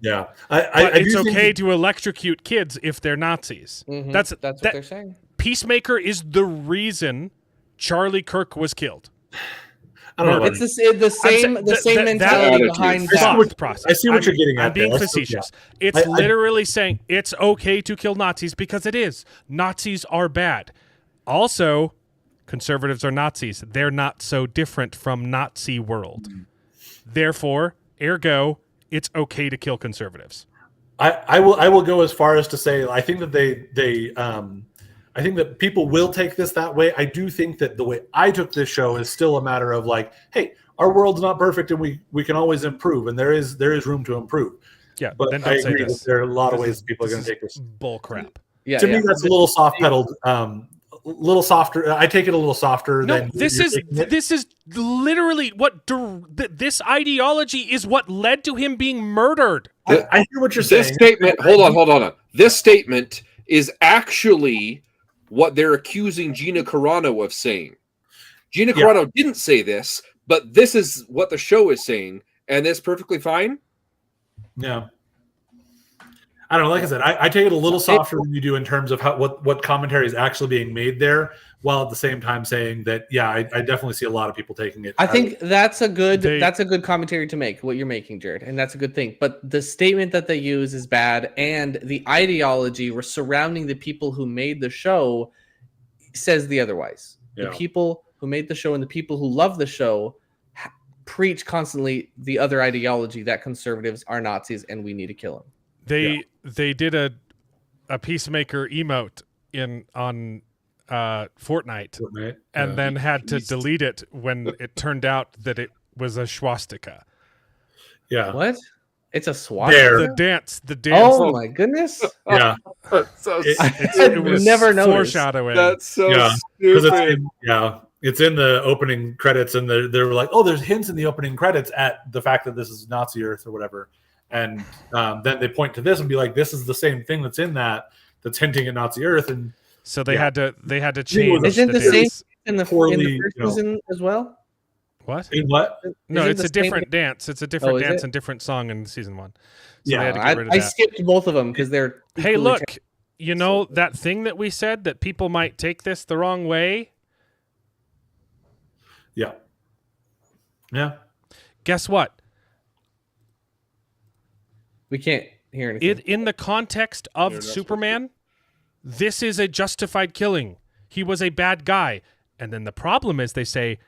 Yeah. But I it's do think okay to electrocute kids if they're Nazis. Mhm, That's what they're saying. Peacemaker is the reason Charlie Kirk was killed. I don't know. It's the same mentality attitude. behind I see that. what- process. I see what you're getting at I'm being there. That's- facetious. yeah. It's I- literally saying it's okay to kill Nazis because it is. Nazis are bad. Also, conservatives are Nazis. They're not so different from Nazi world. Therefore, ergo, it's okay to kill conservatives. I will go as far as to say I think that I think that people will take this that way. I do think that the way I took this show is still a matter of like, hey, our world's not perfect and we can always improve, and there is room to improve. Yeah, But then I don't say agree this. that there are a lot of This ways is- people are this going to is take this. bull crap. Yeah, To yeah. me, that's a little soft pedaled, little softer. I take it a little softer No, than this you're is taking it. this is literally what this ideology is what led to him being murdered. I hear what you're This saying. statement, hold on. This statement is actually what they're accusing Gina Carano of saying. Gina Carano didn't say this, but this is what the show is saying, and it's perfectly fine. Yeah. I don't know. Like I said, I take it a little softer than you do in terms of what commentary is actually being made there, while at the same time saying that, yeah, I definitely see a lot of people taking it. I think that's a good They- that's a good commentary to make, what you're making, Jared, and that's a good thing. But the statement that they use is bad, and the ideology surrounding the people who made the show says the otherwise. Yeah. The people who made the show and the people who love the show preach constantly the other ideology that conservatives are Nazis and we need to kill them. They did a Peacemaker emote on Fortnite, and then had to delete it when it turned out that it was a swastika. Yeah. What? It's a swastika? There. The dance. Oh my goodness. Yeah. So It was never noticed. foreshadowing. that's so Yeah. Because stupid. it's in the opening credits, and they were like, oh, there's hints in the opening credits at the fact that this is Nazi Earth or whatever. And then they point to this and be like, this is the same thing that's in that's hinting at Nazi Earth. And So they had to change. Isn't the dance. same in the Poorly, first you know. season as well? What? in what? No, Isn't it's the a different same- dance. It's a different is dance it? and different song in season 1. So Yeah, they had to get rid of I that. skipped both of them because they're Hey, equally look, you know that thing that we said that people might take this the wrong way? Yeah. Yeah. Guess what? we can't hear anything. In the context of You're not Superman, this is a justified killing. He was a bad guy. And then the problem is they say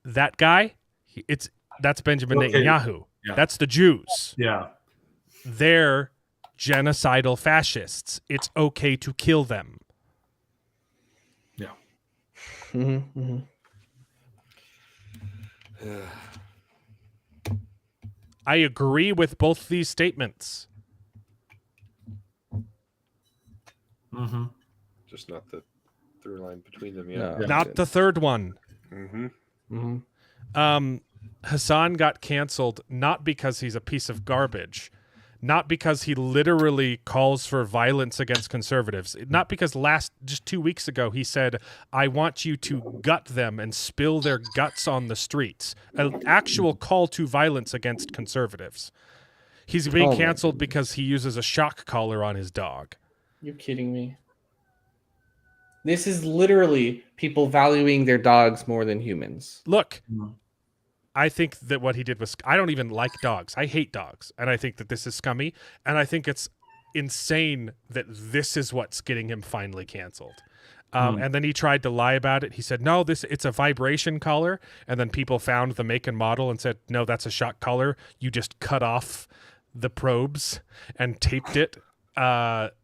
that guy, that's Benjamin Okay. Netanyahu. Yeah. That's the Jews. Yeah. They're genocidal fascists. It's okay to kill them. Yeah. Mm-hmm, mm-hmm. I agree with both these statements. Mm-hmm. Just not the through line between them. No. Yeah. Not the third one. Mm-hmm. Mm-hmm. Hassan got canceled not because he's a piece of garbage, not because he literally calls for violence against conservatives, not because just 2 weeks ago he said, I want you to gut them and spill their guts on the streets, an actual call to violence against conservatives. He's being Oh my canceled because he uses a shock collar on his dog. You're kidding me. This is literally people valuing their dogs more than humans. Look, Mhm. I think that what he did was, I don't even like dogs. I hate dogs. And I think that this is scummy. And I think it's insane that this is what's getting him finally canceled. And then he tried to lie about it. He said, no, it's a vibration collar. And then people found the make and model and said, no, that's a shock collar. You just cut off the probes and taped it.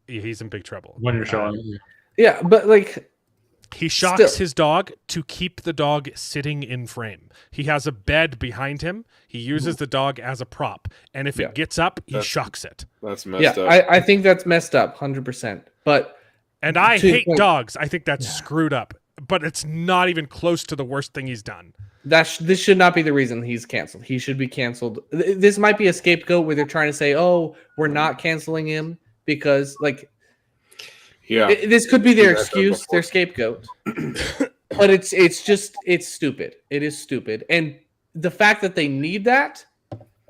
He's in big trouble. When you're showing. Yeah, but like he shocks still. his dog to keep the dog sitting in frame. He has a bed behind him. He uses the dog as a prop, and if it gets up, he shocks it. That's messed up. I think that's messed up, 100%. But I hate point, dogs. I think that's screwed up. But it's not even close to the worst thing he's done. This should not be the reason he's canceled. He should be canceled. This might be a scapegoat where they're trying to say, "Oh, we're not canceling him because like." Yeah, this could be their excuse, their scapegoat. But it's stupid. It is stupid, and the fact that they need that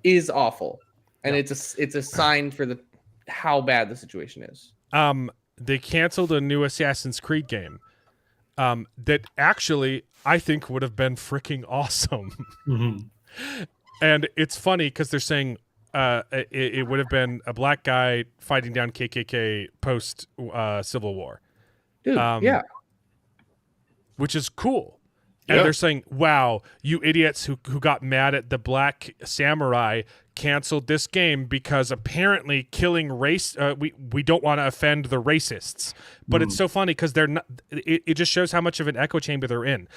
is awful, and it's a sign for how bad the situation is. They canceled a new Assassin's Creed game. That actually I think would have been freaking awesome. And it's funny because they're saying it would have been a black guy fighting down KKK post Civil War. Dude, yeah. Which is cool. And they're saying, wow, you idiots who got mad at the black samurai canceled this game because apparently killing race we don't want to offend the racists. But it's so funny because they're not it just shows how much of an echo chamber they're in.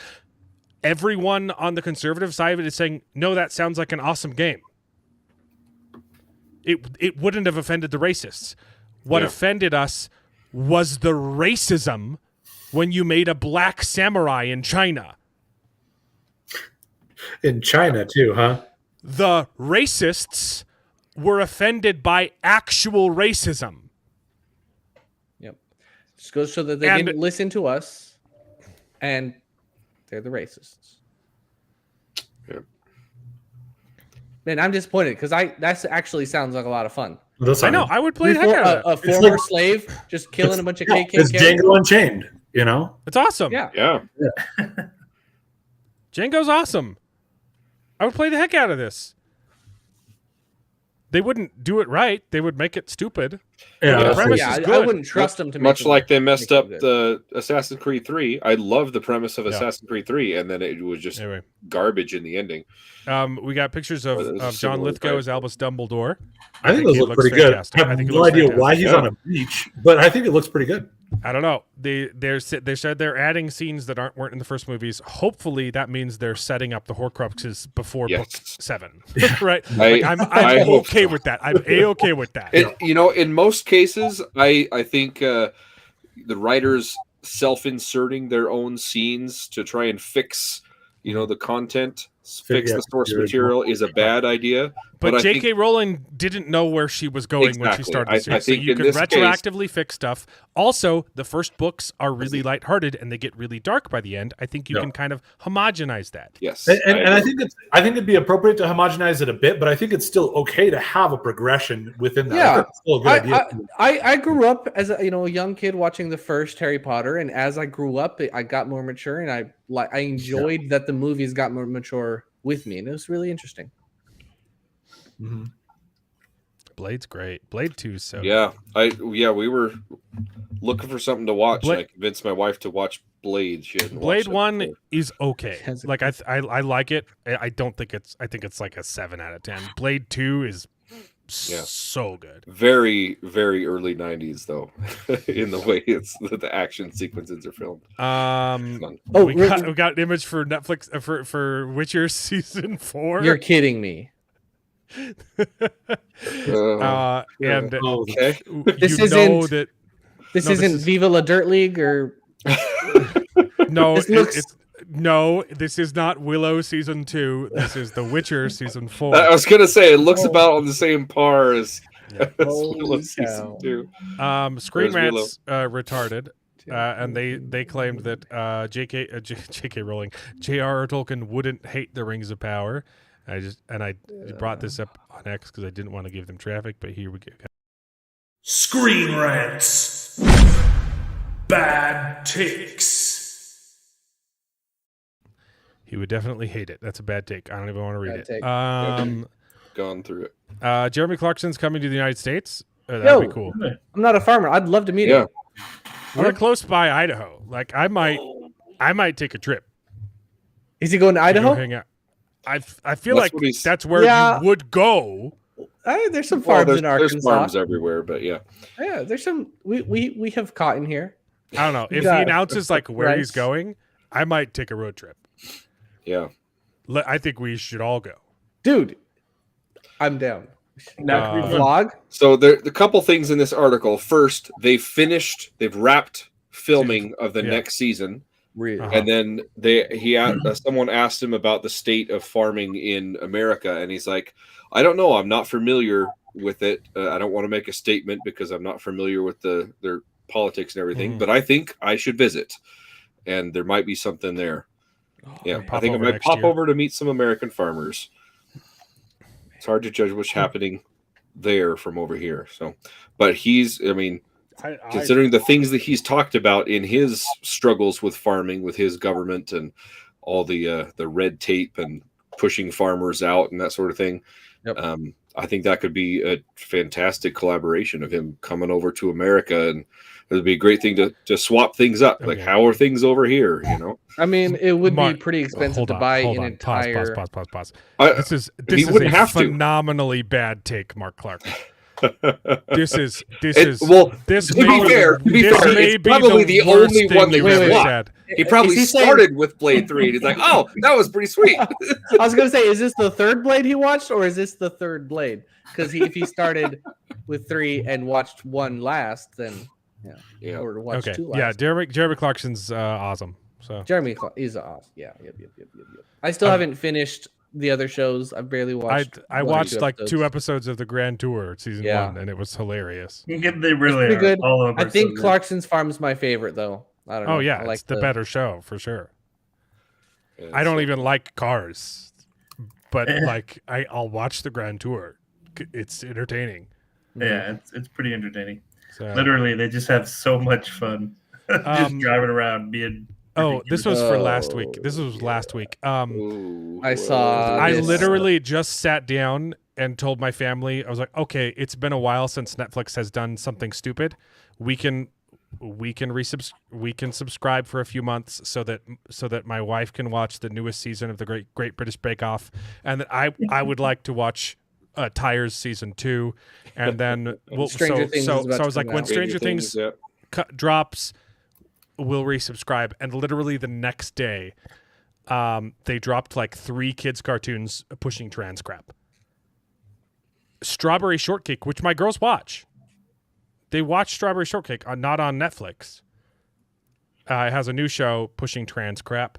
Everyone on the conservative side of it is saying, no, that sounds like an awesome game. It wouldn't have offended the racists. What offended us was the racism when you made a black samurai in China. In China too, huh? The racists were offended by actual racism. Yep. Just goes to show that they didn't listen to us, and they're the racists. Yep. Man, I'm disappointed because that actually sounds like a lot of fun. I know. I would play the heck out of it. A former slave just killing a bunch of KKK. It's Django Unchained, you know? It's awesome. Yeah. Django's awesome. I would play the heck out of this. They wouldn't do it right. They would make it stupid. Yeah, the premise is good. I wouldn't trust them to make much it, like they messed up the Assassin's Creed 3. I love the premise of Yeah. Assassin's Creed 3, and then it was just garbage in the ending. We got pictures of John Lithgow as Albus Dumbledore. I think those look pretty good. I have no idea why he's on a beach, but I think it looks pretty good. I don't know. They said they're adding scenes that weren't in the first movies. Hopefully, that means they're setting up the Horcruxes before book 7, right? I'm okay with that. I'm okay with that. In most cases, I think the writers self-inserting their own scenes to try and fix, the content, fix the source material is a bad idea. But J.K. Rowling didn't know where she was going when she started the series. So you can retroactively fix stuff. Also, the first books are really lighthearted and they get really dark by the end. I think you can kind of homogenize that. Yes, and I think it'd be appropriate to homogenize it a bit, but I think it's still okay to have a progression within that. Yeah, it's still a good idea. I grew up as a young kid watching the first Harry Potter, and as I grew up, I got more mature, and I enjoyed that the movies got more mature with me, and it was really interesting. Mm-hmm. Blade's great. Blade 2 is so good. We were looking for something to watch. I convinced my wife to watch Blade. She hadn't Blade watched 1 is okay. Like I like it. I think it's like a 7 out of 10. Blade 2 is so good. Very, very early 90s though, in the way the action sequences are filmed. We got an image for Netflix for Witcher season 4. You're kidding me. And okay. This isn't Viva La Dirt League or no. This is not Willow season 2. This is The Witcher season 4. I was gonna say it looks about on the same par as Willow season 2. Screen Rant's retarded. And they claimed that J.K. Rowling, J.R.R. Tolkien wouldn't hate the Rings of Power. I brought this up on X because I didn't want to give them traffic, but here we go. Screen Rants. Bad takes. He would definitely hate it. That's a bad take. I don't even want to read it. Gone through it. Jeremy Clarkson's coming to the United States. That'd be cool. I'm not a farmer. I'd love to meet him. We're close by Idaho. Like I might take a trip. Is he going to Idaho? Hang out. I feel like that's where you would go. There's some farms in Arkansas. There's farms everywhere, but yeah. Yeah, there's some. We have cotton here. I don't know. If he got announces like where he's rice. going, I might take a road trip. Yeah. I think we should all go. Dude, I'm down. That could be fun. Vlog? So the couple things in this article. First, they've wrapped filming of the Yeah. next season. Really? Uh-huh. And then someone asked him about the state of farming in America, and he's like, "I don't know. I'm not familiar with it. I don't want to make a statement because I'm not familiar with their politics and everything. Mhm. But I think I should visit, and there might be something there. Yeah, man. I think I Pop over might next pop year. over to meet some American farmers. It's hard to judge what's happening there from over here. So, but considering the things that he's talked about in his struggles with farming, with his government, and all the red tape and pushing farmers out and that sort of thing, Yep. I think that could be a fantastic collaboration of him coming over to America, and it would be a great thing to swap things up. Like, Okay. how are things over here? I mean, it would Mark, be pretty expensive hold to on, buy hold an on. entire. Pause. I- This is he wouldn't a have to. phenomenally bad take, Mark Clark. This is well, this to may be fair, this may it's be probably the worst only thing one they've you've ever watched. said. He probably Is he saying- started with Blade 3, and he's like, "Oh, that was pretty sweet." I was gonna say, is this the third Blade he watched, or is this the third Blade? Because if he started with 3 and watched 1 last, then Yeah. or watched Okay, 2 last. yeah, Jeremy Clarkson's awesome. So Jeremy is awesome. Yeah, yep. I still haven't finished the other shows. I've barely watched. I one or watched two like episodes. 2 episodes of the Grand Tour season Yeah. 1, and it was hilarious. They It's really pretty are. good. All over I think so Clarkson's Farm's my favorite, though. I don't know. Oh yeah, I like it's the better show for sure. Yeah, I don't so- even like cars, but like I'll watch the Grand Tour. It's entertaining. Yeah, it's pretty entertaining. So. Literally, they just have so much fun just driving around being. Oh, this was for last Oh, week. This was last week. Ooh, I saw I this- literally just sat down and told my family, I was like, okay, it's been a while since Netflix has done something stupid. We can subscribe for a few months so that my wife can watch the newest season of the Great British Bake Off, and that I would like to watch Tires season 2, and then Stranger Things is about so I to was like, come when out. Stranger Things yeah. drops, we'll resubscribe. And literally the next day, they dropped like 3 kids cartoons pushing trans crap. Strawberry Shortcake, which my girls watch. They watch Strawberry Shortcake, not on Netflix. It has a new show pushing trans crap.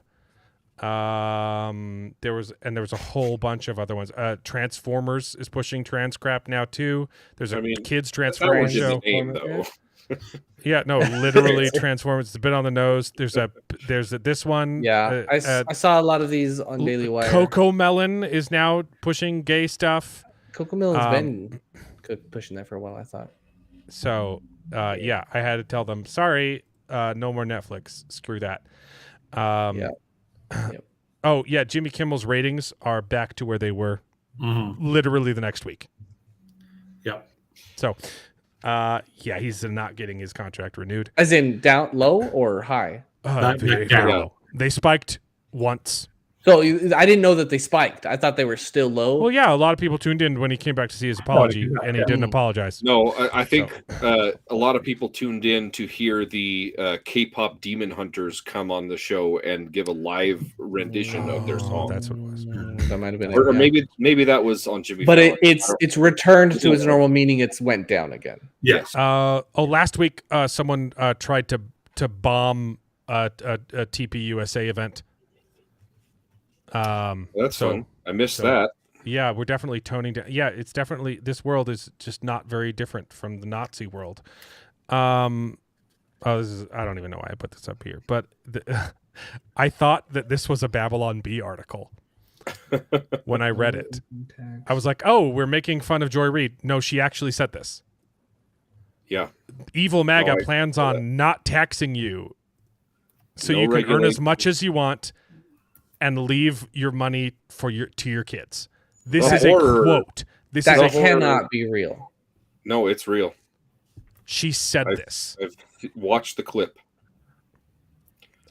There was a whole bunch of other ones. Transformers is pushing trans crap now too. There's a kids That Transformers was his show. name, though. Yeah, no, literally Transformers. It's a bit on the nose. There's this one. Yeah, I saw a lot of these on Daily Wire. Coco Melon is now pushing gay stuff. Coco Melon's been pushing that for a while, I thought. So yeah, I had to tell them, sorry, no more Netflix. Screw that. Yep. Oh yeah, Jimmy Kimmel's ratings are back to where they were literally the next week. Yep. So yeah, he's not getting his contract renewed. As in down low or high? Very down. low. They spiked once. So I didn't know that they spiked. I thought they were still low. Well, yeah, a lot of people tuned in when he came back to see his apology, and he didn't apologize. No, I think a lot of people tuned in to hear the K-pop Demon Hunters come on the show and give a live rendition of their song. That's what it was. That might have been Or it. Yeah. maybe that was on Jimmy. But Fallon. it's returned to its normal meaning. It's went down again. Yes. Last week, someone tried to bomb a TP USA event. That's so- fun. I missed that. Yeah, we're definitely toning down. Yeah, it's definitely, this world is just not very different from the Nazi world. I don't even know why I put this up here, but I thought that this was a Babylon Bee article when I read it. I was like, oh, we're making fun of Joy Reid. No, she actually said this. Yeah. Evil MAGA I plans saw on that. not taxing you so No you can earn as regulation. much as you want and leave your money to your kids. This The is horror- a quote. This That is a horror- cannot be real. No, it's real. She said this. I've watched the clip.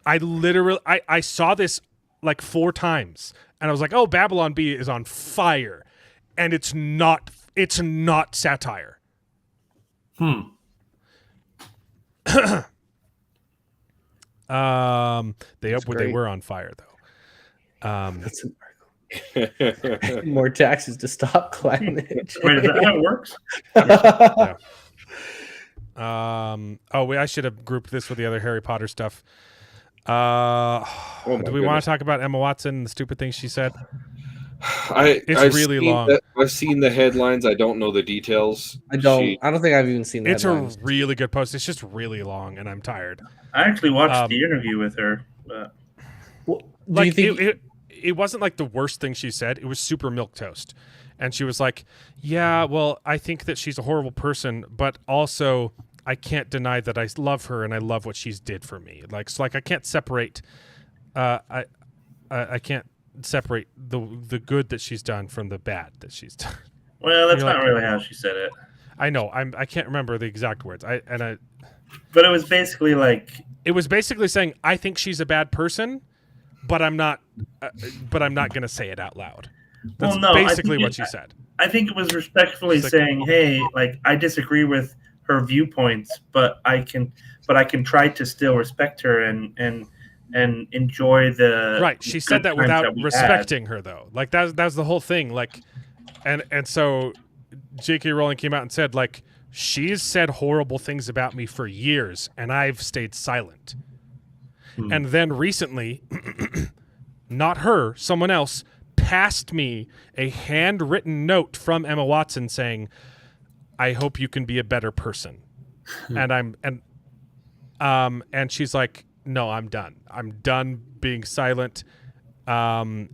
I literally I saw this like 4 times and I was like, "Oh, Babylon Bee is on fire." And it's not satire. They great. were on fire though. That's more taxes to stop climate change. Wait, is that how it works? Yeah. I should have grouped this with the other Harry Potter stuff. Do we want to talk about Emma Watson and the stupid things she said? I've really long. I've seen the headlines. I don't know the details. I don't think I've even seen the headlines. A really good post. It's just really long, and I'm tired. I actually watched the interview with her. Do you think it wasn't like the worst thing she said? It was super milquetoast. And she was like, yeah, well, I think that she's a horrible person, but also I can't deny that I love her and I love what she's did for me. Like, so I can't separate I can't separate the good that she's done from the bad that she's done. Well, that's not really how she said it. I know. I can't remember the exact words. But it was basically like, it was basically saying, I think she's a bad person, but I'm not going to say it out loud. That's basically what she said. I think it was respectfully saying, hey, like, I disagree with her viewpoints, but I can try to still respect her and enjoy the right. She said that without respecting her, though. Like that's the whole thing. Like, and so J.K. Rowling came out and said, like, she's said horrible things about me for years, and I've stayed silent. And then recently, not her, someone else passed me a handwritten note from Emma Watson saying, I hope you can be a better person. And she's like, no, I'm done. I'm done being silent. She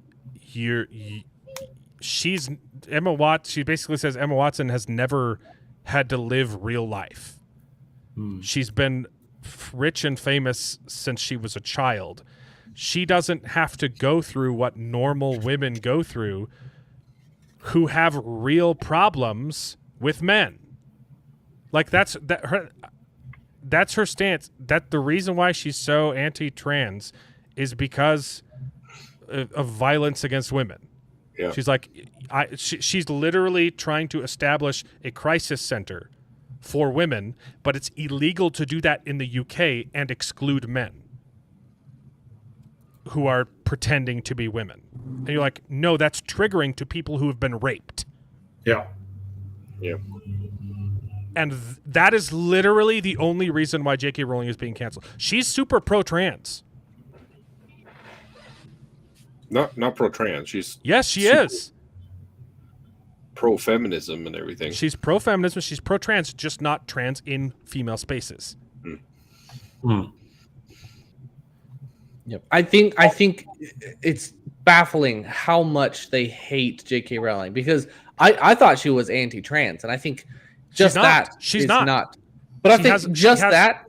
basically says Emma Watson has never had to live real life. She's been rich and famous since she was a child. She doesn't have to go through what normal women go through who have real problems with men. Like that's her stance. That the reason why she's so anti-trans is because of violence against women. Yeah. She's like, she's literally trying to establish a crisis center for women, but it's illegal to do that in the UK and exclude men who are pretending to be women. And you're like, no, that's triggering to people who have been raped. Yeah. Yeah. And that is literally the only reason why J.K. Rowling is being canceled. She's super pro-trans. Not pro-trans. Yes, she is. Pro-feminism and everything. She's pro-feminism. She's pro-trans, just not trans in female spaces. Yep. I think it's baffling how much they hate J.K. Rowling, because I thought she was anti-trans, and I think just she's is not. But I think that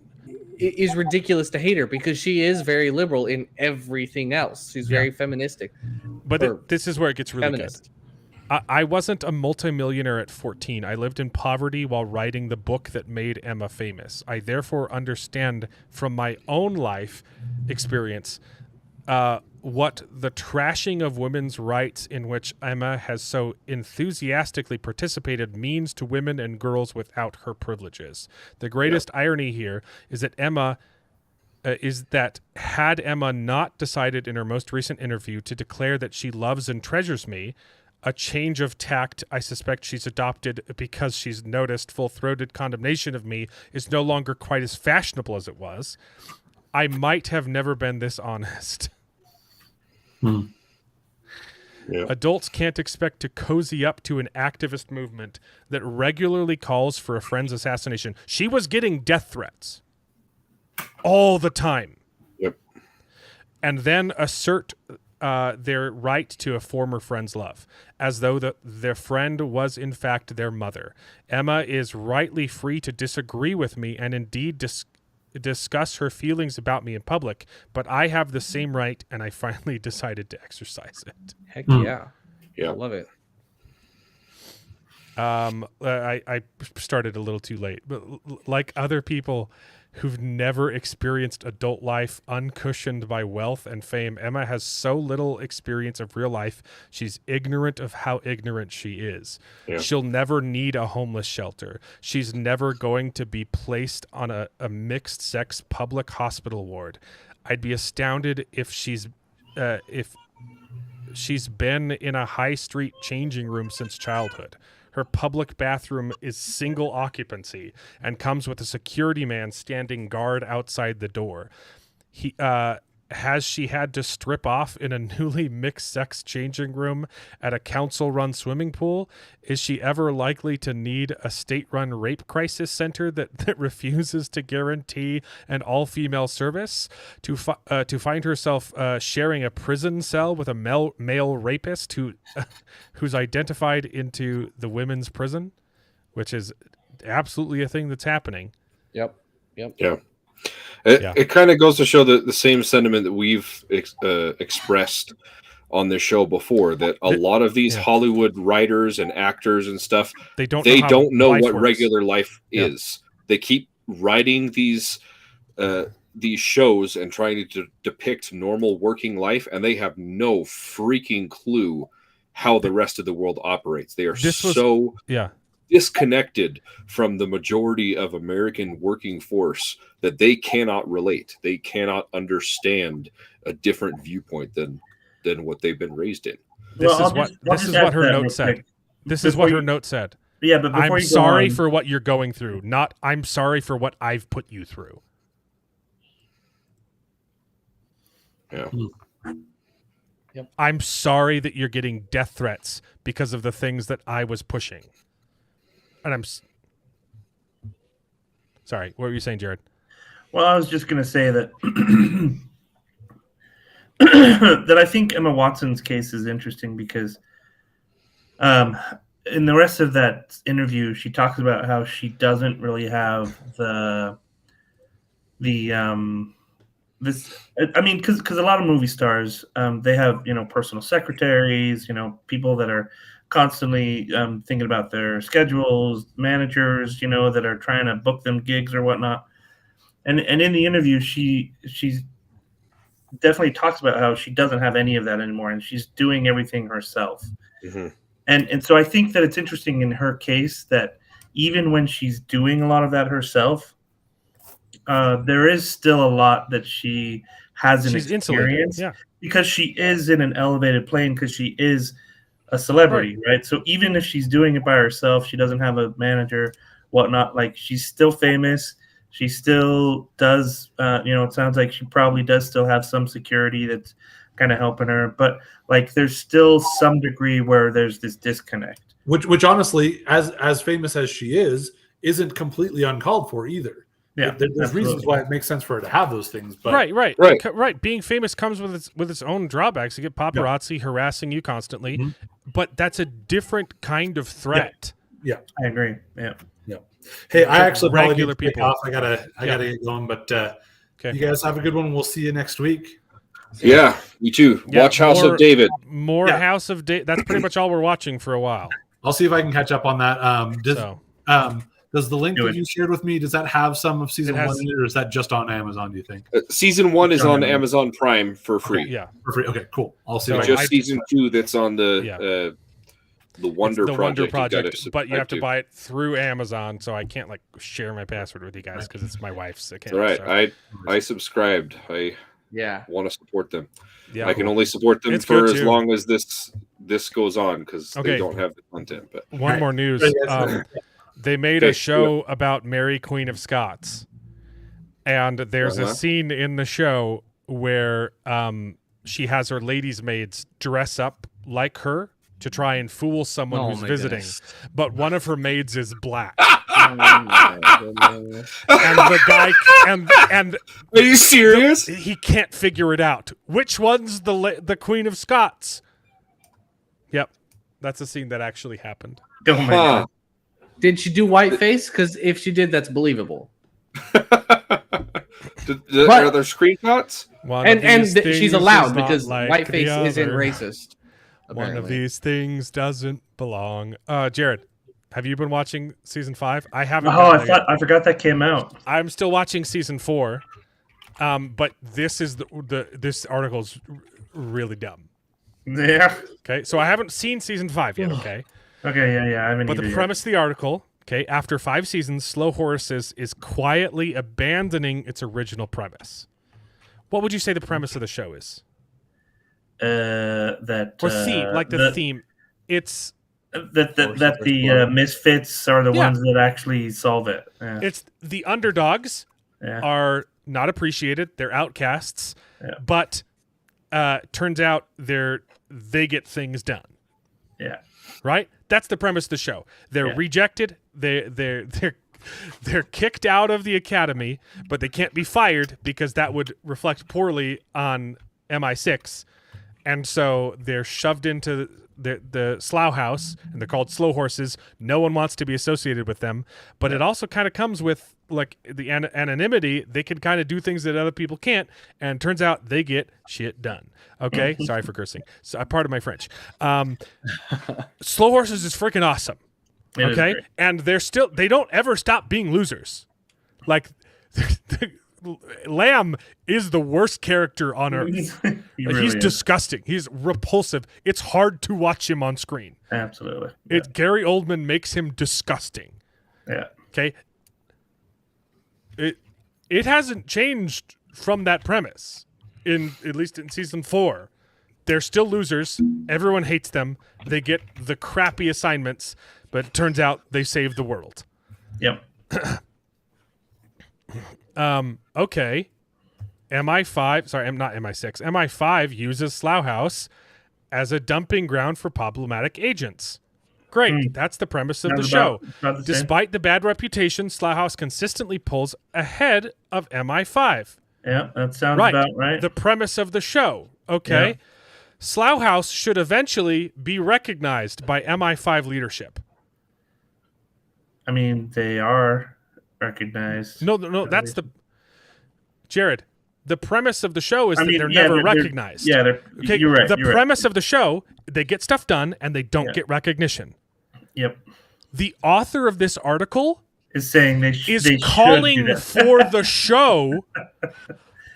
is ridiculous to hate her, because she is very liberal in everything else. She's very feministic. But this is where it gets really feminist. good. I wasn't a multimillionaire at 14. I lived in poverty while writing the book that made Emma famous. I therefore understand from my own life experience what the trashing of women's rights in which Emma has so enthusiastically participated means to women and girls without her privileges. The greatest irony here is that had Emma not decided in her most recent interview to declare that she loves and treasures me, a change of tact I suspect she's adopted because she's noticed full-throated condemnation of me is no longer quite as fashionable as it was, I might have never been this honest. Yeah. Adults can't expect to cozy up to an activist movement that regularly calls for a friend's assassination. She was getting death threats all the time. Yep. And then assert their right to a former friend's love, as though their friend was in fact their mother. Emma is rightly free to disagree with me and indeed discuss her feelings about me in public, but I have the same right, and I finally decided to exercise it. Heck yeah. Yeah. I love it. I started a little too late, but like other people who've never experienced adult life uncushioned by wealth and fame, Emma has so little experience of real life, she's ignorant of how ignorant she is. Yeah. She'll never need a homeless shelter. She's never going to be placed on a mixed-sex public hospital ward. I'd be astounded if she's been in a high street changing room since childhood. Her public bathroom is single occupancy and comes with a security man standing guard outside the door. Has she had to strip off in a newly mixed-sex changing room at a council-run swimming pool? Is she ever likely to need a state-run rape crisis center that refuses to guarantee an all-female service? To find herself sharing a prison cell with a male rapist who's identified into the women's prison, which is absolutely a thing that's happening. Yep. Yeah. It kind of goes to show the same sentiment that we've expressed on this show before, that a lot of these Hollywood writers and actors and stuff, they don't know what works. Regular life is. They keep writing these shows and trying to depict normal working life, and they have no freaking clue how the rest of the world operates. They are disconnected from the majority of American working force that they cannot relate. They cannot understand a different viewpoint than what they've been raised in. This is what her note said. This is what her note said. Yeah, but I'm sorry for what you're going through, not I'm sorry for what I've put you through. Yeah. Yep. I'm sorry that you're getting death threats because of the things that I was pushing. And I'm sorry. What were you saying, Jared? Well, I was just going to say that that I think Emma Watson's case is interesting because in the rest of that interview, she talks about how she doesn't really have because a lot of movie stars, they have, personal secretaries, people that are constantly thinking about their schedules, managers, that are trying to book them gigs or whatnot. And in the interview, she's definitely talks about how she doesn't have any of that anymore, and she's doing everything herself. Mm-hmm. And so I think that it's interesting in her case that even when she's doing a lot of that herself, there is still a lot that she hasn't experienced because she is in an elevated plane because she is a celebrity, right? So even if she's doing it by herself, she doesn't have a manager, whatnot, like she's still famous. She still does, it sounds like she probably does still have some security that's kind of helping her, but like there's still some degree where there's this disconnect. Which honestly, as famous as she isn't completely uncalled for either. Yeah, there's reasons why it makes sense for her to have those things. But right. Being famous comes with its own drawbacks. You get paparazzi harassing you constantly, but that's a different kind of threat. Yeah, I agree. Yeah. Hey, I actually regular people. Off. I gotta get going, but you guys have a good one. We'll see you next week. Yeah, you too. Watch House of David. More House of David. That's pretty much all we're watching for a while. I'll see if I can catch up on that. Does the link that you shared with me, does that have some of season 1 in it, or is that just on Amazon, do you think? Season 1 is on Amazon Prime for free. Okay, for free. Okay, cool. I'll see. Season 2 that's on the Wonder Project. But you have to buy it through Amazon, so I can't share my password with you guys because it's my wife's account. All right, so. I subscribed. I want to support them. Yeah, I can only support them for as long as this goes on because they don't have the content. But one more news. They made a show about Mary, Queen of Scots, and there's a scene in the show where she has her ladies' maids dress up like her to try and fool someone who's visiting, but one of her maids is black. And the guy and are you serious? He can't figure it out. Which one's the Queen of Scots? Yep, that's a scene that actually happened. Oh my God. Did she do whiteface? Because if she did, that's believable. Are there screenshots? And she's allowed because whiteface isn't racist. Apparently. One of these things doesn't belong. Jared, have you been watching season 5? I haven't. Oh, I forgot that came out. I'm still watching season 4. But this is this article's really dumb. Yeah. Okay, so I haven't seen season 5 yet. Okay. Okay. Yeah. I haven't. But the premise of the article. Okay, after 5 seasons, Slow Horses is quietly abandoning its original premise. What would you say the premise of the show is? That or theme, like the theme. It's that the misfits are the ones that actually solve it. Yeah. It's the underdogs are not appreciated. They're outcasts, but turns out they get things done. Yeah. Right? That's the premise of the show. They're rejected. They're kicked out of the academy, but they can't be fired because that would reflect poorly on MI6. And so they're shoved into the slough house, and they're called slow horses. No one wants to be associated with them, but it also kind of comes with like the anonymity. They can kind of do things that other people can't, and turns out they get shit done. Okay, sorry for cursing. So, part of my French. Slow horses is freaking awesome. Okay, and they don't ever stop being losers. Like Lamb is the worst character on earth. He's disgusting. He's repulsive. It's hard to watch him on screen. Absolutely. Gary Oldman makes him disgusting. Yeah. Okay. It hasn't changed from that premise at least in season 4. They're still losers. Everyone hates them. They get the crappy assignments, but it turns out they saved the world. Yep. Okay. Not MI6. MI5 uses Slough House as a dumping ground for problematic agents. Great. That's the premise of the show. Despite the bad reputation, Slough House consistently pulls ahead of MI5. Yeah, that sounds about right. The premise of the show. Okay. Yeah. Slough House should eventually be recognized by MI5 leadership. I mean, they are recognized. No, that's Jared. The premise of the show is that they're never recognized. You're right. The premise of the show, they get stuff done and they don't get recognition. Yep. The author of this article is saying they calling for the show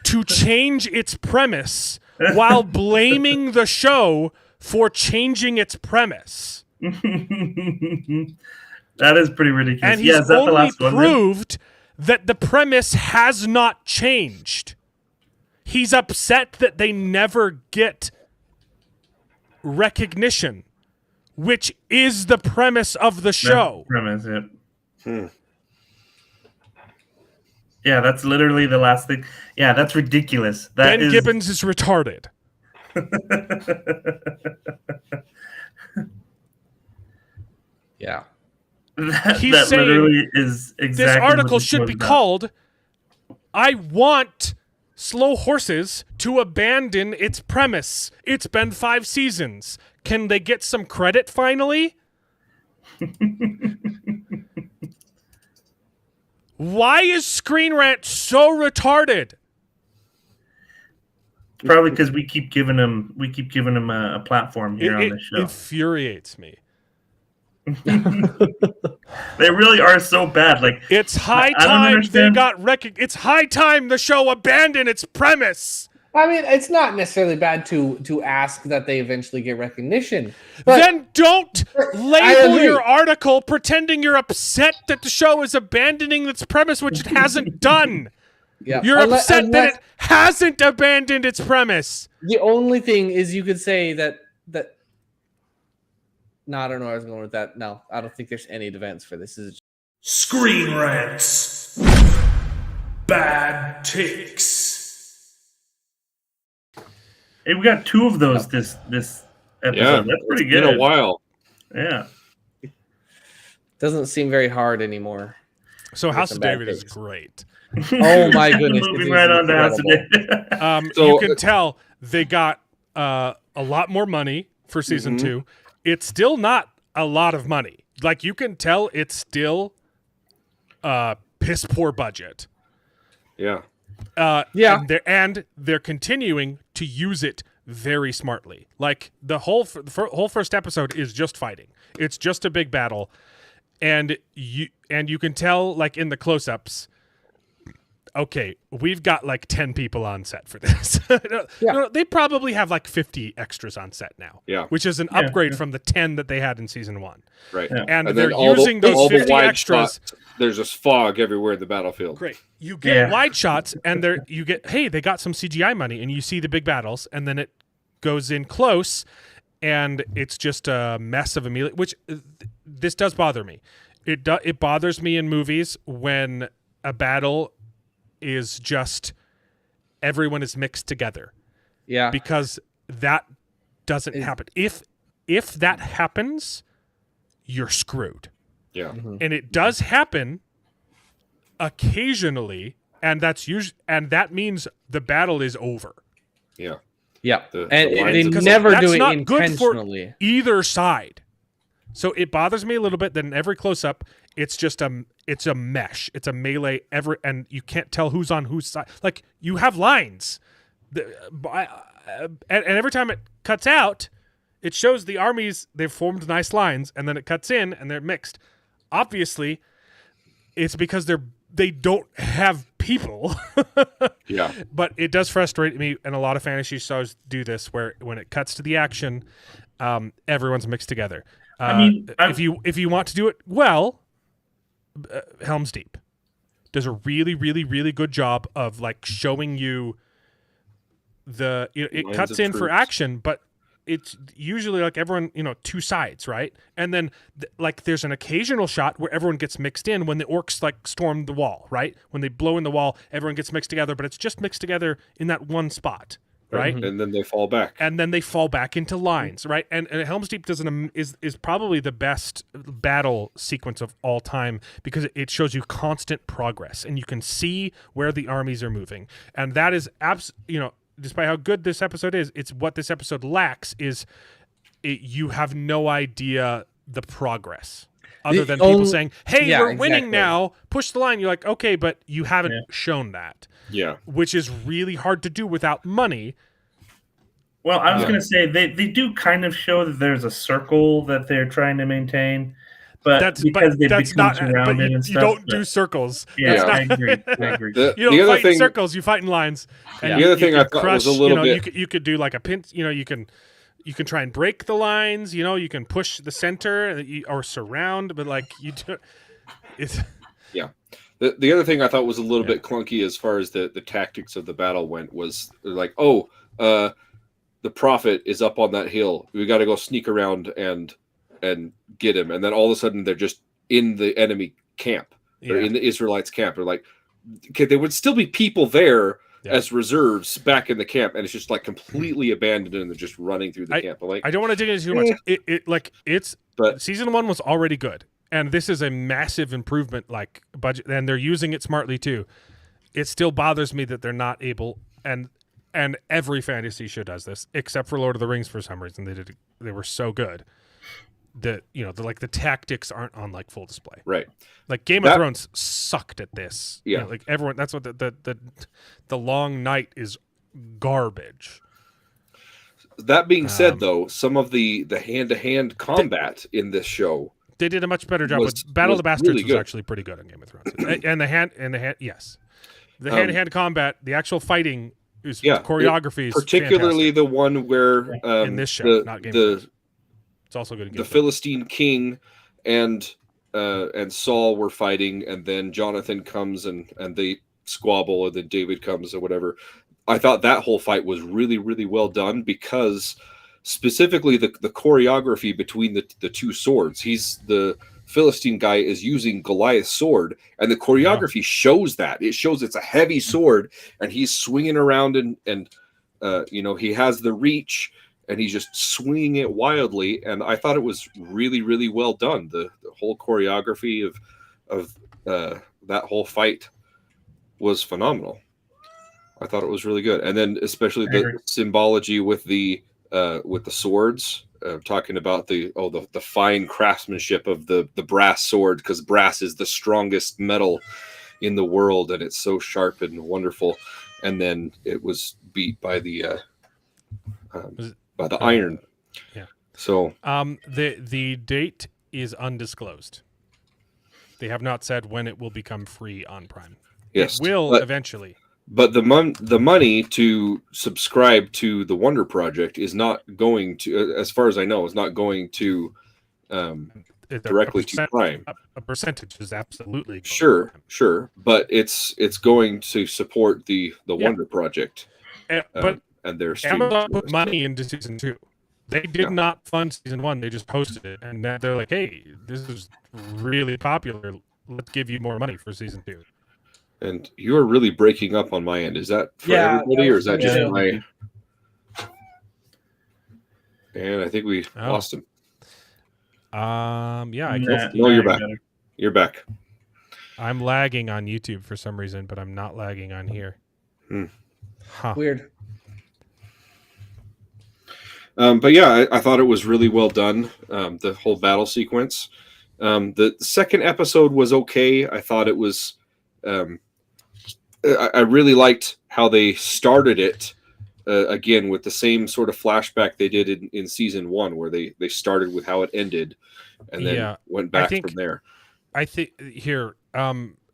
to change its premise while blaming the show for changing its premise. That is pretty ridiculous. And he's only proved that the premise has not changed. He's upset that they never get recognition, which is the premise of the show. Premise, Yeah, that's literally the last thing. Yeah, that's ridiculous. Ben Gibbons is retarded. Yeah. He's saying literally is exactly this article should be called, I want Slow Horses to abandon its premise. It's been 5 seasons. Can they get some credit finally? Why is Screen Rant so retarded? Probably because we keep giving them a platform here on the show. It infuriates me. They really are so bad. Like, it's high time they got It's high time the show abandoned its premise. I mean, it's not necessarily bad to ask that they eventually get recognition. Then don't label your article pretending you're upset that the show is abandoning its premise, which it hasn't done. Yeah. You're upset that it hasn't abandoned its premise. The only thing is you could say that. No, I don't know where I was going with that. No, I don't think there's any defense for this. This is Screen Rants. Bad takes. Hey, we got 2 of those this episode. Yeah, that's pretty good. It's been a while. Yeah. Doesn't seem very hard anymore. So House of David is great. Oh my goodness! Moving right on to House of David. You can tell they got a lot more money for season 2. It's still not a lot of money. Like, you can tell it's still piss poor budget. Yeah. And they're continuing to use it very smartly. Like, the whole first episode is just fighting. It's just a big battle, and you can tell, like, in the close-ups, okay, we've got like 10 people on set for this. No, they probably have like 50 extras on set now. Yeah. Which is an upgrade from the 10 that they had in season 1. Right. And then they're all using those 50 extras. Shots, there's just fog everywhere in the battlefield. Great. You get wide shots, and they got some CGI money, and you see the big battles, and then it goes in close, and it's just a mess of a melee, which this does bother me. It bothers me in movies when a battle is just everyone is mixed together. Yeah. Because that doesn't happen. If that happens, you're screwed. Yeah. Mm-hmm. And it does happen occasionally, and that means the battle is over. Yeah. Yeah. The They lines never do it not intentionally. good for either side. So it bothers me a little bit that in every close-up, it's just it's a mesh. It's a melee and you can't tell who's on whose side. Like, you have lines. And every time it cuts out, it shows the armies, they've formed nice lines, and then it cuts in and they're mixed. Obviously, it's because they don't have people. Yeah. But it does frustrate me, and a lot of fantasy shows do this, where when it cuts to the action, everyone's mixed together. If you want to do it well, Helm's Deep does a really, really, really good job of like showing you it cuts in for action, but it's usually like everyone, two sides, right? And then like there's an occasional shot where everyone gets mixed in when the orcs like storm the wall, right? When they blow in the wall, everyone gets mixed together, but it's just mixed together in that one spot. Right, and then they fall back, into lines, right? And Helm's Deep is probably the best battle sequence of all time, because it shows you constant progress, and you can see where the armies are moving, and that is despite how good this episode is, it's what this episode lacks is you have no idea the progress. Other than people saying, "Hey, we're winning now. Push the line." You're like, "Okay," but you haven't shown that. Yeah. Which is really hard to do without money. Well, I was going to say they do kind of show that there's a circle that they're trying to maintain, but that's become you surrounded and stuff. don't do circles. Yeah, I agree. You don't fight in circles. You fight in lines. And the other thing I thought was a little bit. You could do like a pin. You can try and break the lines. You can push the center or surround, but like you do. It's yeah. The other thing I thought was a little bit clunky as far as the tactics of the battle went was like, the prophet is up on that hill. We got to go sneak around and get him. And then all of a sudden they're just in the enemy camp. They're in the Israelites camp. They're like, okay, there would still be people there as reserves back in the camp, and it's just like completely abandoned and they're just running through the camp. I'm like, I don't want to dig into too much. But season 1 was already good. And this is a massive improvement, like budget, and they're using it smartly too. It still bothers me that they're not able, and every fantasy show does this, except for Lord of the Rings for some reason. They were so good that the tactics aren't on like full display. Right. Like Game of Thrones sucked at this. Yeah. Like everyone. That's what the long night is garbage. That being said, though, some of the hand-to-hand combat in this show. They did a much better job with Battle of the Bastards. Really was actually pretty good on Game of Thrones, and the hand-to-hand combat, the actual fighting is choreography is particularly fantastic. The one where in this show, not Game of Thrones. It's also good. The Philistine king and Saul were fighting, and then Jonathan comes and they squabble, and then David comes or whatever. I thought that whole fight was really, really well done, because specifically the choreography between the two swords. The Philistine guy is using Goliath's sword, and the choreography shows that. It shows it's a heavy sword, and he's swinging around and he has the reach, and he's just swinging it wildly. And I thought it was really, really well done. The whole choreography of that whole fight was phenomenal. I thought it was really good. And then especially the symbology with the swords, talking about the fine craftsmanship of the brass sword, because brass is the strongest metal in the world, and it's so sharp and wonderful. And then it was beat by the iron. Yeah. So the date is undisclosed. They have not said when it will become free on Prime. Yes, it will eventually. But the money to subscribe to the Wonder Project is not going to, as far as I know, is not going to directly to Prime. A percentage is absolutely sure, but it's going to support the Wonder Project. But and their Amazon put money into season 2. They did not fund season 1. They just posted it, and they're like, "Hey, this is really popular. Let's give you more money for season 2." And you are really breaking up on my end. Is that for everybody, or is that just my? And I think we lost him. Yeah, I guess. No, you're back. You're back. I'm lagging on YouTube for some reason, but I'm not lagging on here. Huh. Weird. But yeah, I thought it was really well done. The whole battle sequence. The second episode was okay. I thought it was. I really liked how they started it. Again, with the same sort of flashback they did in season 1, where they started with how it ended, and then went back from there. I think here,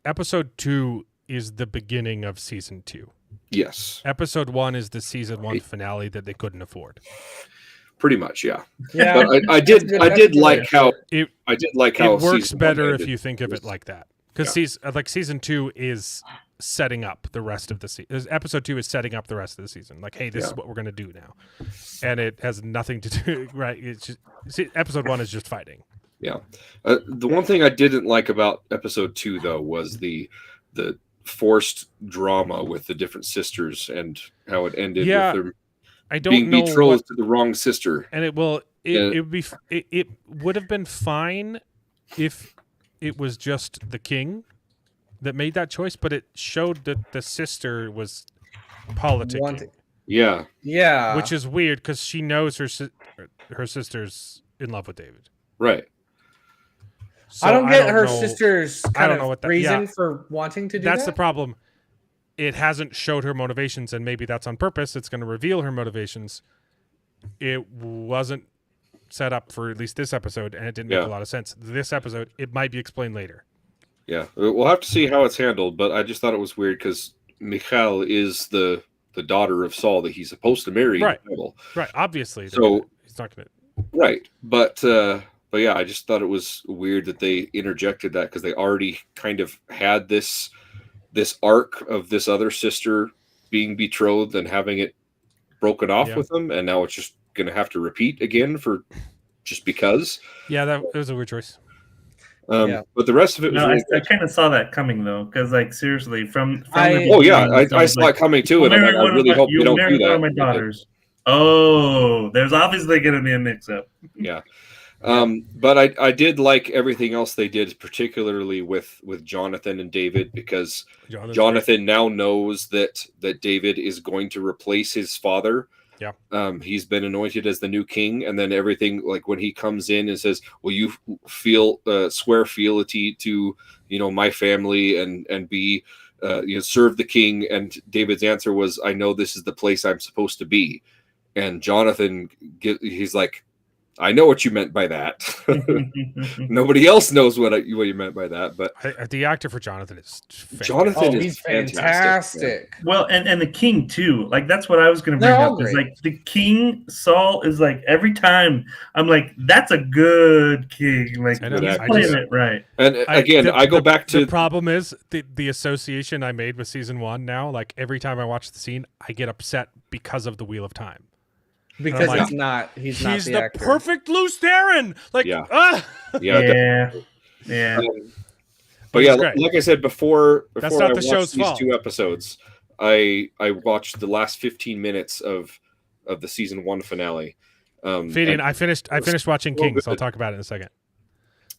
episode 2 is the beginning of season 2. Yes. Episode 1 is the season 1 finale that they couldn't afford. Pretty much, yeah. But I did like how it works better if you think of it like that, because season 2 is setting up the rest of the season. Episode 2 is setting up the rest of the season. Like, hey, this is what we're gonna do now, and it has nothing to do. Right? It's just episode 1 is just fighting. Yeah. The one thing I didn't like about episode 2, though, was the forced drama with the different sisters and how it ended with them being betrothed to the wrong sister. And it would have been fine if it was just the king that made that choice, but it showed that the sister was politicking. Yeah. Which is weird because she knows her sister's in love with David. Right. So I don't get her sister's kind of reason for wanting to do that. That's the problem. It hasn't showed her motivations, and maybe that's on purpose. It's going to reveal her motivations. It wasn't set up for at least this episode, and it didn't make a lot of sense. This episode, it might be explained later. Yeah, we'll have to see how it's handled, but I just thought it was weird because Michal is the daughter of Saul that he's supposed to marry. Right, right. Obviously, so he's not going to. Right, but yeah, I just thought it was weird that they interjected that because they already kind of had this arc of this other sister being betrothed and having it broken off with them, and now it's just going to have to repeat again for just because. Yeah, that was a weird choice. But the rest of it was. No, I kind of saw that coming though, because like seriously, from I saw it coming too, and I really hope you don't do that. One of my daughters. Oh, there's obviously going to be a mix-up. Yeah. But I did like everything else they did, particularly with Jonathan and David, because Jonathan now knows that David is going to replace his father. Yeah. He's been anointed as the new king, and then everything, like when he comes in and says, "Will you swear fealty to my family and be serve the king?" And David's answer was, "I know this is the place I'm supposed to be." And Jonathan, he's like, I know what you meant by that. Nobody else knows what you meant by that, but the actor for Jonathan is he's fantastic. Well, and the king too. Like that's what I was going to bring up. Is like the king Saul is like every time I'm like that's a good king. Like he's playing it right. And again, I go back to the problem is the association I made with season 1. Now, like every time I watch the scene, I get upset because of the Wheel of Time. Because he's not the actor. Perfect loose Darren. Like, yeah. But yeah, like I said before I watched these 2 episodes, I watched the last 15 minutes of the season 1 finale. Fadian, I finished watching Kings. I'll talk about it in a second.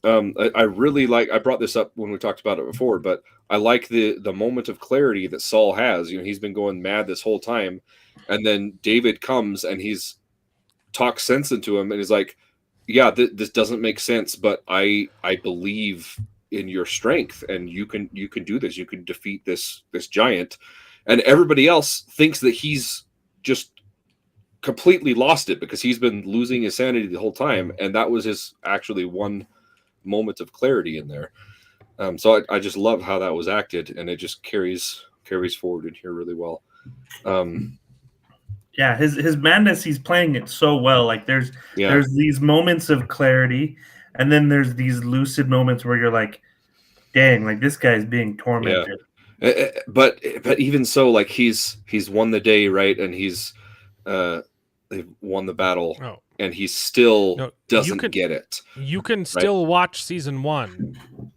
I really I brought this up when we talked about it before, but I like the moment of clarity that Saul has. He's been going mad this whole time. And then David comes and he's talks sense into him, and he's like, "Yeah, this doesn't make sense, but I believe in your strength, and you can do this. You can defeat this giant." And everybody else thinks that he's just completely lost it because he's been losing his sanity the whole time, and that was his actually one moment of clarity in there. So I just love how that was acted, and it just carries forward in here really well. Yeah, his madness, he's playing it so well. Like there's these moments of clarity, and then there's these lucid moments where you're like, dang, like this guy's being tormented. Yeah. But even so, like he's won the day, right? And they've won the battle, and he still doesn't get it. You can still watch season 1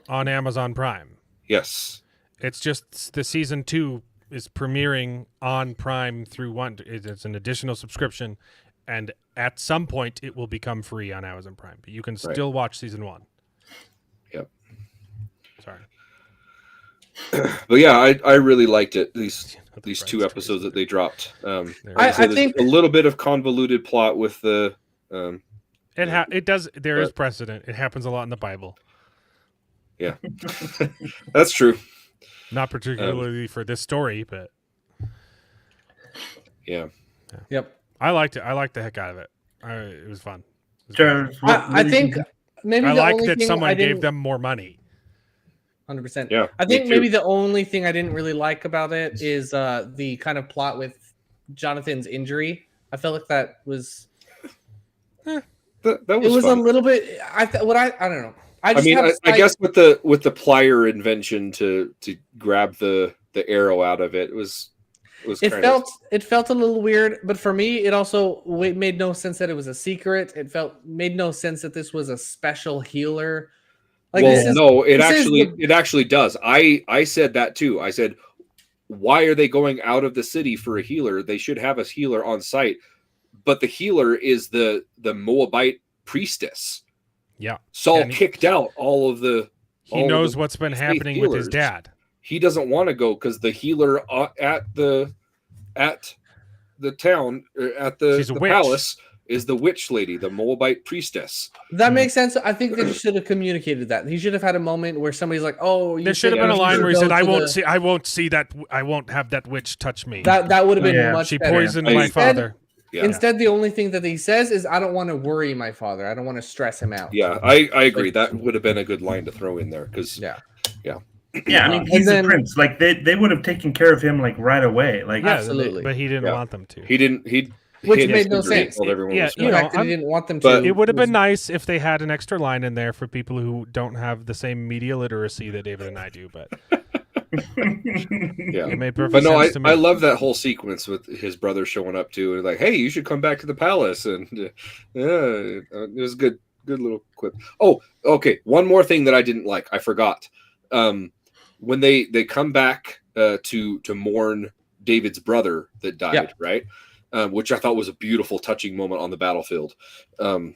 on Amazon Prime. Yes. It's just the season 2 is premiering on Prime through one. It's an additional subscription, and at some point it will become free on Amazon Prime. But you can still watch season 1. Yep. Sorry. But yeah, I really liked it. These 2 episodes that they dropped. I think a little bit of convoluted plot with the. It does. There is precedent. It happens a lot in the Bible. Yeah, that's true. Not particularly for this story, but yeah. Yep. I liked it. I liked the heck out of it. It was fun. I think maybe I the like only that thing someone gave them more money. 100%. Yeah, I think maybe the only thing I didn't really like about it is the kind of plot with Jonathan's injury. I felt like that was. That was it was fun. a little bit. I don't know. I guess with the plier invention to grab the arrow out of it was. It felt a little weird, but for me, it also made no sense that it was a secret. It made no sense that this was a special healer. Like, it actually does. I said that too. I said, why are they going out of the city for a healer? They should have a healer on site. But the healer is the Moabite priestess. Yeah. Saul kicked out all of the. He knows what's been happening with his dad. He doesn't want to go because the healer at the town at the palace is the witch lady, the Moabite priestess. That makes sense. I think they should have communicated that. He should have had a moment where somebody's like, "Oh, there should have been a line where he said, I won't see that. I won't have that witch touch me." That would have been much. She better. poisoned my father. Yeah. Instead, the only thing that he says is, "I don't want to worry my father. I don't want to stress him out." Yeah, I agree. That would have been a good line to throw in there because yeah. I mean, he's a prince. Like they would have taken care of him like right away. Like absolutely, but he didn't want them to. He didn't. Which made no sense. He didn't want them to. It would have been nice if they had an extra line in there for people who don't have the same media literacy that David and I do. But yeah, it made perfect sense to me. I love that whole sequence with his brother showing up too, and like, hey, you should come back to the palace, and it was a good little quip. Oh, okay. One more thing that I didn't like, I forgot. When they come back to mourn David's brother that died, right? Which I thought was a beautiful, touching moment on the battlefield. He's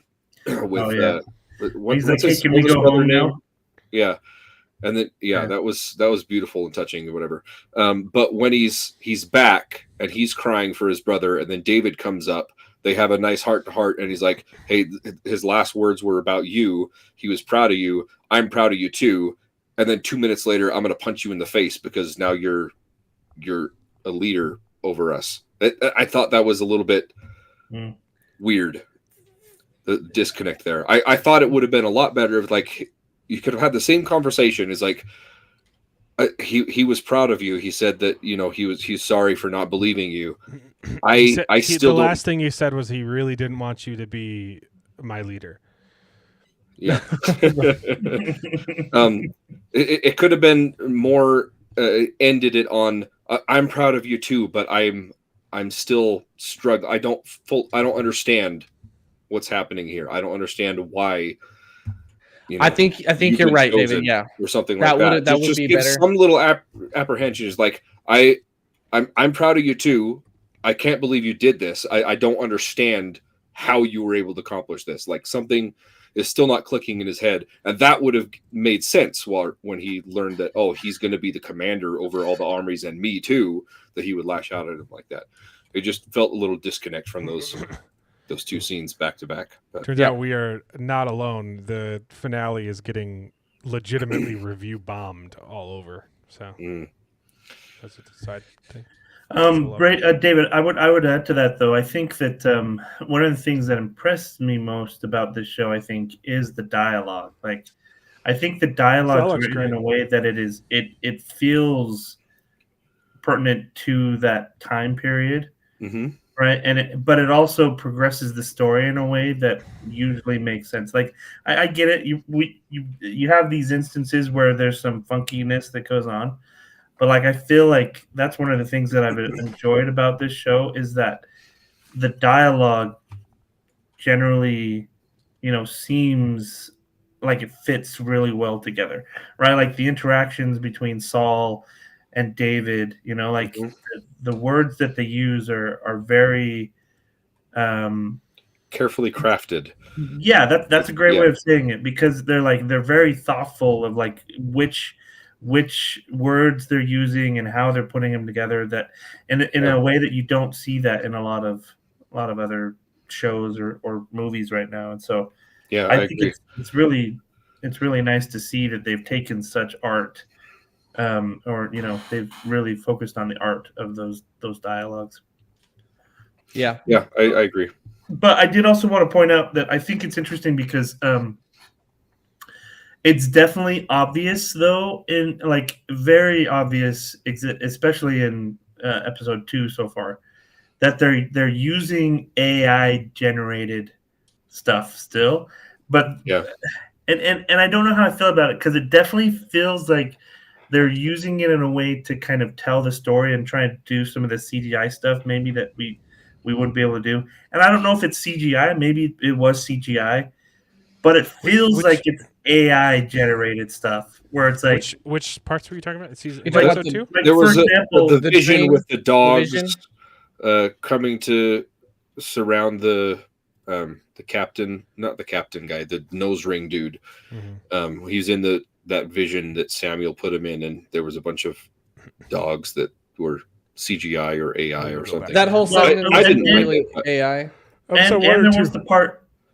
like, hey, can we go home now? Yeah. And then that was beautiful and touching or whatever. But when he's back and he's crying for his brother, and then David comes up, they have a nice heart to heart, and he's like, hey, his last words were about you. He was proud of you. I'm proud of you too. And then 2 minutes later, I'm going to punch you in the face because now you're a leader over us. I thought that was a little bit weird, the disconnect there. I thought it would have been a lot better if, like, you could have had the same conversation. It's like, he was proud of you. He said that, he's sorry for not believing you. The last thing he said was he really didn't want you to be my leader. Yeah. It could have been more ended it on I'm proud of you too, but I'm still struggling. I don't understand what's happening here. I don't understand why. I think you're right, David. Yeah, or something like that. That would be better. Some little apprehension is like I'm proud of you too. I can't believe you did this. I don't understand how you were able to accomplish this. Like something is still not clicking in his head, and that would have made sense when he learned that he's going to be the commander over all the armies and me too. That he would lash out at him like that. It just felt a little disconnect from those two scenes back to back. Turns out we are not alone. The finale is getting legitimately review bombed all over. So that's a side thing. Right, David. I would add to that though. I think that one of the things that impressed me most about this show, I think, is the dialogue. Like, I think the dialogue's Dialogue's written great. in a way that it feels pertinent to that time period, right? But it also progresses the story in a way that usually makes sense. Like I get it. You have these instances where there's some funkiness that goes on, but like I feel like that's one of the things that I've enjoyed about this show is that the dialogue generally, seems like it fits really well together, right? Like the interactions between Saul and David, like the words that they use are very carefully crafted. Yeah, that's a great way of saying it, because they're very thoughtful of like which words they're using and how they're putting them together, that in a way that you don't see that in a lot of other shows or movies right now. And so I think agree. it's really nice to see that they've taken such art, or they've really focused on the art of those dialogues. Yeah, I agree. But I did also want to point out that I think it's interesting because it's definitely obvious, though, in like very obvious, especially in episode 2 so far, that they're using AI generated stuff still. But and I don't know how I feel about it, because it definitely feels like they're using it in a way to kind of tell the story and try and do some of the CGI stuff maybe that we wouldn't be able to do. And I don't know if it's CGI. Maybe it was CGI, but it feels like it's AI generated stuff where it's like which parts were you talking about? Episode 2? There was for example, the vision train, with the dogs the coming to surround the captain, not the captain guy, the nose ring dude. He's in that vision that Samuel put him in, and there was a bunch of dogs that were CGI or AI or something. That whole segment I was didn't really AI. And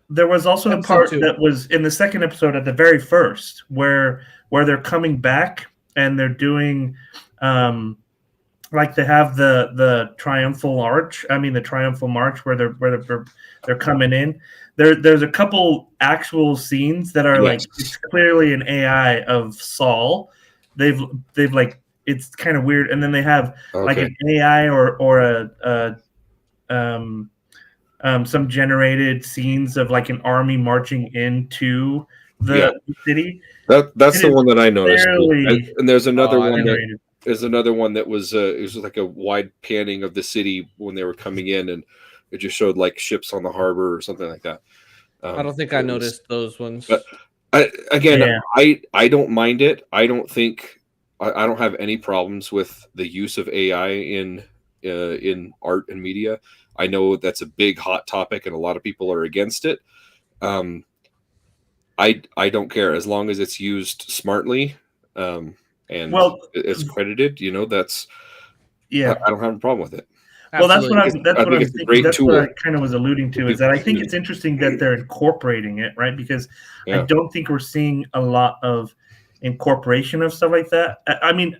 there was also the part that was in the second episode at the very first where they're coming back and they're doing like they have the triumphal arch. I mean the triumphal march where they're coming in. There's a couple actual scenes that are like it's clearly an AI of Saul. They've like it's kind of weird, and then they have like an AI or some generated scenes of like an army marching into the city. That's the one that I noticed. Barely, and there's another one that there's another one that was it was like a wide panning of the city when they were coming in, and it just showed like ships on the harbor or something like that. I don't think I noticed those ones. But I don't mind it. I don't think I don't have any problems with the use of AI in art and media. I know that's a big hot topic and a lot of people are against it. I don't care as long as it's used smartly and it's credited. That's I don't have a problem with it. Well, that's what I'm thinking. That's what I kind of was alluding to, is that I think it's interesting that they're incorporating it, right? Because I don't think we're seeing a lot of incorporation of stuff like that. I mean,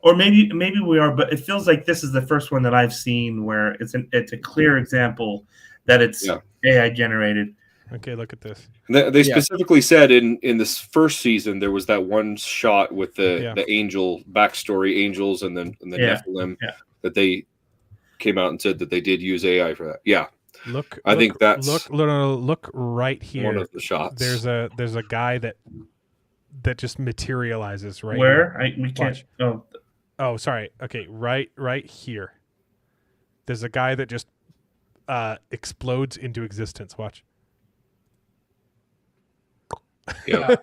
or maybe we are, but it feels like this is the first one that I've seen where it's a clear example that it's AI generated. Okay, look at this. They specifically said in this first season there was that one shot with the angel backstory, angels, and then Nephilim that they came out and said that they did use AI for that. Yeah. Look right here. One of the shots. There's a guy that just materializes right where here. we can't. Oh, sorry. Okay, right here. There's a guy that just explodes into existence. Watch. Yeah,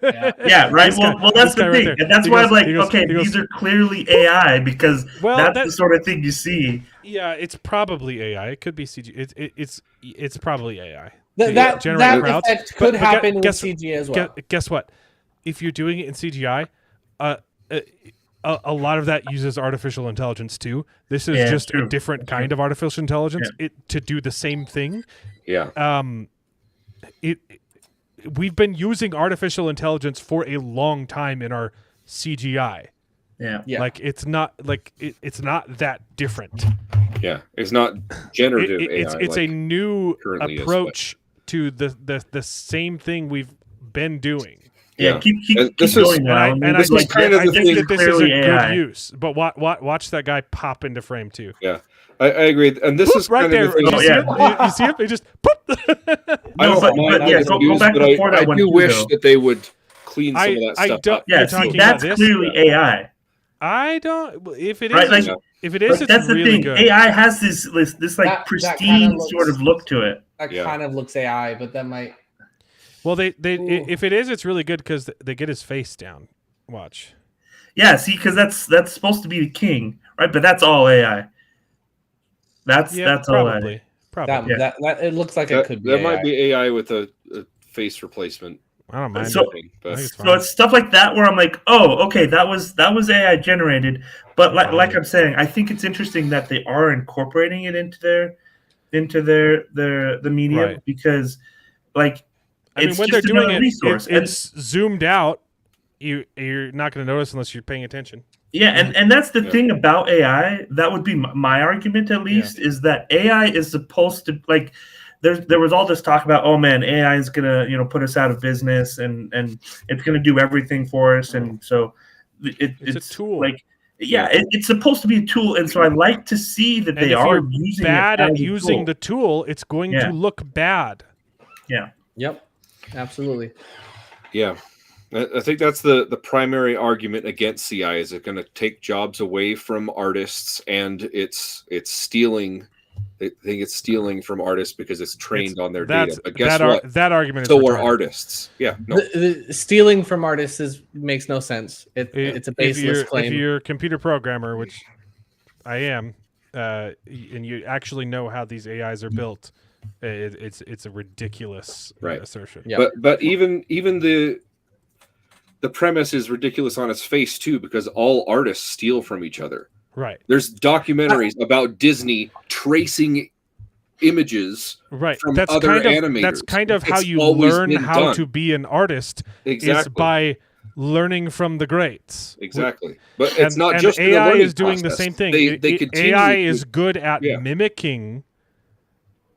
right. Well, that's the thing, and that's why I'm like, these are clearly AI, because that's the sort of thing you see. Yeah, it's probably AI. It could be CG. It's probably AI. That effect could happen with CGI as well. Guess what? If you're doing it in CGI, a lot of that uses artificial intelligence too. This is just a different kind of artificial intelligence to do the same thing. Yeah. We've been using artificial intelligence for a long time in our CGI. Yeah. Like it's not that different. Yeah. It's not generative AI. It's a new approach to the same thing we've been doing. keep going now. And I think, kind of I think that this is a AI. good use. But watch that guy pop into frame too. Yeah, I agree. And this is right kind there. of the thing. You see him? You see him? He just poop. I don't mind that it's used, but I do wish that they would clean some of that stuff up. Yeah, see, that's clearly AI. I don't. If it is, right? if it is, it's that's really the thing. good. AI has this like pristine sort of look to it. That kind of looks AI, but that might. Well, if it is, it's really good because they get his face down. Watch. Yeah, see, because that's supposed to be the king, right? But that's all AI. That's probably. all. Probably. That it looks like it could be. There might be AI with a face replacement. I don't mind. So it's stuff like that where I'm like, oh, okay, that was AI generated. But like I'm saying, I think it's interesting that they are incorporating it into the medium because, like, I mean, when they're doing it, it's zoomed out. You're not going to notice unless you're paying attention. Yeah, and that's the thing about AI. That would be my argument, at least, is that AI is supposed to, like, there was all this talk about, oh man, AI is gonna put us out of business and it's gonna do everything for us, and so it's a tool. Like, it's supposed to be a tool, and so I like to see that they are using bad it at using the tool. It's going to look bad. Yeah. Yep. Absolutely. Yeah. I think that's the primary argument against CI. Is it going to take jobs away from artists, and it's stealing? They think it's stealing from artists because it's trained on their data. But guess what? That argument is so are artists. Yeah, no. The stealing from artists makes no sense. It's a baseless claim. If you're a computer programmer, which I am, and you actually know how these AIs are built, it's a ridiculous assertion. Yeah. But even the premise is ridiculous on its face too, because all artists steal from each other. Right. There's documentaries about Disney tracing images from other animators. That's kind of how you learn how to be an artist. Exactly. Is by learning from the greats. Exactly. But it's not just AI is doing the same thing. AI is good at mimicking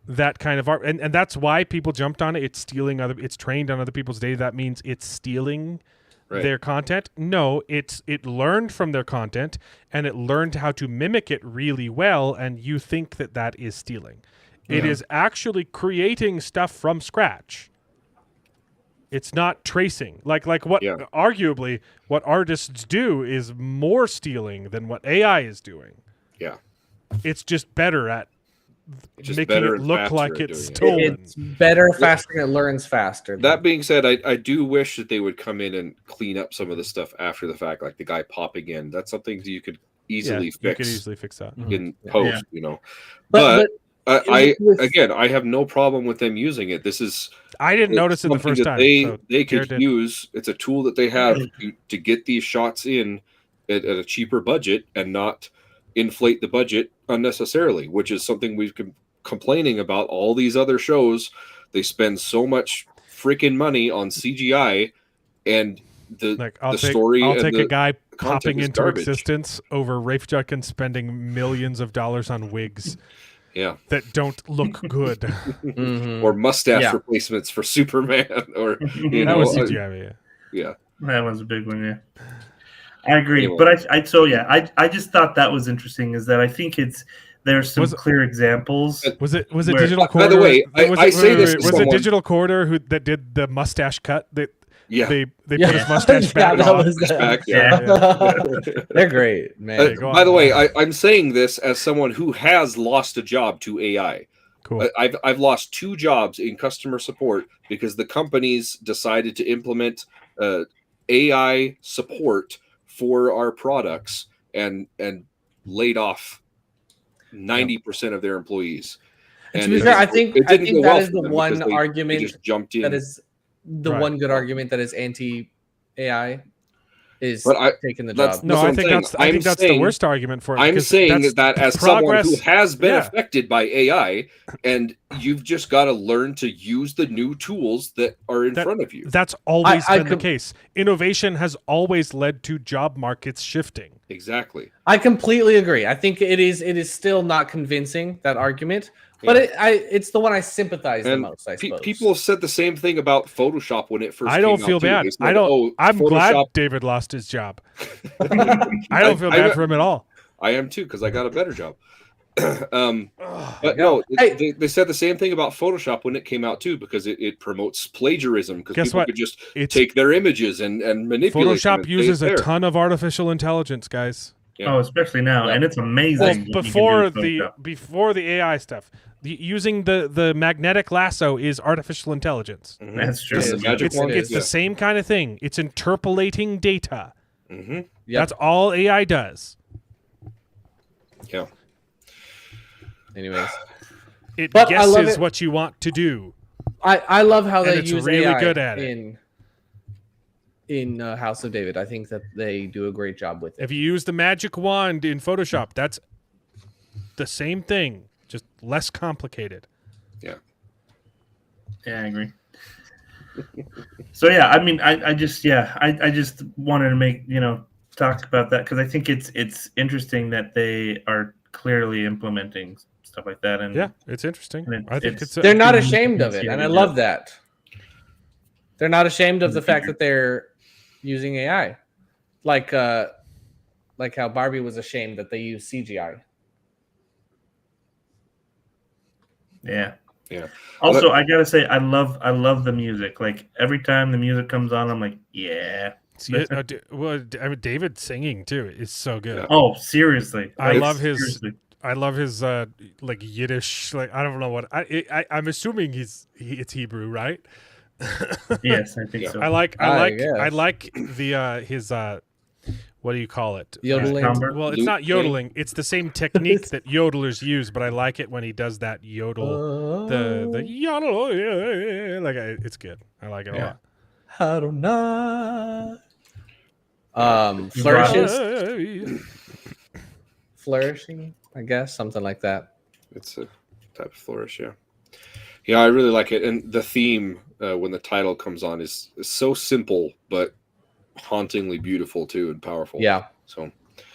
that kind of art, and that's why people jumped on it. It's stealing it's trained on other people's data. That means it's stealing their content. No, it learned from their content, and it learned how to mimic it really well, and you think that is stealing. It is actually creating stuff from scratch. It's not tracing. Like what arguably what artists do is more stealing than what AI is doing. Yeah. It's just better at making it look like it's stolen. It's better, faster, and it learns faster. That being said, I do wish that they would come in and clean up some of the stuff after the fact, like the guy popping in. That's something you could easily fix. You could easily fix that in post, But I have no problem with them using it. I didn't notice it the first time. They could use. It's a tool that they have to get these shots in at a cheaper budget and not inflate the budget unnecessarily, which is something we've been complaining about. All these other shows, they spend so much freaking money on CGI, and story. I'll take a guy popping into existence over Rafe Judkins spending millions of dollars on wigs. That don't look good. Or mustache replacements for Superman, or that was CGI. Yeah, that was a big one. I agree, but I just thought that was interesting. Is that I think there's some clear examples. Was it Digital Quarter? By the way, I say this. Was it Digital Quarter that did the mustache cut? They put his mustache back on. They're great, man. By the way, I'm saying this as someone who has lost a job to AI. Cool. I've lost 2 jobs in customer support because the companies decided to implement AI support for our products and laid off 90% of their employees. And I think that is the one argument just jumped in. That is the one good argument that is anti-AI is taking the job. No, I think that's the worst argument for it. I'm saying that as someone who has been affected by AI, and you've just got to learn to use the new tools that are in front of you. That's always been the case. Innovation has always led to job markets shifting. Exactly. I completely agree. I think it is still not convincing, that argument, but it's the one I sympathize the most, I suppose. People have said the same thing about Photoshop when it first came out. I don't feel bad. Said, I'm Photoshop... glad David lost his job. I don't feel bad for him at all. I am too, because I got a better job. But no, they said the same thing about Photoshop when it came out too, because it promotes plagiarism, because people could just take their images and manipulate Photoshop them uses a ton of artificial intelligence, guys. Oh, especially now, and it's amazing. Well, before the AI stuff, using the magnetic lasso is artificial intelligence. That's true. It's the same kind of thing. It's interpolating data. Yep. That's all AI does. Yeah. Anyways, it guesses what you want to do. I love how they use really AI good at it. in House of David. I think that they do a great job with it. If you use the magic wand in Photoshop, that's the same thing, just less complicated. Yeah. Yeah, I agree. So yeah, I mean, I just wanted to make talk about that, because I think it's interesting that they are clearly implementing stuff like that, and yeah, it's interesting. I think they're not ashamed of it, and I love that. They're not ashamed of the fact that they're using AI, like how Barbie was ashamed that they use CGI. Yeah. Yeah. Also, I gotta say, I love the music. Like every time the music comes on, I'm like, yeah. David singing too is so good. Yeah. Oh, seriously! I love his like Yiddish. Like I don't know what I'm assuming it's Hebrew, right? Yes, I think so. I like the his what do you call it? Yodeling. Well, it's not yodeling. It's the same technique that yodelers use, but I like it when he does that yodel. The yodel, like it's good. I like it a lot. I don't know. Flourishing, I guess, something like that. It's a type of flourish, yeah. Yeah, I really like it, and the theme when the title comes on is so simple but hauntingly beautiful too, and powerful. Yeah. So,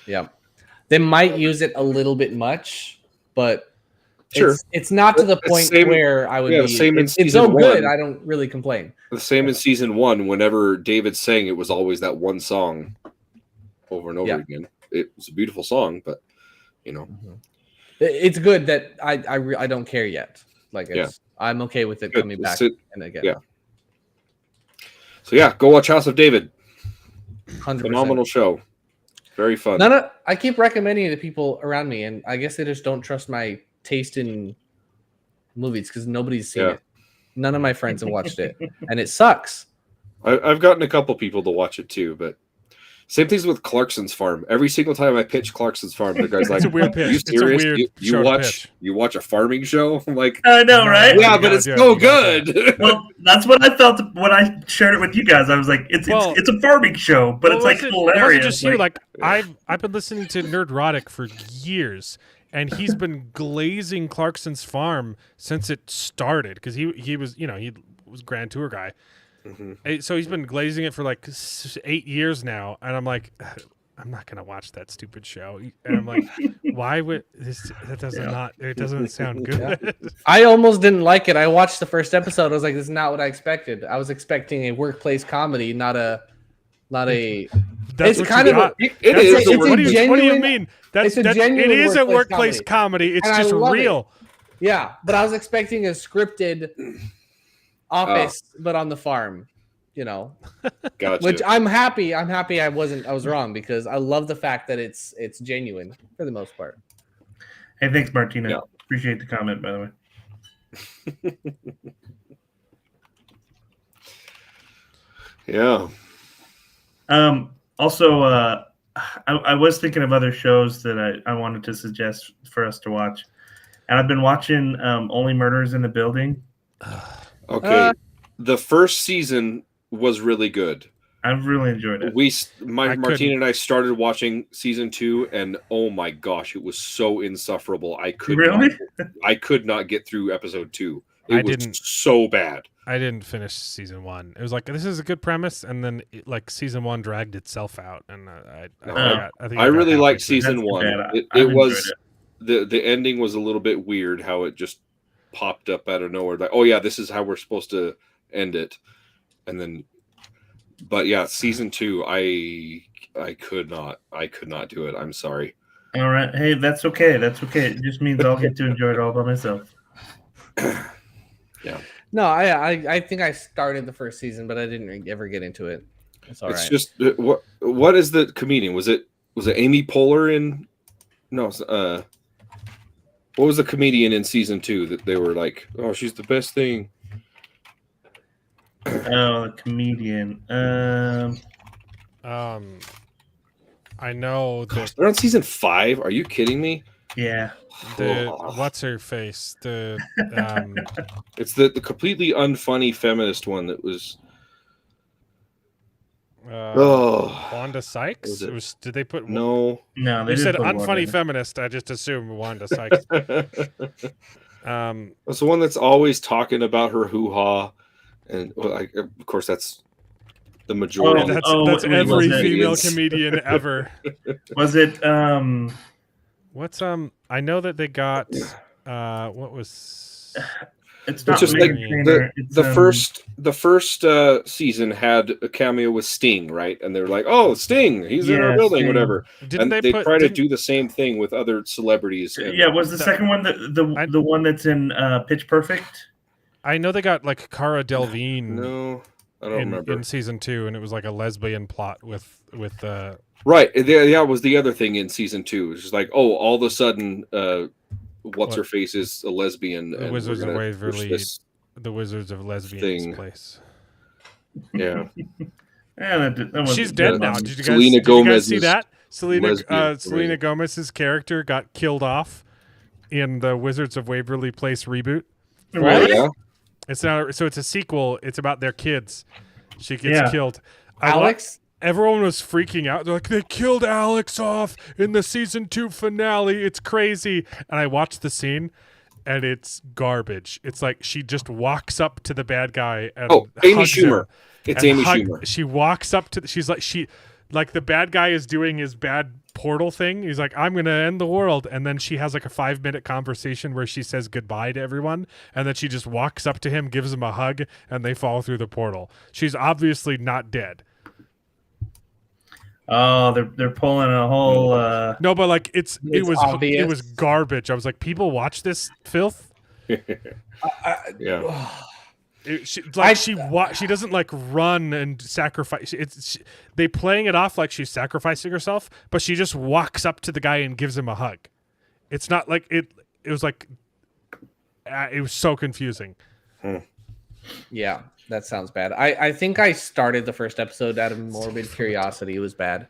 yeah, they might use it a little bit much, but sure, it's not to the point where I would be. It's so good, I don't really complain. The same in season 1. Whenever David sang, it was always that one song over and over again. It was a beautiful song, but it's good that I don't care yet. Like I'm okay with it coming back and again. Yeah. So yeah, go watch House of David. 100%. Phenomenal show. Very fun. I keep recommending it to people around me, and I guess they just don't trust my taste in movies because nobody's seen it. None of my friends have watched it, and it sucks. I've gotten a couple people to watch it too, but same things with Clarkson's Farm. Every single time I pitch Clarkson's Farm, the guy's like, "It's a weird pitch. Are you serious? You watch a farming show?" I'm like, I know, right? Yeah, but it's so good. Well, that's what I felt when I shared it with you guys. I was like, it's a farming show, but it's like hilarious. It wasn't just you. Like I've been listening to Nerdrotic for years, and he's been glazing Clarkson's Farm since it started because he was he was Grand Tour guy. Mm-hmm. So he's been glazing it for like 8 years now, and I'm like, I'm not gonna watch that stupid show. And I'm like, why would this? That doesn't it doesn't sound good. Yeah. I almost didn't like it. I watched the first episode. I was like, this is not what I expected. I was expecting a workplace comedy, not a. That's it's kind of. What do you mean? It is a workplace comedy. It's just real. Yeah, but I was expecting a scripted office, but on the farm, Gotcha. Which I'm happy I was wrong, because I love the fact that it's genuine for the most part. Hey, thanks, Martina. Yeah. Appreciate the comment, by the way. Yeah. Also, I was thinking of other shows that I wanted to suggest for us to watch, and I've been watching Only Murders in the Building. Okay, the first season was really good. I've really enjoyed it. Martina and I started watching season 2, and oh my gosh, it was so insufferable. I could not get through episode 2. It was so bad. I didn't finish season 1. It was like, this is a good premise, and then season 1 dragged itself out, and I really liked season 1. It was it. the ending was a little bit weird, how it just popped up out of nowhere. Like, oh yeah, this is how we're supposed to end it, and then, but yeah, season 2, I could not do it. I'm sorry. All right, hey, that's okay. That's okay. It just means I'll get to enjoy it all by myself. Yeah. No, I think I started the first season, but I didn't ever get into it. It's all right. It's just what is the comedian? Was it Amy Poehler in? No. What was the comedian in season 2 that they were like, oh, she's the best thing? Oh, the comedian. I know that they're on season 5. Are you kidding me? Yeah. What's her face? It's the completely unfunny feminist one that was. Wanda Sykes. Did they put no? They said unfunny feminist. I just assumed Wanda Sykes. It's the one that's always talking about her hoo-ha, and of course that's the majority. That's every female comedian ever. Was it? What's I know that they got what was. It's not just like the first season had a cameo with Sting, right? And they're like, "Oh, Sting, he's in our building, Sting. whatever." And they try to do the same thing with other celebrities. Yeah, was the second one the one that's in Pitch Perfect? I know they got like Cara Delevingne. No, I don't remember in season 2, and it was like a lesbian plot with. Right, yeah, was the other thing in season 2. It's just like, oh, all of a sudden. What's her face is a lesbian. The Wizards of Waverly, the Wizards of Lesbians place. Yeah, she's dead now. Did you guys see that? Selena Gomez's character got killed off in the Wizards of Waverly Place reboot. Right? Yeah. It's a sequel. It's about their kids. She gets killed. Alex. Everyone was freaking out. They're like, they killed Alex off in the season 2 finale. It's crazy. And I watched the scene, and it's garbage. It's like she just walks up to the bad guy and Amy Schumer. It's Amy Schumer. She walks up to the bad guy is doing his bad portal thing. He's like, I'm gonna end the world, and then she has like a 5-minute conversation where she says goodbye to everyone, and then she just walks up to him, gives him a hug, and they fall through the portal. She's obviously not dead. Oh, they're pulling a whole. No, but like it was garbage. I was like, people watch this filth. Yeah. She doesn't like run and sacrifice. They playing it off like she's sacrificing herself, but she just walks up to the guy and gives him a hug. It's not like it. It was like it was so confusing. Yeah. That sounds bad. I think I started the first episode out of morbid curiosity. It was bad.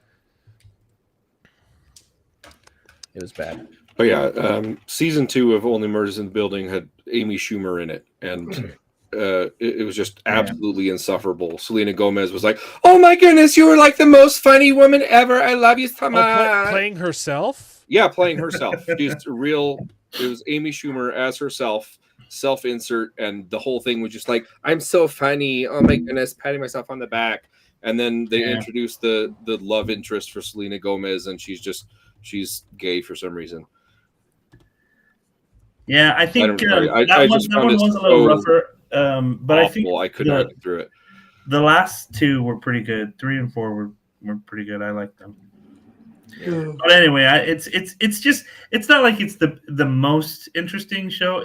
It was bad. Oh yeah, season 2 of Only Murders in the Building had Amy Schumer in it, and it was just absolutely insufferable. Selena Gomez was like, "Oh my goodness, you were like the most funny woman ever. I love you so much." Playing herself? Yeah, playing herself. Just real. It was Amy Schumer as herself. Self-insert, and the whole thing was just like, I'm so funny, oh my goodness, patting myself on the back. And then they introduced the love interest for Selena Gomez, and she's gay for some reason. Yeah, I think that one was a little rougher, but I think I could not get through it. The last 2 were pretty good. 3 and 4 were pretty good. I like them. Yeah. But anyway, it's not like it's the most interesting show.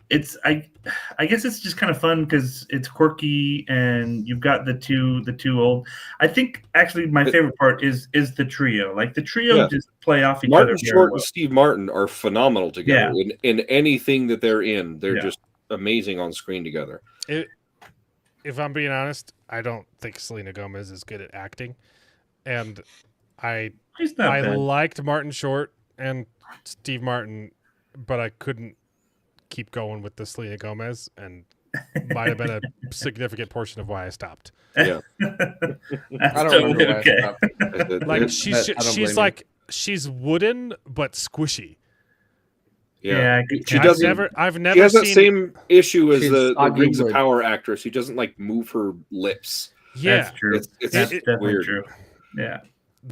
I guess it's just kind of fun because it's quirky, and you've got the two old. I think actually my favorite part is the trio. Like the trio just play off each other. Martin Short and Steve Martin are phenomenal together. In anything that they're in. They're just amazing on screen together. If I'm being honest, I don't think Selena Gomez is good at acting, and I liked Martin Short and Steve Martin, but I couldn't keep going with the Selena Gomez, and might have been a significant portion of why I stopped. Yeah, I don't remember why I stopped. Like she's wooden but squishy. Yeah, she doesn't. I've never. She has that seen... same issue as the oddly Rings of wood. Power actress. She doesn't like move her lips. Yeah, that's true. It's That's definitely weird. true. Yeah,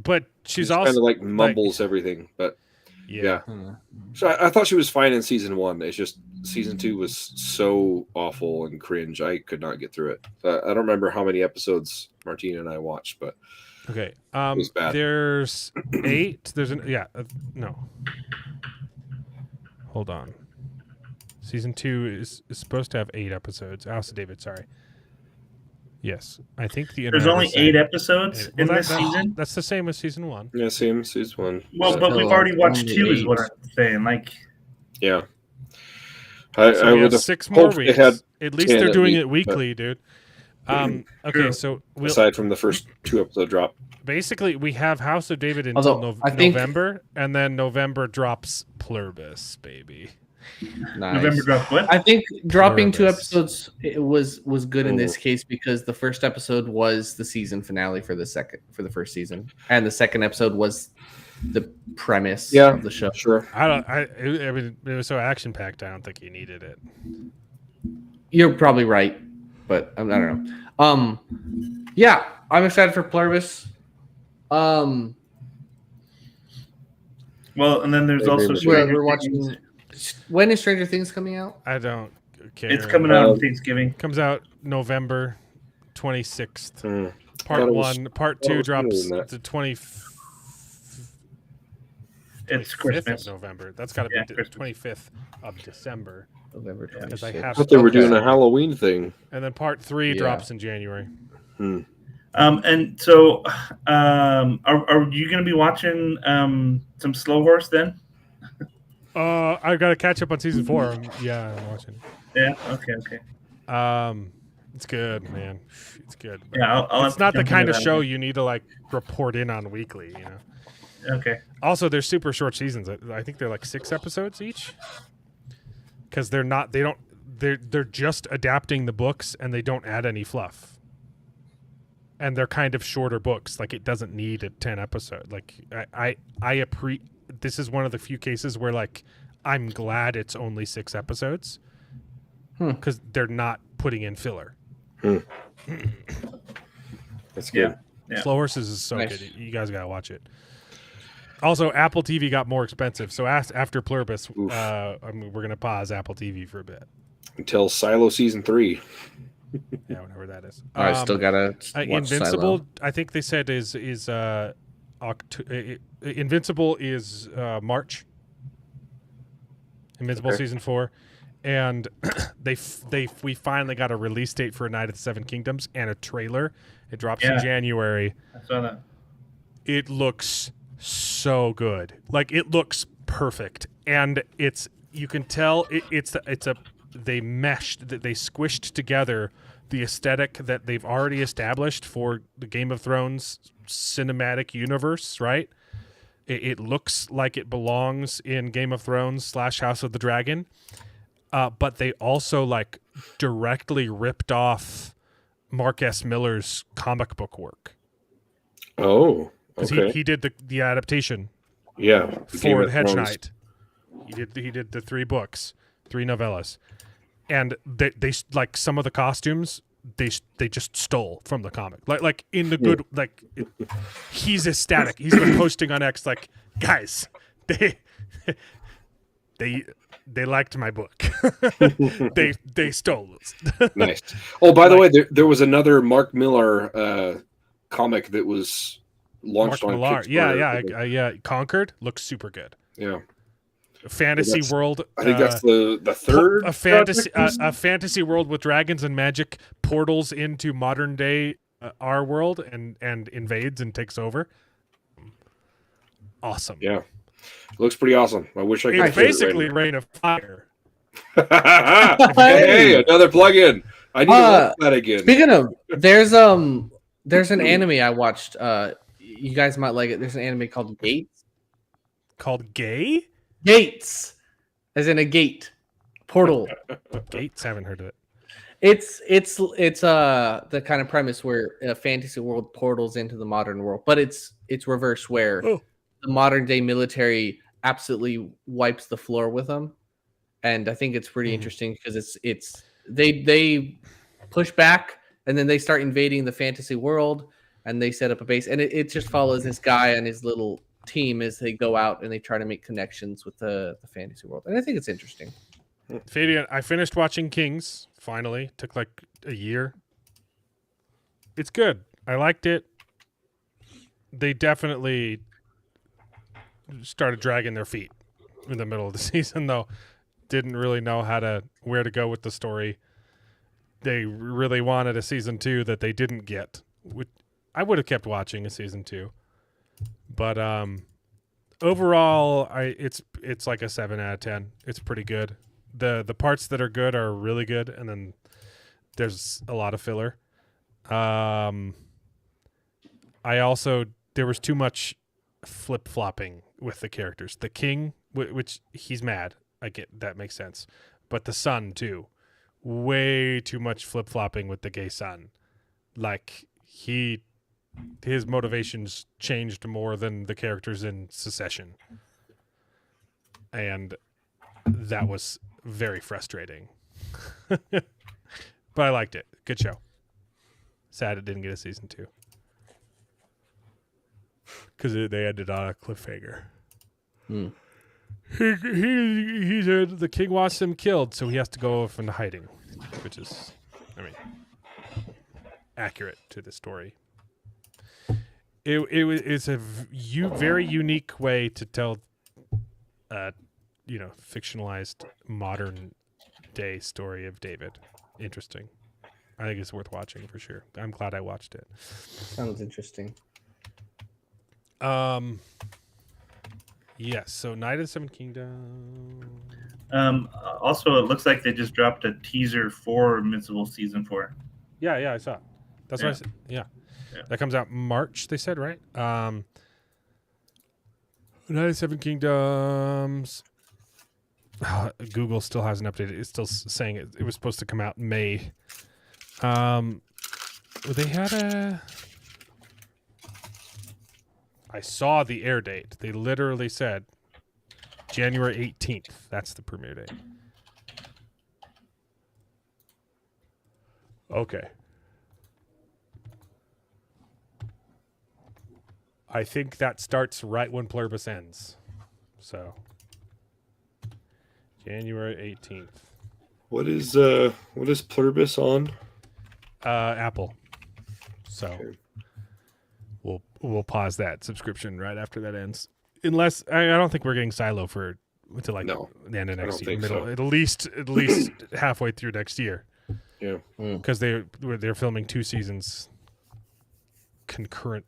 but she's kind also of like mumbles everything. But yeah. So I thought she was fine in season 1. It's just season 2 was so awful and cringe. I could not get through it. I don't remember how many episodes Martina and I watched, but okay. it was bad. There's 8. There's no. Hold on. Season 2 is supposed to have 8 episodes. Alice David, sorry. Yes, I think there's only 8 episodes in this season. That's the same as season 1. Yeah, same as season 1. Well, but we've already watched 2, is what I'm saying. Like, yeah. I would have 6 more weeks. At least they're doing it weekly, dude. Okay, True. so aside from the first 2 episode drop, basically we have House of David until November, and then November drops Pluribus, baby. Nice. November dropped what? I think dropping 2 episodes was good in this case because the first episode was the season finale for the first season, and the second episode was the premise of the show. Sure. I mean, it was so action packed. I don't think you needed it. You're probably right, but I don't know. Yeah, I'm excited for Pluribus. Well, and then there's also we're watching. When is Stranger Things coming out? I don't care. It's coming out on Thanksgiving. Comes out November 26th. Part 1. Part 2 drops the 25th. It's Christmas. Of November. That's got to be the 25th of December. November 26th. I thought they were doing a Halloween thing. And then part 3 drops in January. And so, are you going to be watching some Slow Horse then? I got to catch up on season 4. Yeah, I'm watching. Yeah. Okay. It's good, man. It's good. Yeah, it's not the kind of show you need to like report in on weekly, you know. Okay. Also, they're super short seasons. I think they're like 6 episodes each. Because they're just adapting the books and they don't add any fluff. And they're kind of shorter books. Like it doesn't need a 10 episode. Like this is one of the few cases where like I'm glad it's only 6 episodes because they're not putting in filler. That's good. Yeah. Slow Horses is so good. You guys gotta watch it. Also, Apple TV got more expensive, so after Pluribus, we're gonna pause Apple TV for a bit until Silo season 3. Yeah, whatever that is. I still gotta watch Invincible. Silo. I think they said is Invincible is March. Invincible season 4, and we finally got a release date for A Night at the Seven Kingdoms and a trailer. It drops in January. I saw that. It looks so good. Like it looks perfect, and you can tell they squished together the aesthetic that they've already established for the Game of Thrones cinematic universe, right? It looks like it belongs in Game of Thrones / House of the Dragon, but they also like directly ripped off Mark S. Miller's comic book work. Oh, okay. He did the adaptation. Yeah, for the Hedge Knight. He did the 3 books, 3 novellas, and they like some of the costumes they just stole from the comic, like in the good he's ecstatic. He's been posting on X like, guys, they liked my book. they stole it. Nice. Oh, by the way, there was another Mark Millar comic that was launched on Kickstarter. Yeah. Conquered looks super good. Yeah. Fantasy world. I think that's the third. A fantasy world with dragons and magic portals into modern day our world and invades and takes over. Awesome. Yeah, it looks pretty awesome. I wish I could. It's basically Reign of Fire. Hey, another plug-in. I need to watch that again. Speaking of, there's an anime I watched. You guys might like it. There's an anime called Gates. Called Gay? Gates, as in a gate, portal. Gates, haven't heard of it. It's the kind of premise where a fantasy world portals into the modern world, but it's reverse where the modern day military absolutely wipes the floor with them. and I think it's pretty interesting because they push back and then they start invading the fantasy world and they set up a base, and it just follows this guy and his little team as they go out and they try to make connections with the fantasy world, and I think it's interesting. Fabian, I finished watching Kings finally. Took like a year. It's good. I liked it. They definitely started dragging their feet in the middle of the season, though. Didn't really know where to go with the story. They really wanted a season 2 that they didn't get. I would have kept watching a season 2, but overall, it's like a 7 out of 10. It's pretty good. The parts that are good are really good, and then there's a lot of filler. There was too much flip-flopping with the characters. The king, which he's mad. I get that makes sense. But the son, too. Way too much flip-flopping with the gay son. Like, his motivations changed more than the characters in Succession. And that was very frustrating. But I liked it. Good show. Sad it didn't get a season 2. Because they ended on a cliffhanger. The king wants him killed, so he has to go off into hiding, which is, accurate to the story. It's a very unique way to tell, fictionalized modern day story of David. Interesting. I think it's worth watching for sure. I'm glad I watched it. Sounds interesting. Yes. So Night of the Seven Kingdoms. Also, it looks like they just dropped a teaser for Invincible season 4. Yeah, I saw it. That's what I said. Yeah. That comes out March, they said, right? Night of the Seven Kingdoms. Google still hasn't updated. It's still saying it was supposed to come out in May. They had I saw the air date. They literally said January 18th. That's the premiere date. Okay. I think that starts right when Pluribus ends. So January 18th. What is Pluribus on? Apple. So okay. We'll pause that subscription right after that ends. Unless I don't think we're getting Silo until the end of next year, middle, so. At least halfway through next year. Yeah, because they're filming 2 seasons concurrently.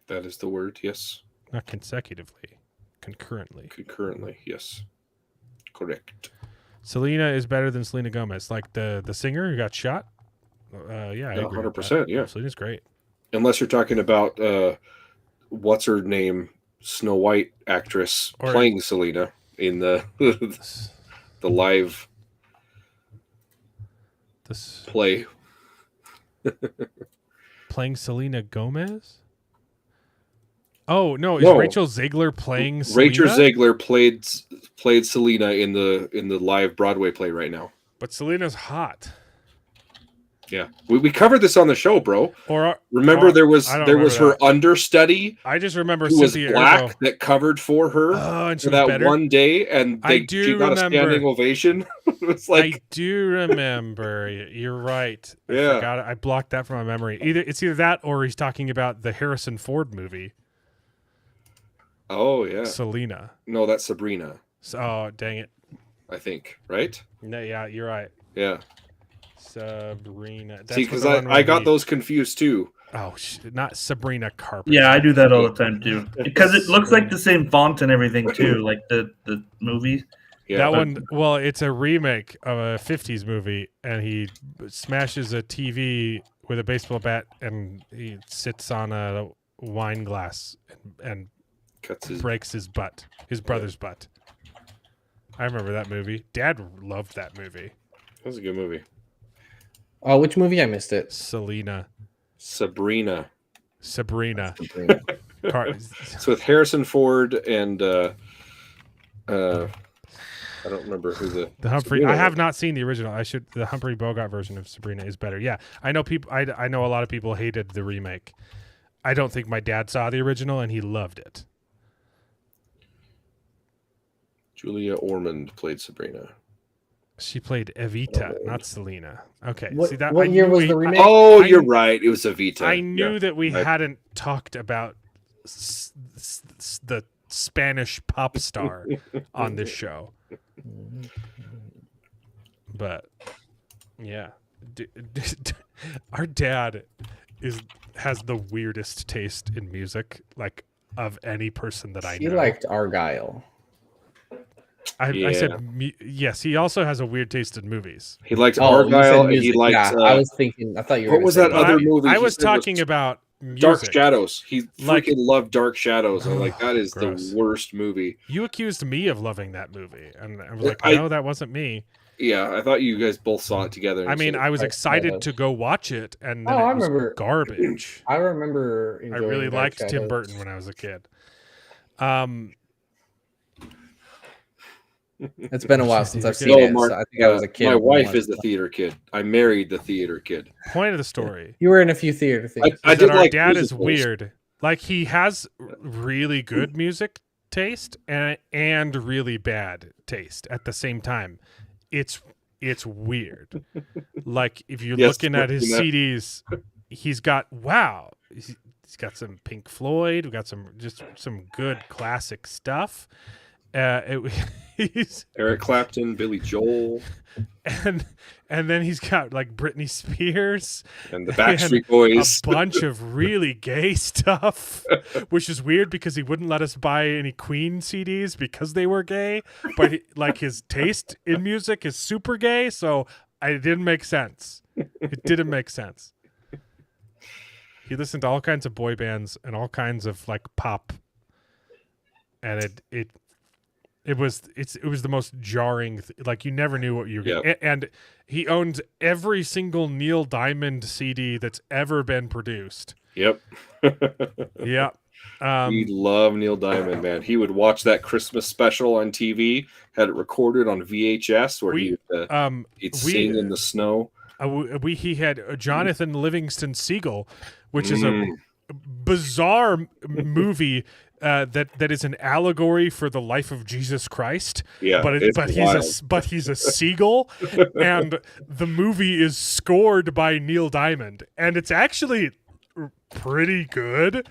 That is the word. Yes. Not consecutively. Concurrently. Concurrently. Yes. Correct. Selena is better than Selena Gomez, like the singer who got shot. Yeah, 100%. Yeah, Selena's great. Unless you're talking about what's her name, Snow White actress playing Selena in the the live play. Playing Selena Gomez? Oh no! Is Rachel Zegler playing Selena? Rachel Zegler played Selena in the live Broadway play right now. But Selena's hot. Yeah, we covered this on the show, bro. Remember there was her understudy. I just remember who was black that covered for her for that better. One day, and she got a standing ovation. It's like I do remember. You're right. I blocked that from my memory. It's either that or he's talking about the Harrison Ford movie. Oh yeah, Selena. No, that's Sabrina. Oh dang it! I think right. No, yeah, you're right. Yeah. Sabrina. See, because I got those confused too. Oh, not Sabrina Carpenter. Yeah, I do that all the time too. Because it looks like the same font and everything too, like the movie. Yeah, that one. Well, it's a remake of a '50s movie, and he smashes a TV with a baseball bat, and he sits on a wine glass and breaks his brother's butt. I remember that movie. Dad loved that movie. That was a good movie. Oh, which movie? I missed it. Sabrina. It's It's with Harrison Ford and I don't remember who the Humphrey. I have not seen the original. The Humphrey Bogart version of Sabrina is better. Yeah, I know people. I know a lot of people hated the remake. I don't think my dad saw the original and he loved it. Julia Ormond played Sabrina. She played Evita, not Selena. Okay. What year was the remake? You're right. It was Evita. I knew that we hadn't talked about the Spanish pop star on this show. But yeah, our dad has the weirdest taste in music, like of any person that I know. He liked Argyle. I said yes. He also has a weird taste in movies. He liked Argyle, and he liked. I was thinking. I thought you were. What was that other movie? I was talking about music. Dark Shadows. He freaking loved Dark Shadows. I'm like, that is gross. The worst movie. You accused me of loving that movie, and I was like, no, that wasn't me. Yeah, I thought you guys both saw it together. I mean, I was excited to go watch it, and then it was garbage. I remember. I really liked Tim Burton when I was a kid. It's been a while since I've seen it. Mark, so I think I was a kid. My wife is the theater kid. I married the theater kid. Point of the story. You were in a few theater things. I did. Our dad is weird. Like, he has really good music taste and really bad taste at the same time. It's weird. Like, if you're looking at his CDs, he's got he's got some Pink Floyd. We got some good classic stuff. He's Eric Clapton, Billy Joel, and then he's got like Britney Spears and the Backstreet Boys, a bunch of really gay stuff, which is weird because he wouldn't let us buy any Queen CDs because they were gay. But his taste in music is super gay, so it didn't make sense. It didn't make sense. He listened to all kinds of boy bands and all kinds of like pop, and it was the most jarring. Like, you never knew what you were getting. And he owns every single Neil Diamond CD that's ever been produced. Yep. Yeah. We love Neil Diamond, man. He would watch that Christmas special on TV, had it recorded on VHS, where he'd sing in the snow. He had Jonathan Livingston Seagull, which is a bizarre movie that is an allegory for the life of Jesus Christ. Yeah, but he's a seagull, and the movie is scored by Neil Diamond, and it's actually pretty good.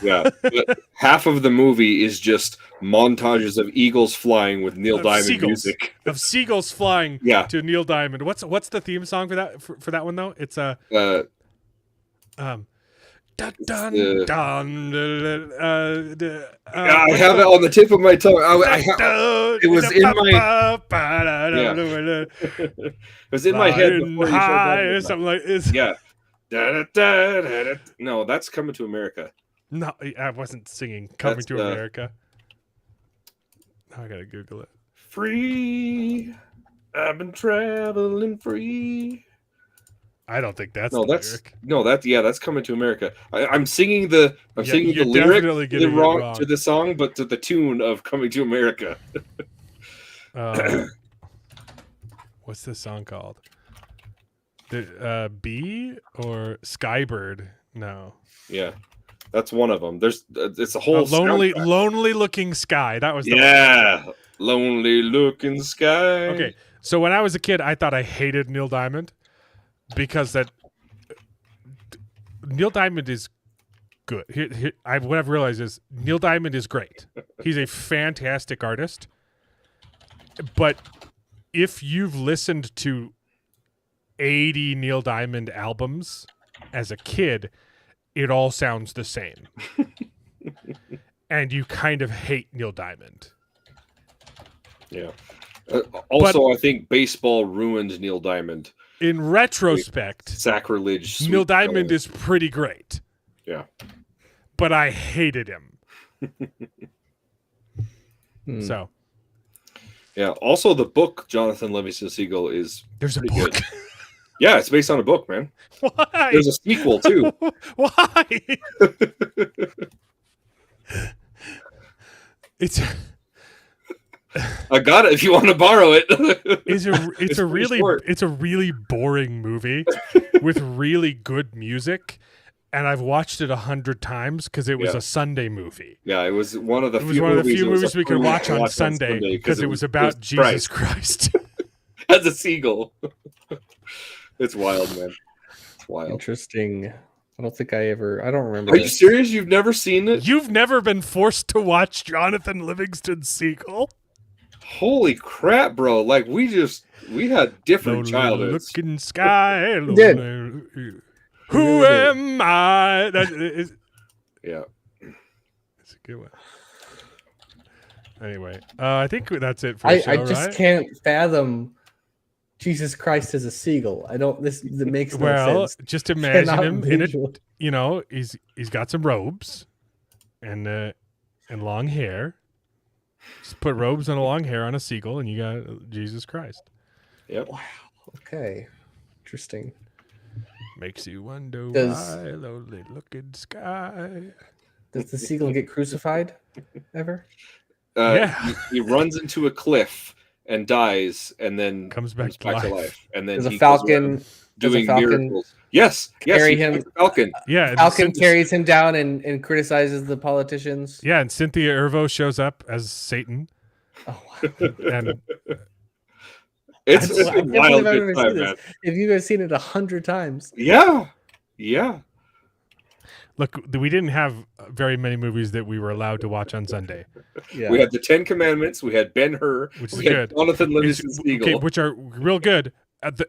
Yeah, half of the movie is just montages of eagles flying with Neil Diamond music. Of seagulls flying to Neil Diamond. What's the theme song for that one though? It's a Dun, dun, dun, I have it on the tip of my tongue. It was in my. It was in my head before you said that. Something like this. Yeah. No, that's Coming to America. No, I wasn't singing Coming to America. I gotta Google it. Free. I've been traveling free. I don't think that's the lyric. That's Coming to America. I'm singing the lyric to the song, but to the tune of Coming to America. What's this song called? Bee or Skybird? No. Yeah, that's one of them. It's a whole lonely looking sky. That was lonely looking sky. Okay, so when I was a kid, I thought I hated Neil Diamond. Because Neil Diamond is good. What I've realized is Neil Diamond is great. He's a fantastic artist. But if you've listened to 80 Neil Diamond albums as a kid, it all sounds the same. And you kind of hate Neil Diamond. Yeah. I think baseball ruined Neil Diamond. In retrospect, sacrilege. Neil Diamond is pretty great. Yeah. But I hated him. So. Yeah. Also, the book Jonathan Livingston Seagull is there's pretty a book. Good. Yeah, it's based on a book, man. Why? There's a sequel too. Why? I got it if you want to borrow it. It's a really boring movie with really good music, and I've watched it 100 times because it was a Sunday movie. Yeah, it was one of the few movies we could watch on Sunday because it was about Jesus Christ. As a seagull. It's wild, man. It's wild. Interesting. I don't remember. Are you serious? You've never seen it? You've never been forced to watch Jonathan Livingston's Seagull? Holy crap, bro. Like, we had different childhoods. Looking sky. Who am I? Yeah. That's a good one. Anyway, I think that's it for the show, I just can't fathom Jesus Christ as a seagull. That makes no sense. Just imagine him in it. You know, he's got some robes and long hair. Just put robes and long hair on a seagull, and you got Jesus Christ. Yep. Wow. Okay. Interesting. Makes you wonder why lonely looking sky. Does the seagull get crucified ever? He runs into a cliff and dies, and then comes back to life. And then does a falcon doing miracles. Yes, carry him. Falcon. Yeah, Falcon carries him down and criticizes the politicians. Yeah, and Cynthia Erivo shows up as Satan. Oh, wow. And it's a wild good time, man. Have you guys seen it 100 times? Yeah. Look, we didn't have very many movies that we were allowed to watch on Sunday. Yeah. We had the 10 Commandments. We had Ben-Hur. Which is we had good. Jonathan Livingston's Seagull. Which are real good.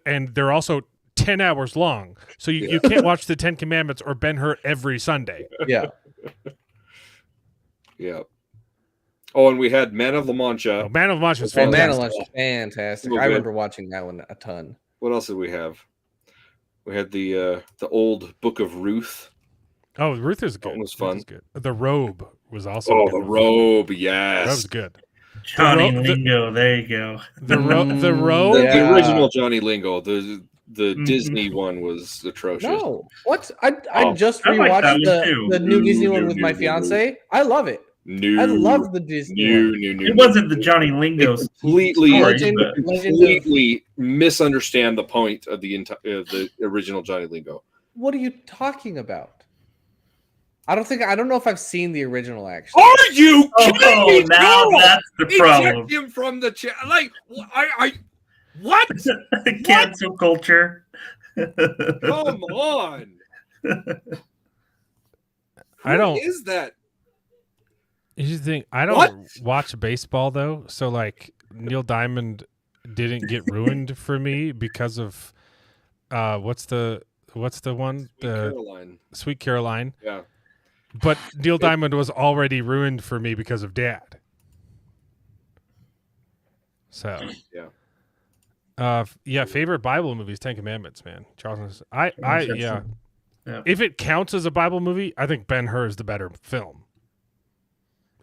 And they're also 10 hours long. So you can't watch the 10 Commandments or Ben-Hur every Sunday. Yeah. Yeah. Oh, and we had Man of La Mancha. Oh, Man of La Mancha was fantastic. Man of La Mancha was fantastic. I remember watching that one a ton. What else did we have? We had the old Book of Ruth. Oh, Ruth is good. That was fun. Good. The Robe was also good. The Robe, yes. That was good. Johnny Lingo, there you go. The Robe. The original Johnny Lingo. The Disney one was atrocious. No, what? I just rewatched the new Disney one with my fiance. I love it. I love the Disney one. It wasn't the Johnny Lingo. Completely misunderstand the point of the original Johnny Lingo. What are you talking about? I don't know if I've seen the original actually. Are you kidding me? Now that's the problem. Eject him from the chat. Like, what? Cancel culture. Come on. What is that? You think I don't watch baseball though, so like Neil Diamond didn't get ruined for me because of what's the one? Sweet Caroline. Yeah. But Neil Diamond was already ruined for me because of Dad. So favorite Bible movies, 10 Commandments, man. Charles, yeah. If it counts as a Bible movie, I think Ben-Hur is the better film.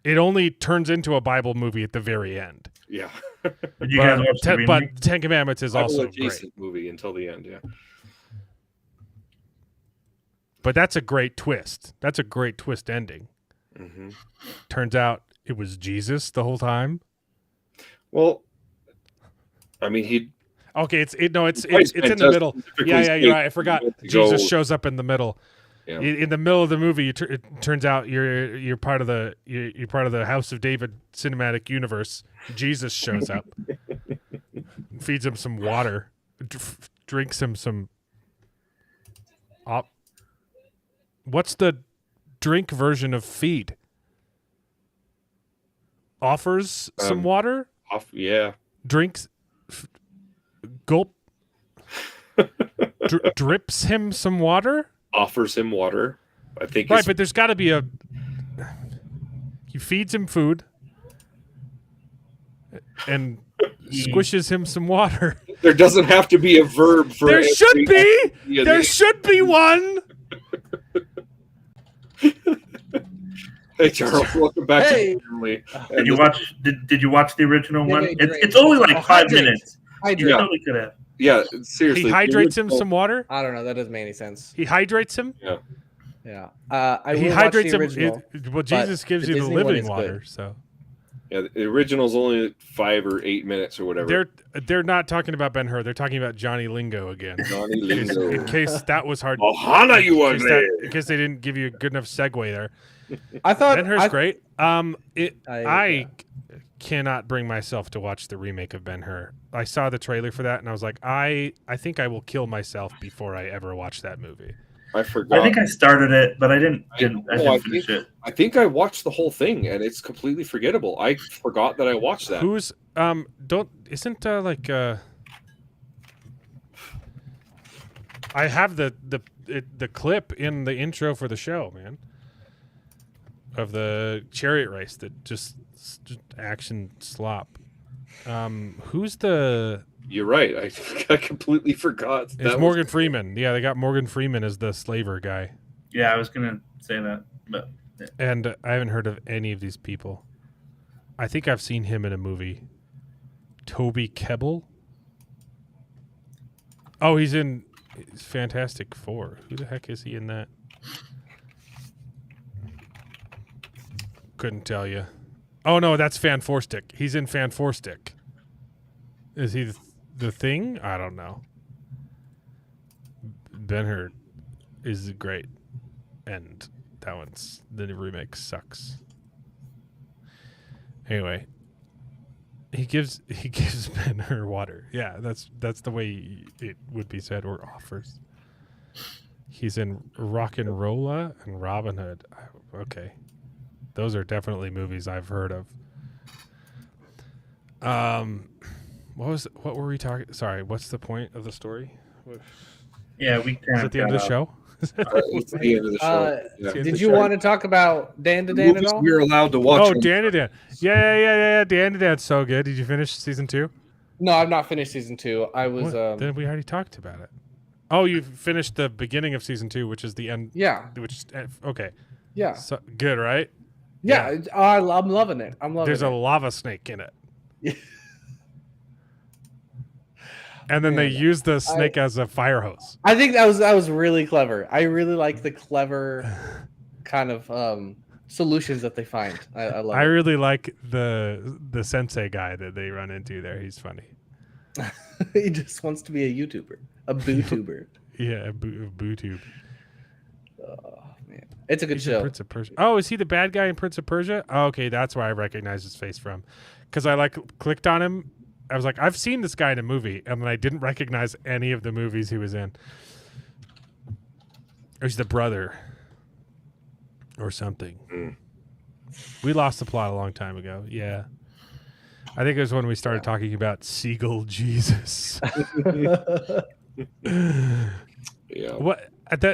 It only turns into a Bible movie at the very end. Yeah. But 10 Commandments is also a great movie until the end, yeah. But that's a great twist. That's a great twist ending. Mm-hmm. Turns out it was Jesus the whole time. Well, I mean, it's in the middle. Yeah, you're right. I forgot. Jesus shows up in the middle. Yeah. In the middle of the movie, it turns out you're part of the House of David cinematic universe. Jesus shows up, feeds him some water, drinks him some. What's the drink version of feed? Offers some water. Drinks. Gulp. Drips him some water. Offers him water. I think. Right, but there's got to be he feeds him food and squishes him some water. There doesn't have to be a verb for. There should be. There should be one. Hey Charles, welcome back to family. Did you watch the original one? It's only like 5 minutes. Yeah, seriously. He hydrates him some water. I don't know. That doesn't make any sense. He hydrates him. Yeah. He hydrates him. Well, Jesus gives you the living water, so. Yeah, the original's only 5 or 8 minutes or whatever. They're not talking about Ben-Hur. They're talking about Johnny Lingo again. Johnny Lingo. In case that was hard. Ohana, you ugly. In case they didn't give you a good enough segue there. I thought Ben-Hur's great. I cannot bring myself to watch the remake of Ben-Hur. I saw the trailer for that and I was like, I think I will kill myself before I ever watch that movie. I forgot. I think I started it, but I didn't finish it. I think I watched the whole thing and it's completely forgettable. I forgot that I watched that. I have the clip in the intro for the show, man. Of the chariot race that just action slop. Who's the? You're right. I completely forgot. It's Morgan Freeman. Yeah, they got Morgan Freeman as the slaver guy. Yeah, I was gonna say that, but and I haven't heard of any of these people. I think I've seen him in a movie. Toby Kebbell. Oh, he's in Fantastic Four. Who the heck is he in that? Couldn't tell you. Oh no, that's Fan Four Stick. He's in Fan Four Stick. Is he the Thing? I don't know. Ben-Hur is great, and the remake sucks. Anyway, he gives Ben-Hur water. Yeah, that's the way it would be said, or offers. He's in Rock and Rolla and Robin Hood. Okay. Those are definitely movies I've heard of. What were we talking? Sorry, what's the point of the story? Yeah, we kind Is it the end of the show? It's the end of the show. Did you want to talk about Dan to Dan at all? We're allowed to watch. Oh, Dan to Dan. Yeah. Dan to Dan's so good. Did you finish season 2? No, I've not finished season 2. I was. Then we already talked about it. Oh, you finished the beginning of season 2, which is the end. Yeah. Which is okay. Yeah. So, good, right? Yeah, I'm loving it. There's a lava snake in it. And then they use the snake as a fire hose. I think that was really clever. I really like the clever kind of solutions that they find. I love it. I really like the sensei guy that they run into there. He's funny. He just wants to be a YouTuber, a bootuber. Yeah, a bootube. Oh man, it's a good show. Prince of Persia. Oh, is he the bad guy in Prince of Persia? Oh, okay, that's where I recognize his face from, because I clicked on him. I was like, I've seen this guy in a movie, and then I didn't recognize any of the movies he was in. Or he's the brother, or something. We lost the plot a long time ago. Yeah, I think it was when we started talking about Seagull Jesus. Yeah.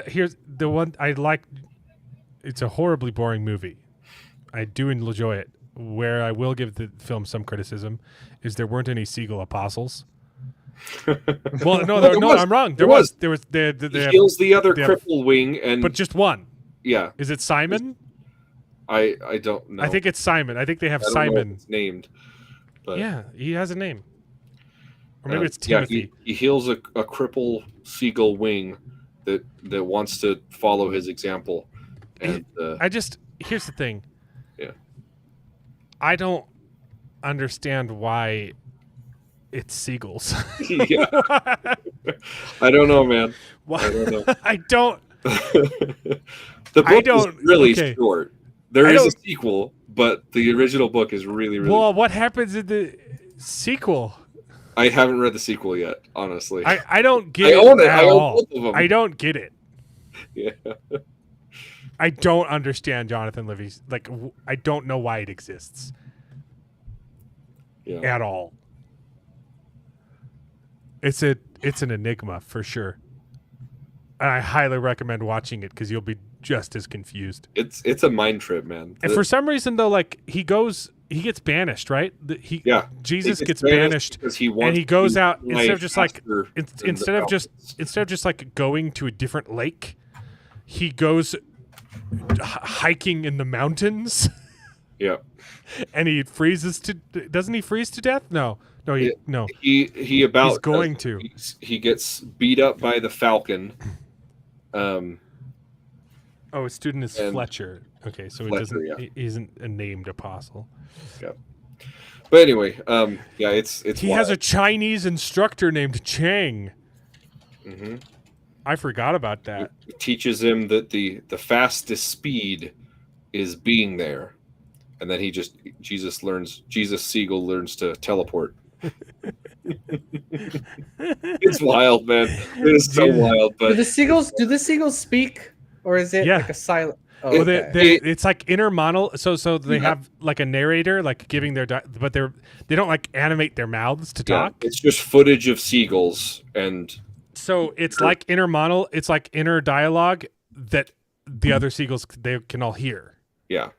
Here's the one I like. It's a horribly boring movie. I do enjoy it. Where I will give the film some criticism is there weren't any seagull apostles. Well, no, I'm wrong. There was. He heals the other cripple wing, but just one. Yeah. Is it Simon? I don't know. I think it's Simon. I think they have I don't Simon know if it's named. But yeah, he has a name. Or maybe it's Timothy. Yeah, he heals a cripple seagull wing that wants to follow his example. And here's the thing. Yeah. I don't understand why it's seagulls. Yeah. I don't know, man. Why? I don't know. I don't. The book is really short. There is a sequel, but the original book is really, really. Well, what happens in the sequel? I haven't read the sequel yet, honestly. I don't get it. I own it. At I own all. both of them. I don't get it. Yeah. I don't understand Jonathan Livy's. I don't know why it exists. Yeah. At all. It's an enigma for sure. And I highly recommend watching it because you'll be just as confused. It's a mind trip, man. And for some reason though, he gets banished, right? Jesus gets banished because he wants, and he goes out instead of just going to a different lake, he goes hiking in the mountains. Yeah. And he freezes doesn't he freeze to death? No. He's going to. He gets beat up by the falcon. His student is Fletcher. Okay, so Fletcher, he isn't a named apostle. Yep. But anyway, yeah, it's He wild. has a Chinese instructor named Chang. Mm-hmm. I forgot about that. It teaches him that the fastest speed is being there, and then Jesus Siegel learns to teleport. It's wild, man. It is so wild. But do the seagulls speak, or is it like a silent? Oh, well, it's like inner monologue. So they have like a narrator, like giving their, but they don't like animate their mouths to talk. It's just footage of seagulls, and so it's like inner monologue. It's like inner dialogue that the other seagulls they can all hear. Yeah,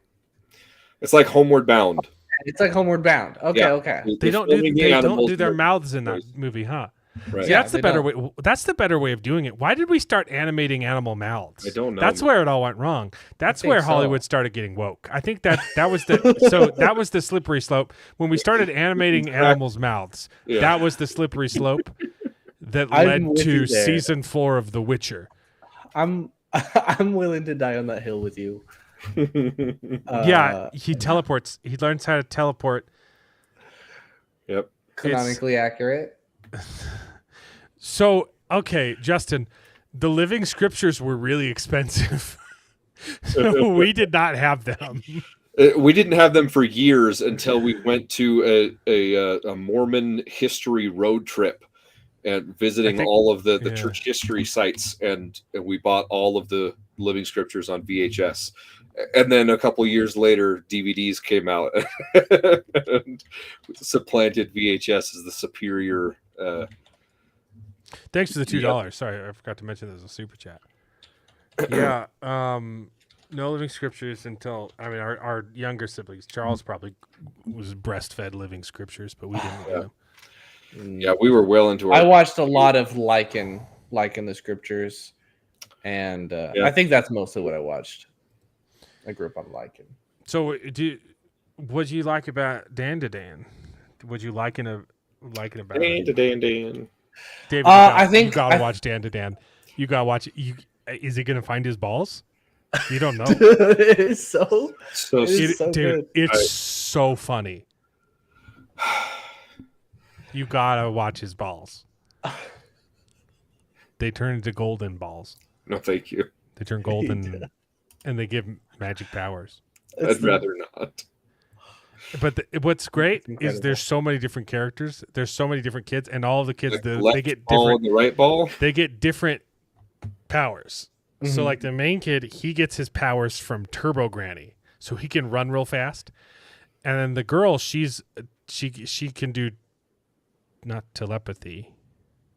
it's like Homeward Bound. It's like Homeward Bound. Okay, okay. They don't do their mouths in that movie, huh? Right. See, that's the better way. That's the better way of doing it. Why did we start animating animal mouths? I don't know. That's where it all went wrong. That's where Hollywood started getting woke. I think that was the slippery slope when we started animating animals' mouths. Yeah. That was the slippery slope that led to season 4 of The Witcher. I'm willing to die on that hill with you. Yeah, he teleports. He learns how to teleport. Yep. Canonically accurate. So, okay, Justin, the Living Scriptures were really expensive. So we did not have them. We didn't have them for years until we went to a Mormon history road trip and visiting all of the church history sites, and we bought all of the Living Scriptures on VHS. And then a couple years later, DVDs came out and supplanted VHS as the superior. Thanks for the $2. Sorry, I forgot to mention there's a super chat. Yeah, no Living Scriptures until our younger siblings. Charles probably was breastfed Living Scriptures, but we didn't. Yeah, we were well into. I watched a lot of Lycan the Scriptures, and I think that's mostly what I watched. I grew up on Lycan. So, what do you like about Dan to Dan? Would you like about Dan to Dan? David, I think you gotta watch Dan to Dan. You gotta watch. Is he gonna find his balls? You don't know. It's so dude, good. It's so funny. You gotta watch his balls. They turn into golden balls. No, thank you. They turn golden, and they give magic powers. I'd rather not. But what's great is there's so many different characters. There's so many different kids, and all of the kids they get different. The right ball. They get different powers. Mm-hmm. So, like the main kid, he gets his powers from Turbo Granny, so he can run real fast. And then the girl, she can do not telepathy,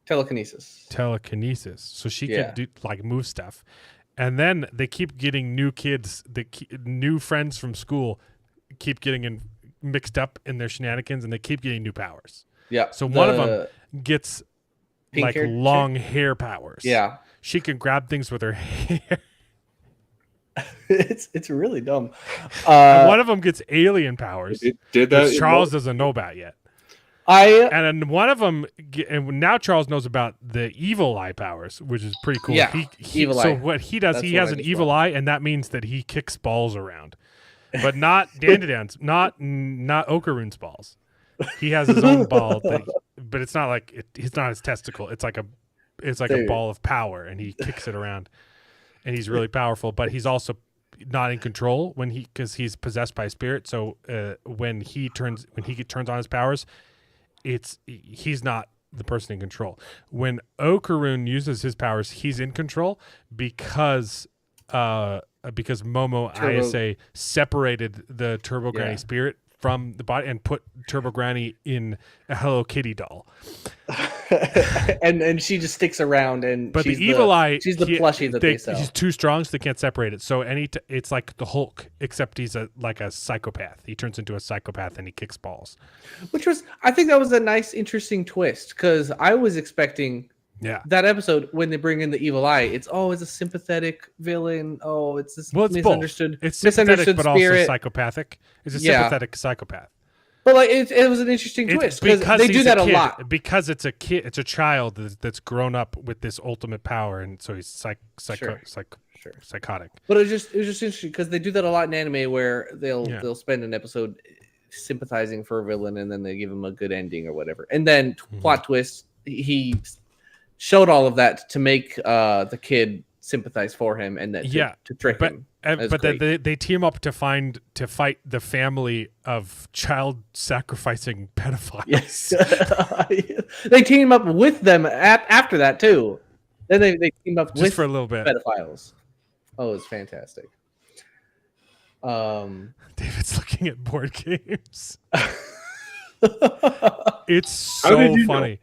telekinesis. So she can do like move stuff. And then they keep getting new kids, new friends from school, keep getting mixed up in their shenanigans, and they keep getting new powers. Yeah. So one of them gets like long hair powers. Yeah. She can grab things with her hair. It's really dumb. And one of them gets alien powers. It did that. Which Charles doesn't know about yet. And then one of them, and now Charles knows about the evil eye powers, which is pretty cool. Yeah, evil eye. So what he does, he has an evil eye, and that means that he kicks balls around, but not Dandadan's, not Okaroon's balls. He has his own ball, but it's not like it's not his testicle. It's like a ball of power, and he kicks it around, and he's really powerful. But he's also not in control because he's possessed by a spirit. So when he turns on his powers, he's not the person in control. When Okaroon uses his powers, he's in control because Momo Ayase separated the Turbo Granny spirit from the body and put Turbo Granny in a Hello Kitty doll. and she just sticks around, but the evil eye, she's the plushie that they sell. He's too strong, so they can't separate it. So it's like the Hulk, except he's like a psychopath. He turns into a psychopath and he kicks balls. I think that was a nice, interesting twist, because I was expecting that episode when they bring in the evil eye. It's a sympathetic villain. Oh, it's this misunderstood. Both. It's sympathetic, but spirit. Also psychopathic. It's a sympathetic psychopath. But like it was an interesting twist because they do that a lot. Because it's a kid, it's a child that's grown up with this ultimate power, and so he's psychotic. But it was just interesting because they do that a lot in anime, where they'll spend an episode sympathizing for a villain, and then they give him a good ending or whatever. And then plot twist, he showed all of that to make the kid sympathize for him, and then to trick him. But they team up to fight the family of child sacrificing pedophiles. Yes. They team up with them after that too. Then they team up just with for a little bit. pedophiles. Oh, it's fantastic. David's looking at board games. It's so funny.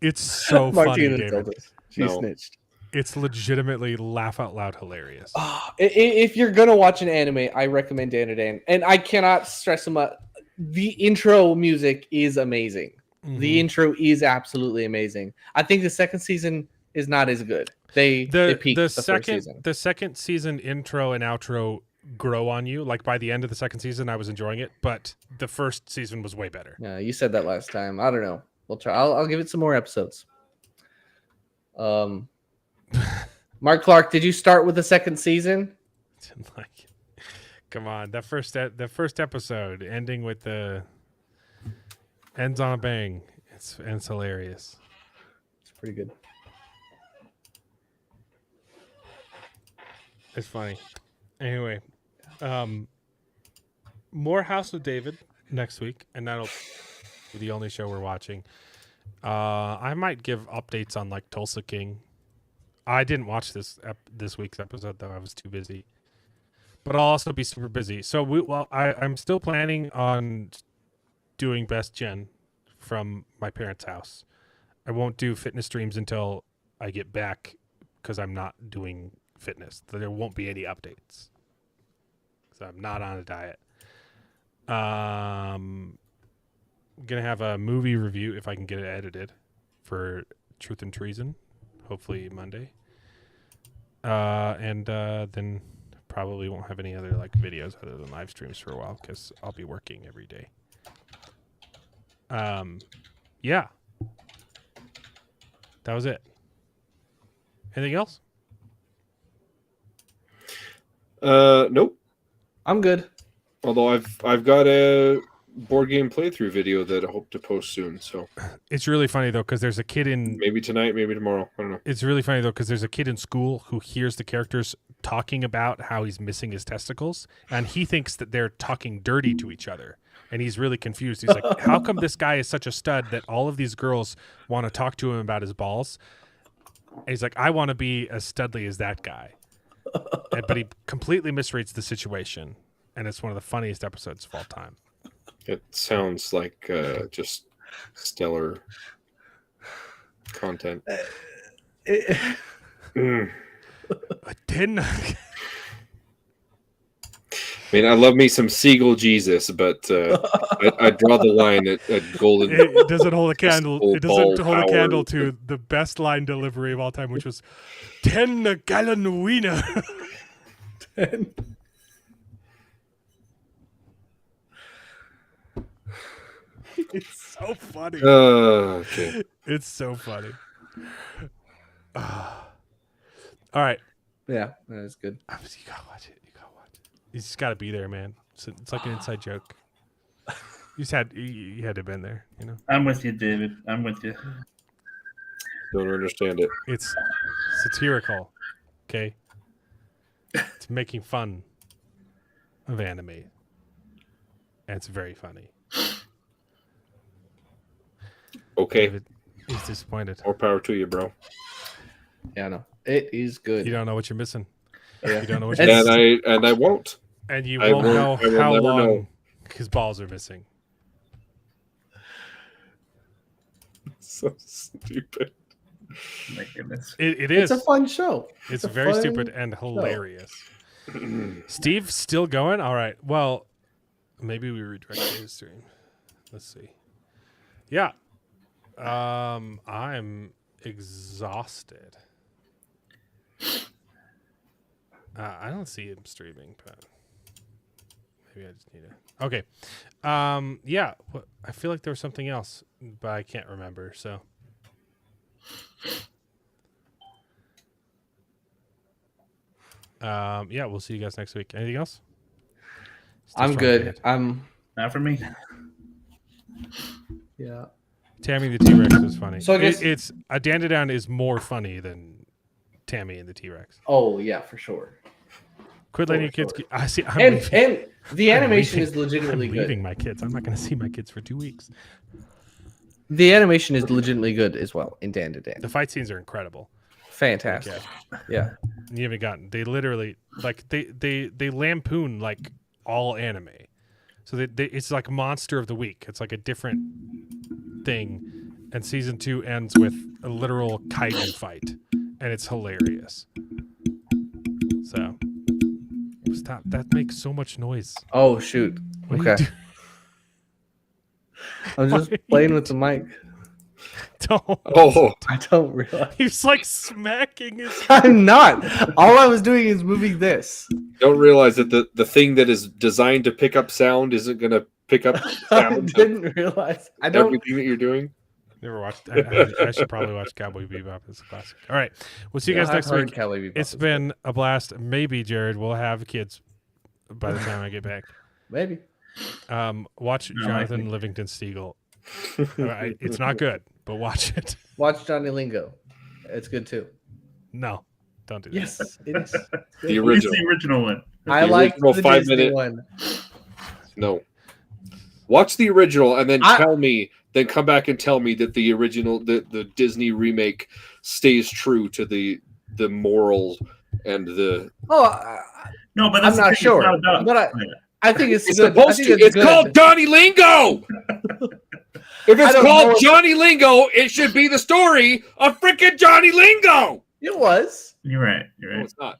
It's so funny, David. She snitched. It's legitimately laugh out loud hilarious. If you're gonna watch an anime, I recommend Dan, and I cannot stress enough. The intro music is amazing. Mm-hmm. The intro is absolutely amazing. I think the second season is not as good. They peaked the first season. The second season intro and outro grow on you. Like by the end of the second season, I was enjoying it, but the first season was way better. Yeah, you said that last time. I don't know. We'll try. I'll give it some more episodes. Mark Clark, did you start with the second season? Like, come on, the first episode ending with the ends on a bang. It's hilarious. It's pretty good. It's funny. Anyway, more House of David next week, and that'll be the only show we're watching. I might give updates on like Tulsa King. I didn't watch this week's episode though; I was too busy. But I'll also be super busy. So I'm still planning on doing Best Gen from my parents' house. I won't do fitness streams until I get back because I'm not doing fitness. There won't be any updates. So I'm not on a diet. I'm gonna have a movie review if I can get it edited for Truth and Treason, hopefully Monday. And then probably won't have any other like videos other than live streams for a while because I'll be working every day. Yeah, that was it. Anything else? Nope. I'm good. Although I've got a board game playthrough video that I hope to post soon. So it's really funny though because there's a kid in maybe tonight, maybe tomorrow. I don't know. It's really funny though because there's a kid in school who hears the characters talking about how he's missing his testicles, and he thinks that they're talking dirty to each other, and he's really confused. He's like, "How come this guy is such a stud that all of these girls want to talk to him about his balls?" And he's like, "I want to be as studly as that guy," but he completely misreads the situation. And it's one of the funniest episodes of all time. It sounds like just stellar content. A 10. I mean, I love me some Seagull Jesus, but I draw the line at golden. It doesn't hold a candle. It doesn't hold a candle to the best line delivery of all time, which was 10 gallon wiener. 10. It's so funny. Okay. It's so funny. All right. Yeah, that's good. You gotta watch it. You just gotta be there, man. It's like an inside joke. You had to have been there, you know. I'm with you, David. I'm with you. Don't understand it. It's satirical. Okay. It's making fun of anime. And it's very funny. Okay. David, he's disappointed. More power to you, bro. Yeah, no. It is good. You don't know what you're missing. Yeah. You don't know what you're missing. And I won't. And you won't know how long his balls are missing. So stupid. My goodness. It is. It's a fun show. It's very stupid and hilarious. Steve still going? All right. Well, maybe we redirect his stream. Let's see. Yeah. I'm exhausted. I don't see him streaming, but maybe I just need to. Okay. Yeah. I feel like there was something else, but I can't remember. So. Yeah, we'll see you guys next week. Anything else? I'm good. I'm Not for me. Yeah. Tammy the T-Rex was funny. So I guess it's a Dandadan is more funny than Tammy and the T-Rex. Oh yeah, for sure. Quit letting your kids. I see. And the animation is legitimately I'm good. leaving my kids. I'm not going to see my kids for 2 weeks. The animation is legitimately good as well in Dandadan. The fight scenes are incredible. Fantastic. Yeah. You haven't gotten. They literally like they lampoon like all anime. So it's like Monster of the Week. It's like a different thing. And season 2 ends with a literal kaiju fight, and it's hilarious. So stop. That makes so much noise. Oh shoot. What are you I'm just playing with the mic. Don't. Oh, I don't realize. He's like smacking his. I'm not. All I was doing is moving this. don't realize that the thing that is designed to pick up sound isn't going to pick up I sound. didn't realize. I don't. Everything that you're doing. Never watched. I should probably watch Cowboy Bebop. It's a classic. All right, we'll see you guys next week. It's been a blast. Maybe Jared will have kids by the time I get back. Maybe. Watch Jonathan Livingston Seagull. It's not good, but watch it. Watch Johnny Lingo. It's good too. No, don't do that. Yes, it is. The original. It's the original one. I The like original the 5-minute Disney one. No. Watch the original and then tell me. Then come back and tell me that the original, the Disney remake, stays true to the morals and the. Oh, No, but I'm that's not sure. But I think it's good. supposed to. It's called Johnny Lingo. If it's called Johnny Lingo, it should be the story of freaking Johnny Lingo. It was. You're right. No, it's not.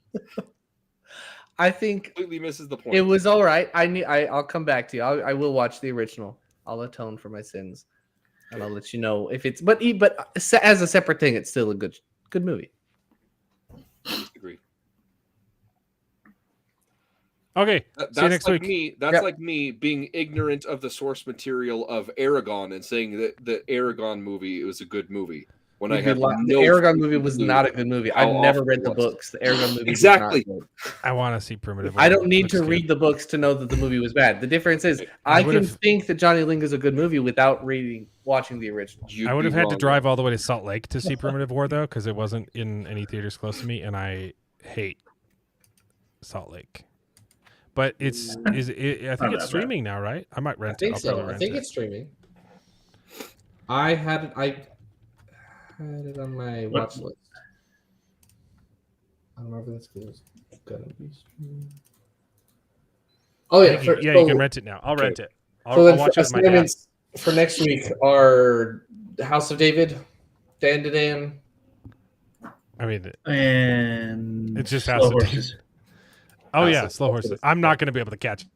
I think Completely misses the point. it was all right. I'll come back to you. I will watch the original. I'll atone for my sins, and I'll let you know if it's. But as a separate thing, it's still a good movie. Agree. Okay. That's see you next like week. That's like me being ignorant of the source material of Aragon and saying that the Aragon movie was a good movie. When I have the Aragon movie was not a good movie. I've never read the books. The Aragon movie exactly. was not good. I want to see Primitive. I don't need to read the books to know that the movie was bad. The difference is I can think that Johnny Lingo is a good movie without watching the original. I would have had to drive all the way to Salt Lake to see Primitive War though, because it wasn't in any theaters close to me, and I hate Salt Lake. But I think it's streaming now, right? I might rent it. I think so. I think it's streaming. I had it on my watch list. I don't know if that's gonna be streaming. Oh yeah, you can rent it now. I'll rent it. I'll watch it with my dad. For next week are House of David, Dan. I mean, and it's just House of David. Oh yeah, Slow Horses. I'm not going to be able to catch it.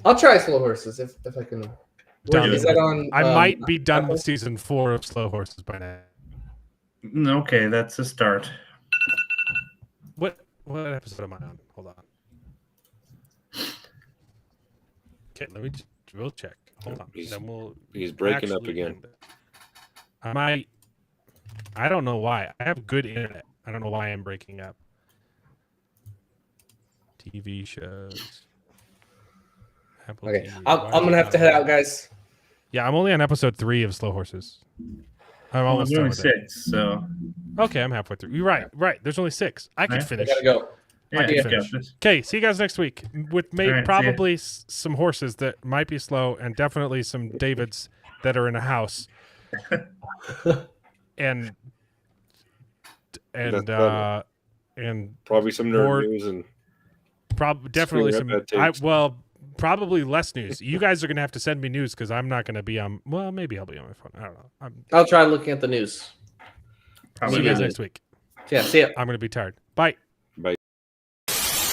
I'll try Slow Horses if I can. Is that on? I might be done with season 4 of Slow Horses by now. Okay, that's a start. What episode am I on? Hold on. Okay, we'll check. Hold on. He's breaking up again. I don't know why. I have good internet. I don't know why I'm breaking up. TV shows. Apple okay, TV. I'm gonna have to head out, guys. Yeah, I'm only on episode 3 of Slow Horses. I'm almost done with 6, so. Okay, I'm halfway through. You're right. There's only 6. I can finish. I gotta go. I can finish. Okay, see you guys next week with probably some horses that might be slow and definitely some Davids that are in a house. and probably some nerd news and definitely some. Probably less news. You guys are gonna have to send me news because I'm not gonna be on. Well, maybe I'll be on my phone. I don't know. I'll try looking at the news. See you guys next week. Yeah, see ya. I'm gonna be tired. Bye. Bye.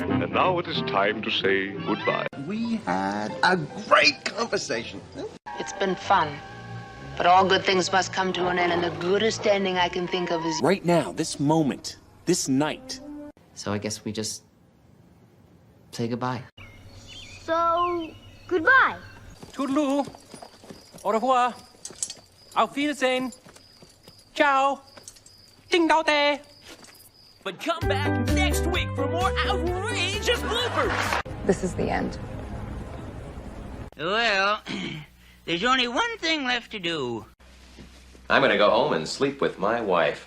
And now it is time to say goodbye. We had a great conversation. It's been fun. But all good things must come to an end, and the goodest ending I can think of is right now, this moment, this night. So I guess we just say goodbye. So, goodbye. Toodaloo. Au revoir. Auf Wiedersehen. Ciao. Ding dao day. But come back next week for more outrageous bloopers. This is the end. Well, there's only one thing left to do. I'm gonna go home and sleep with my wife.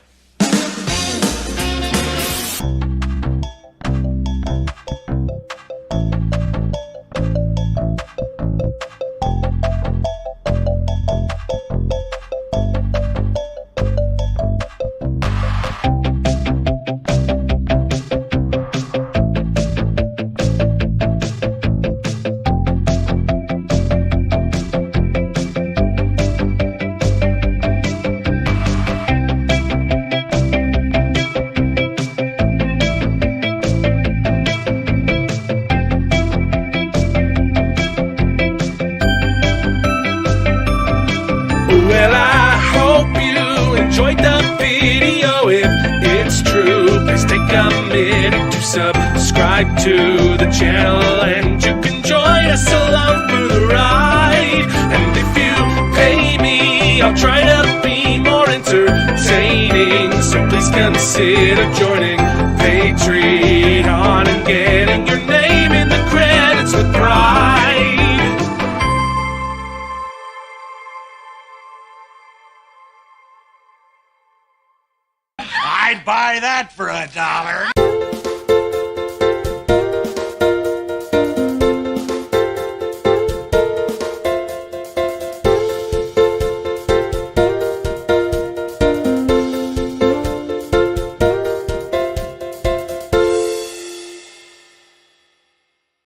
Well, I hope you enjoyed the video. If it's true, please take a minute to subscribe to the channel, and you can join us along for the ride. And if you pay me, I'll try to be more entertaining. So please consider joining Patreon and getting your name in the credits with pride. I'd buy that for $1.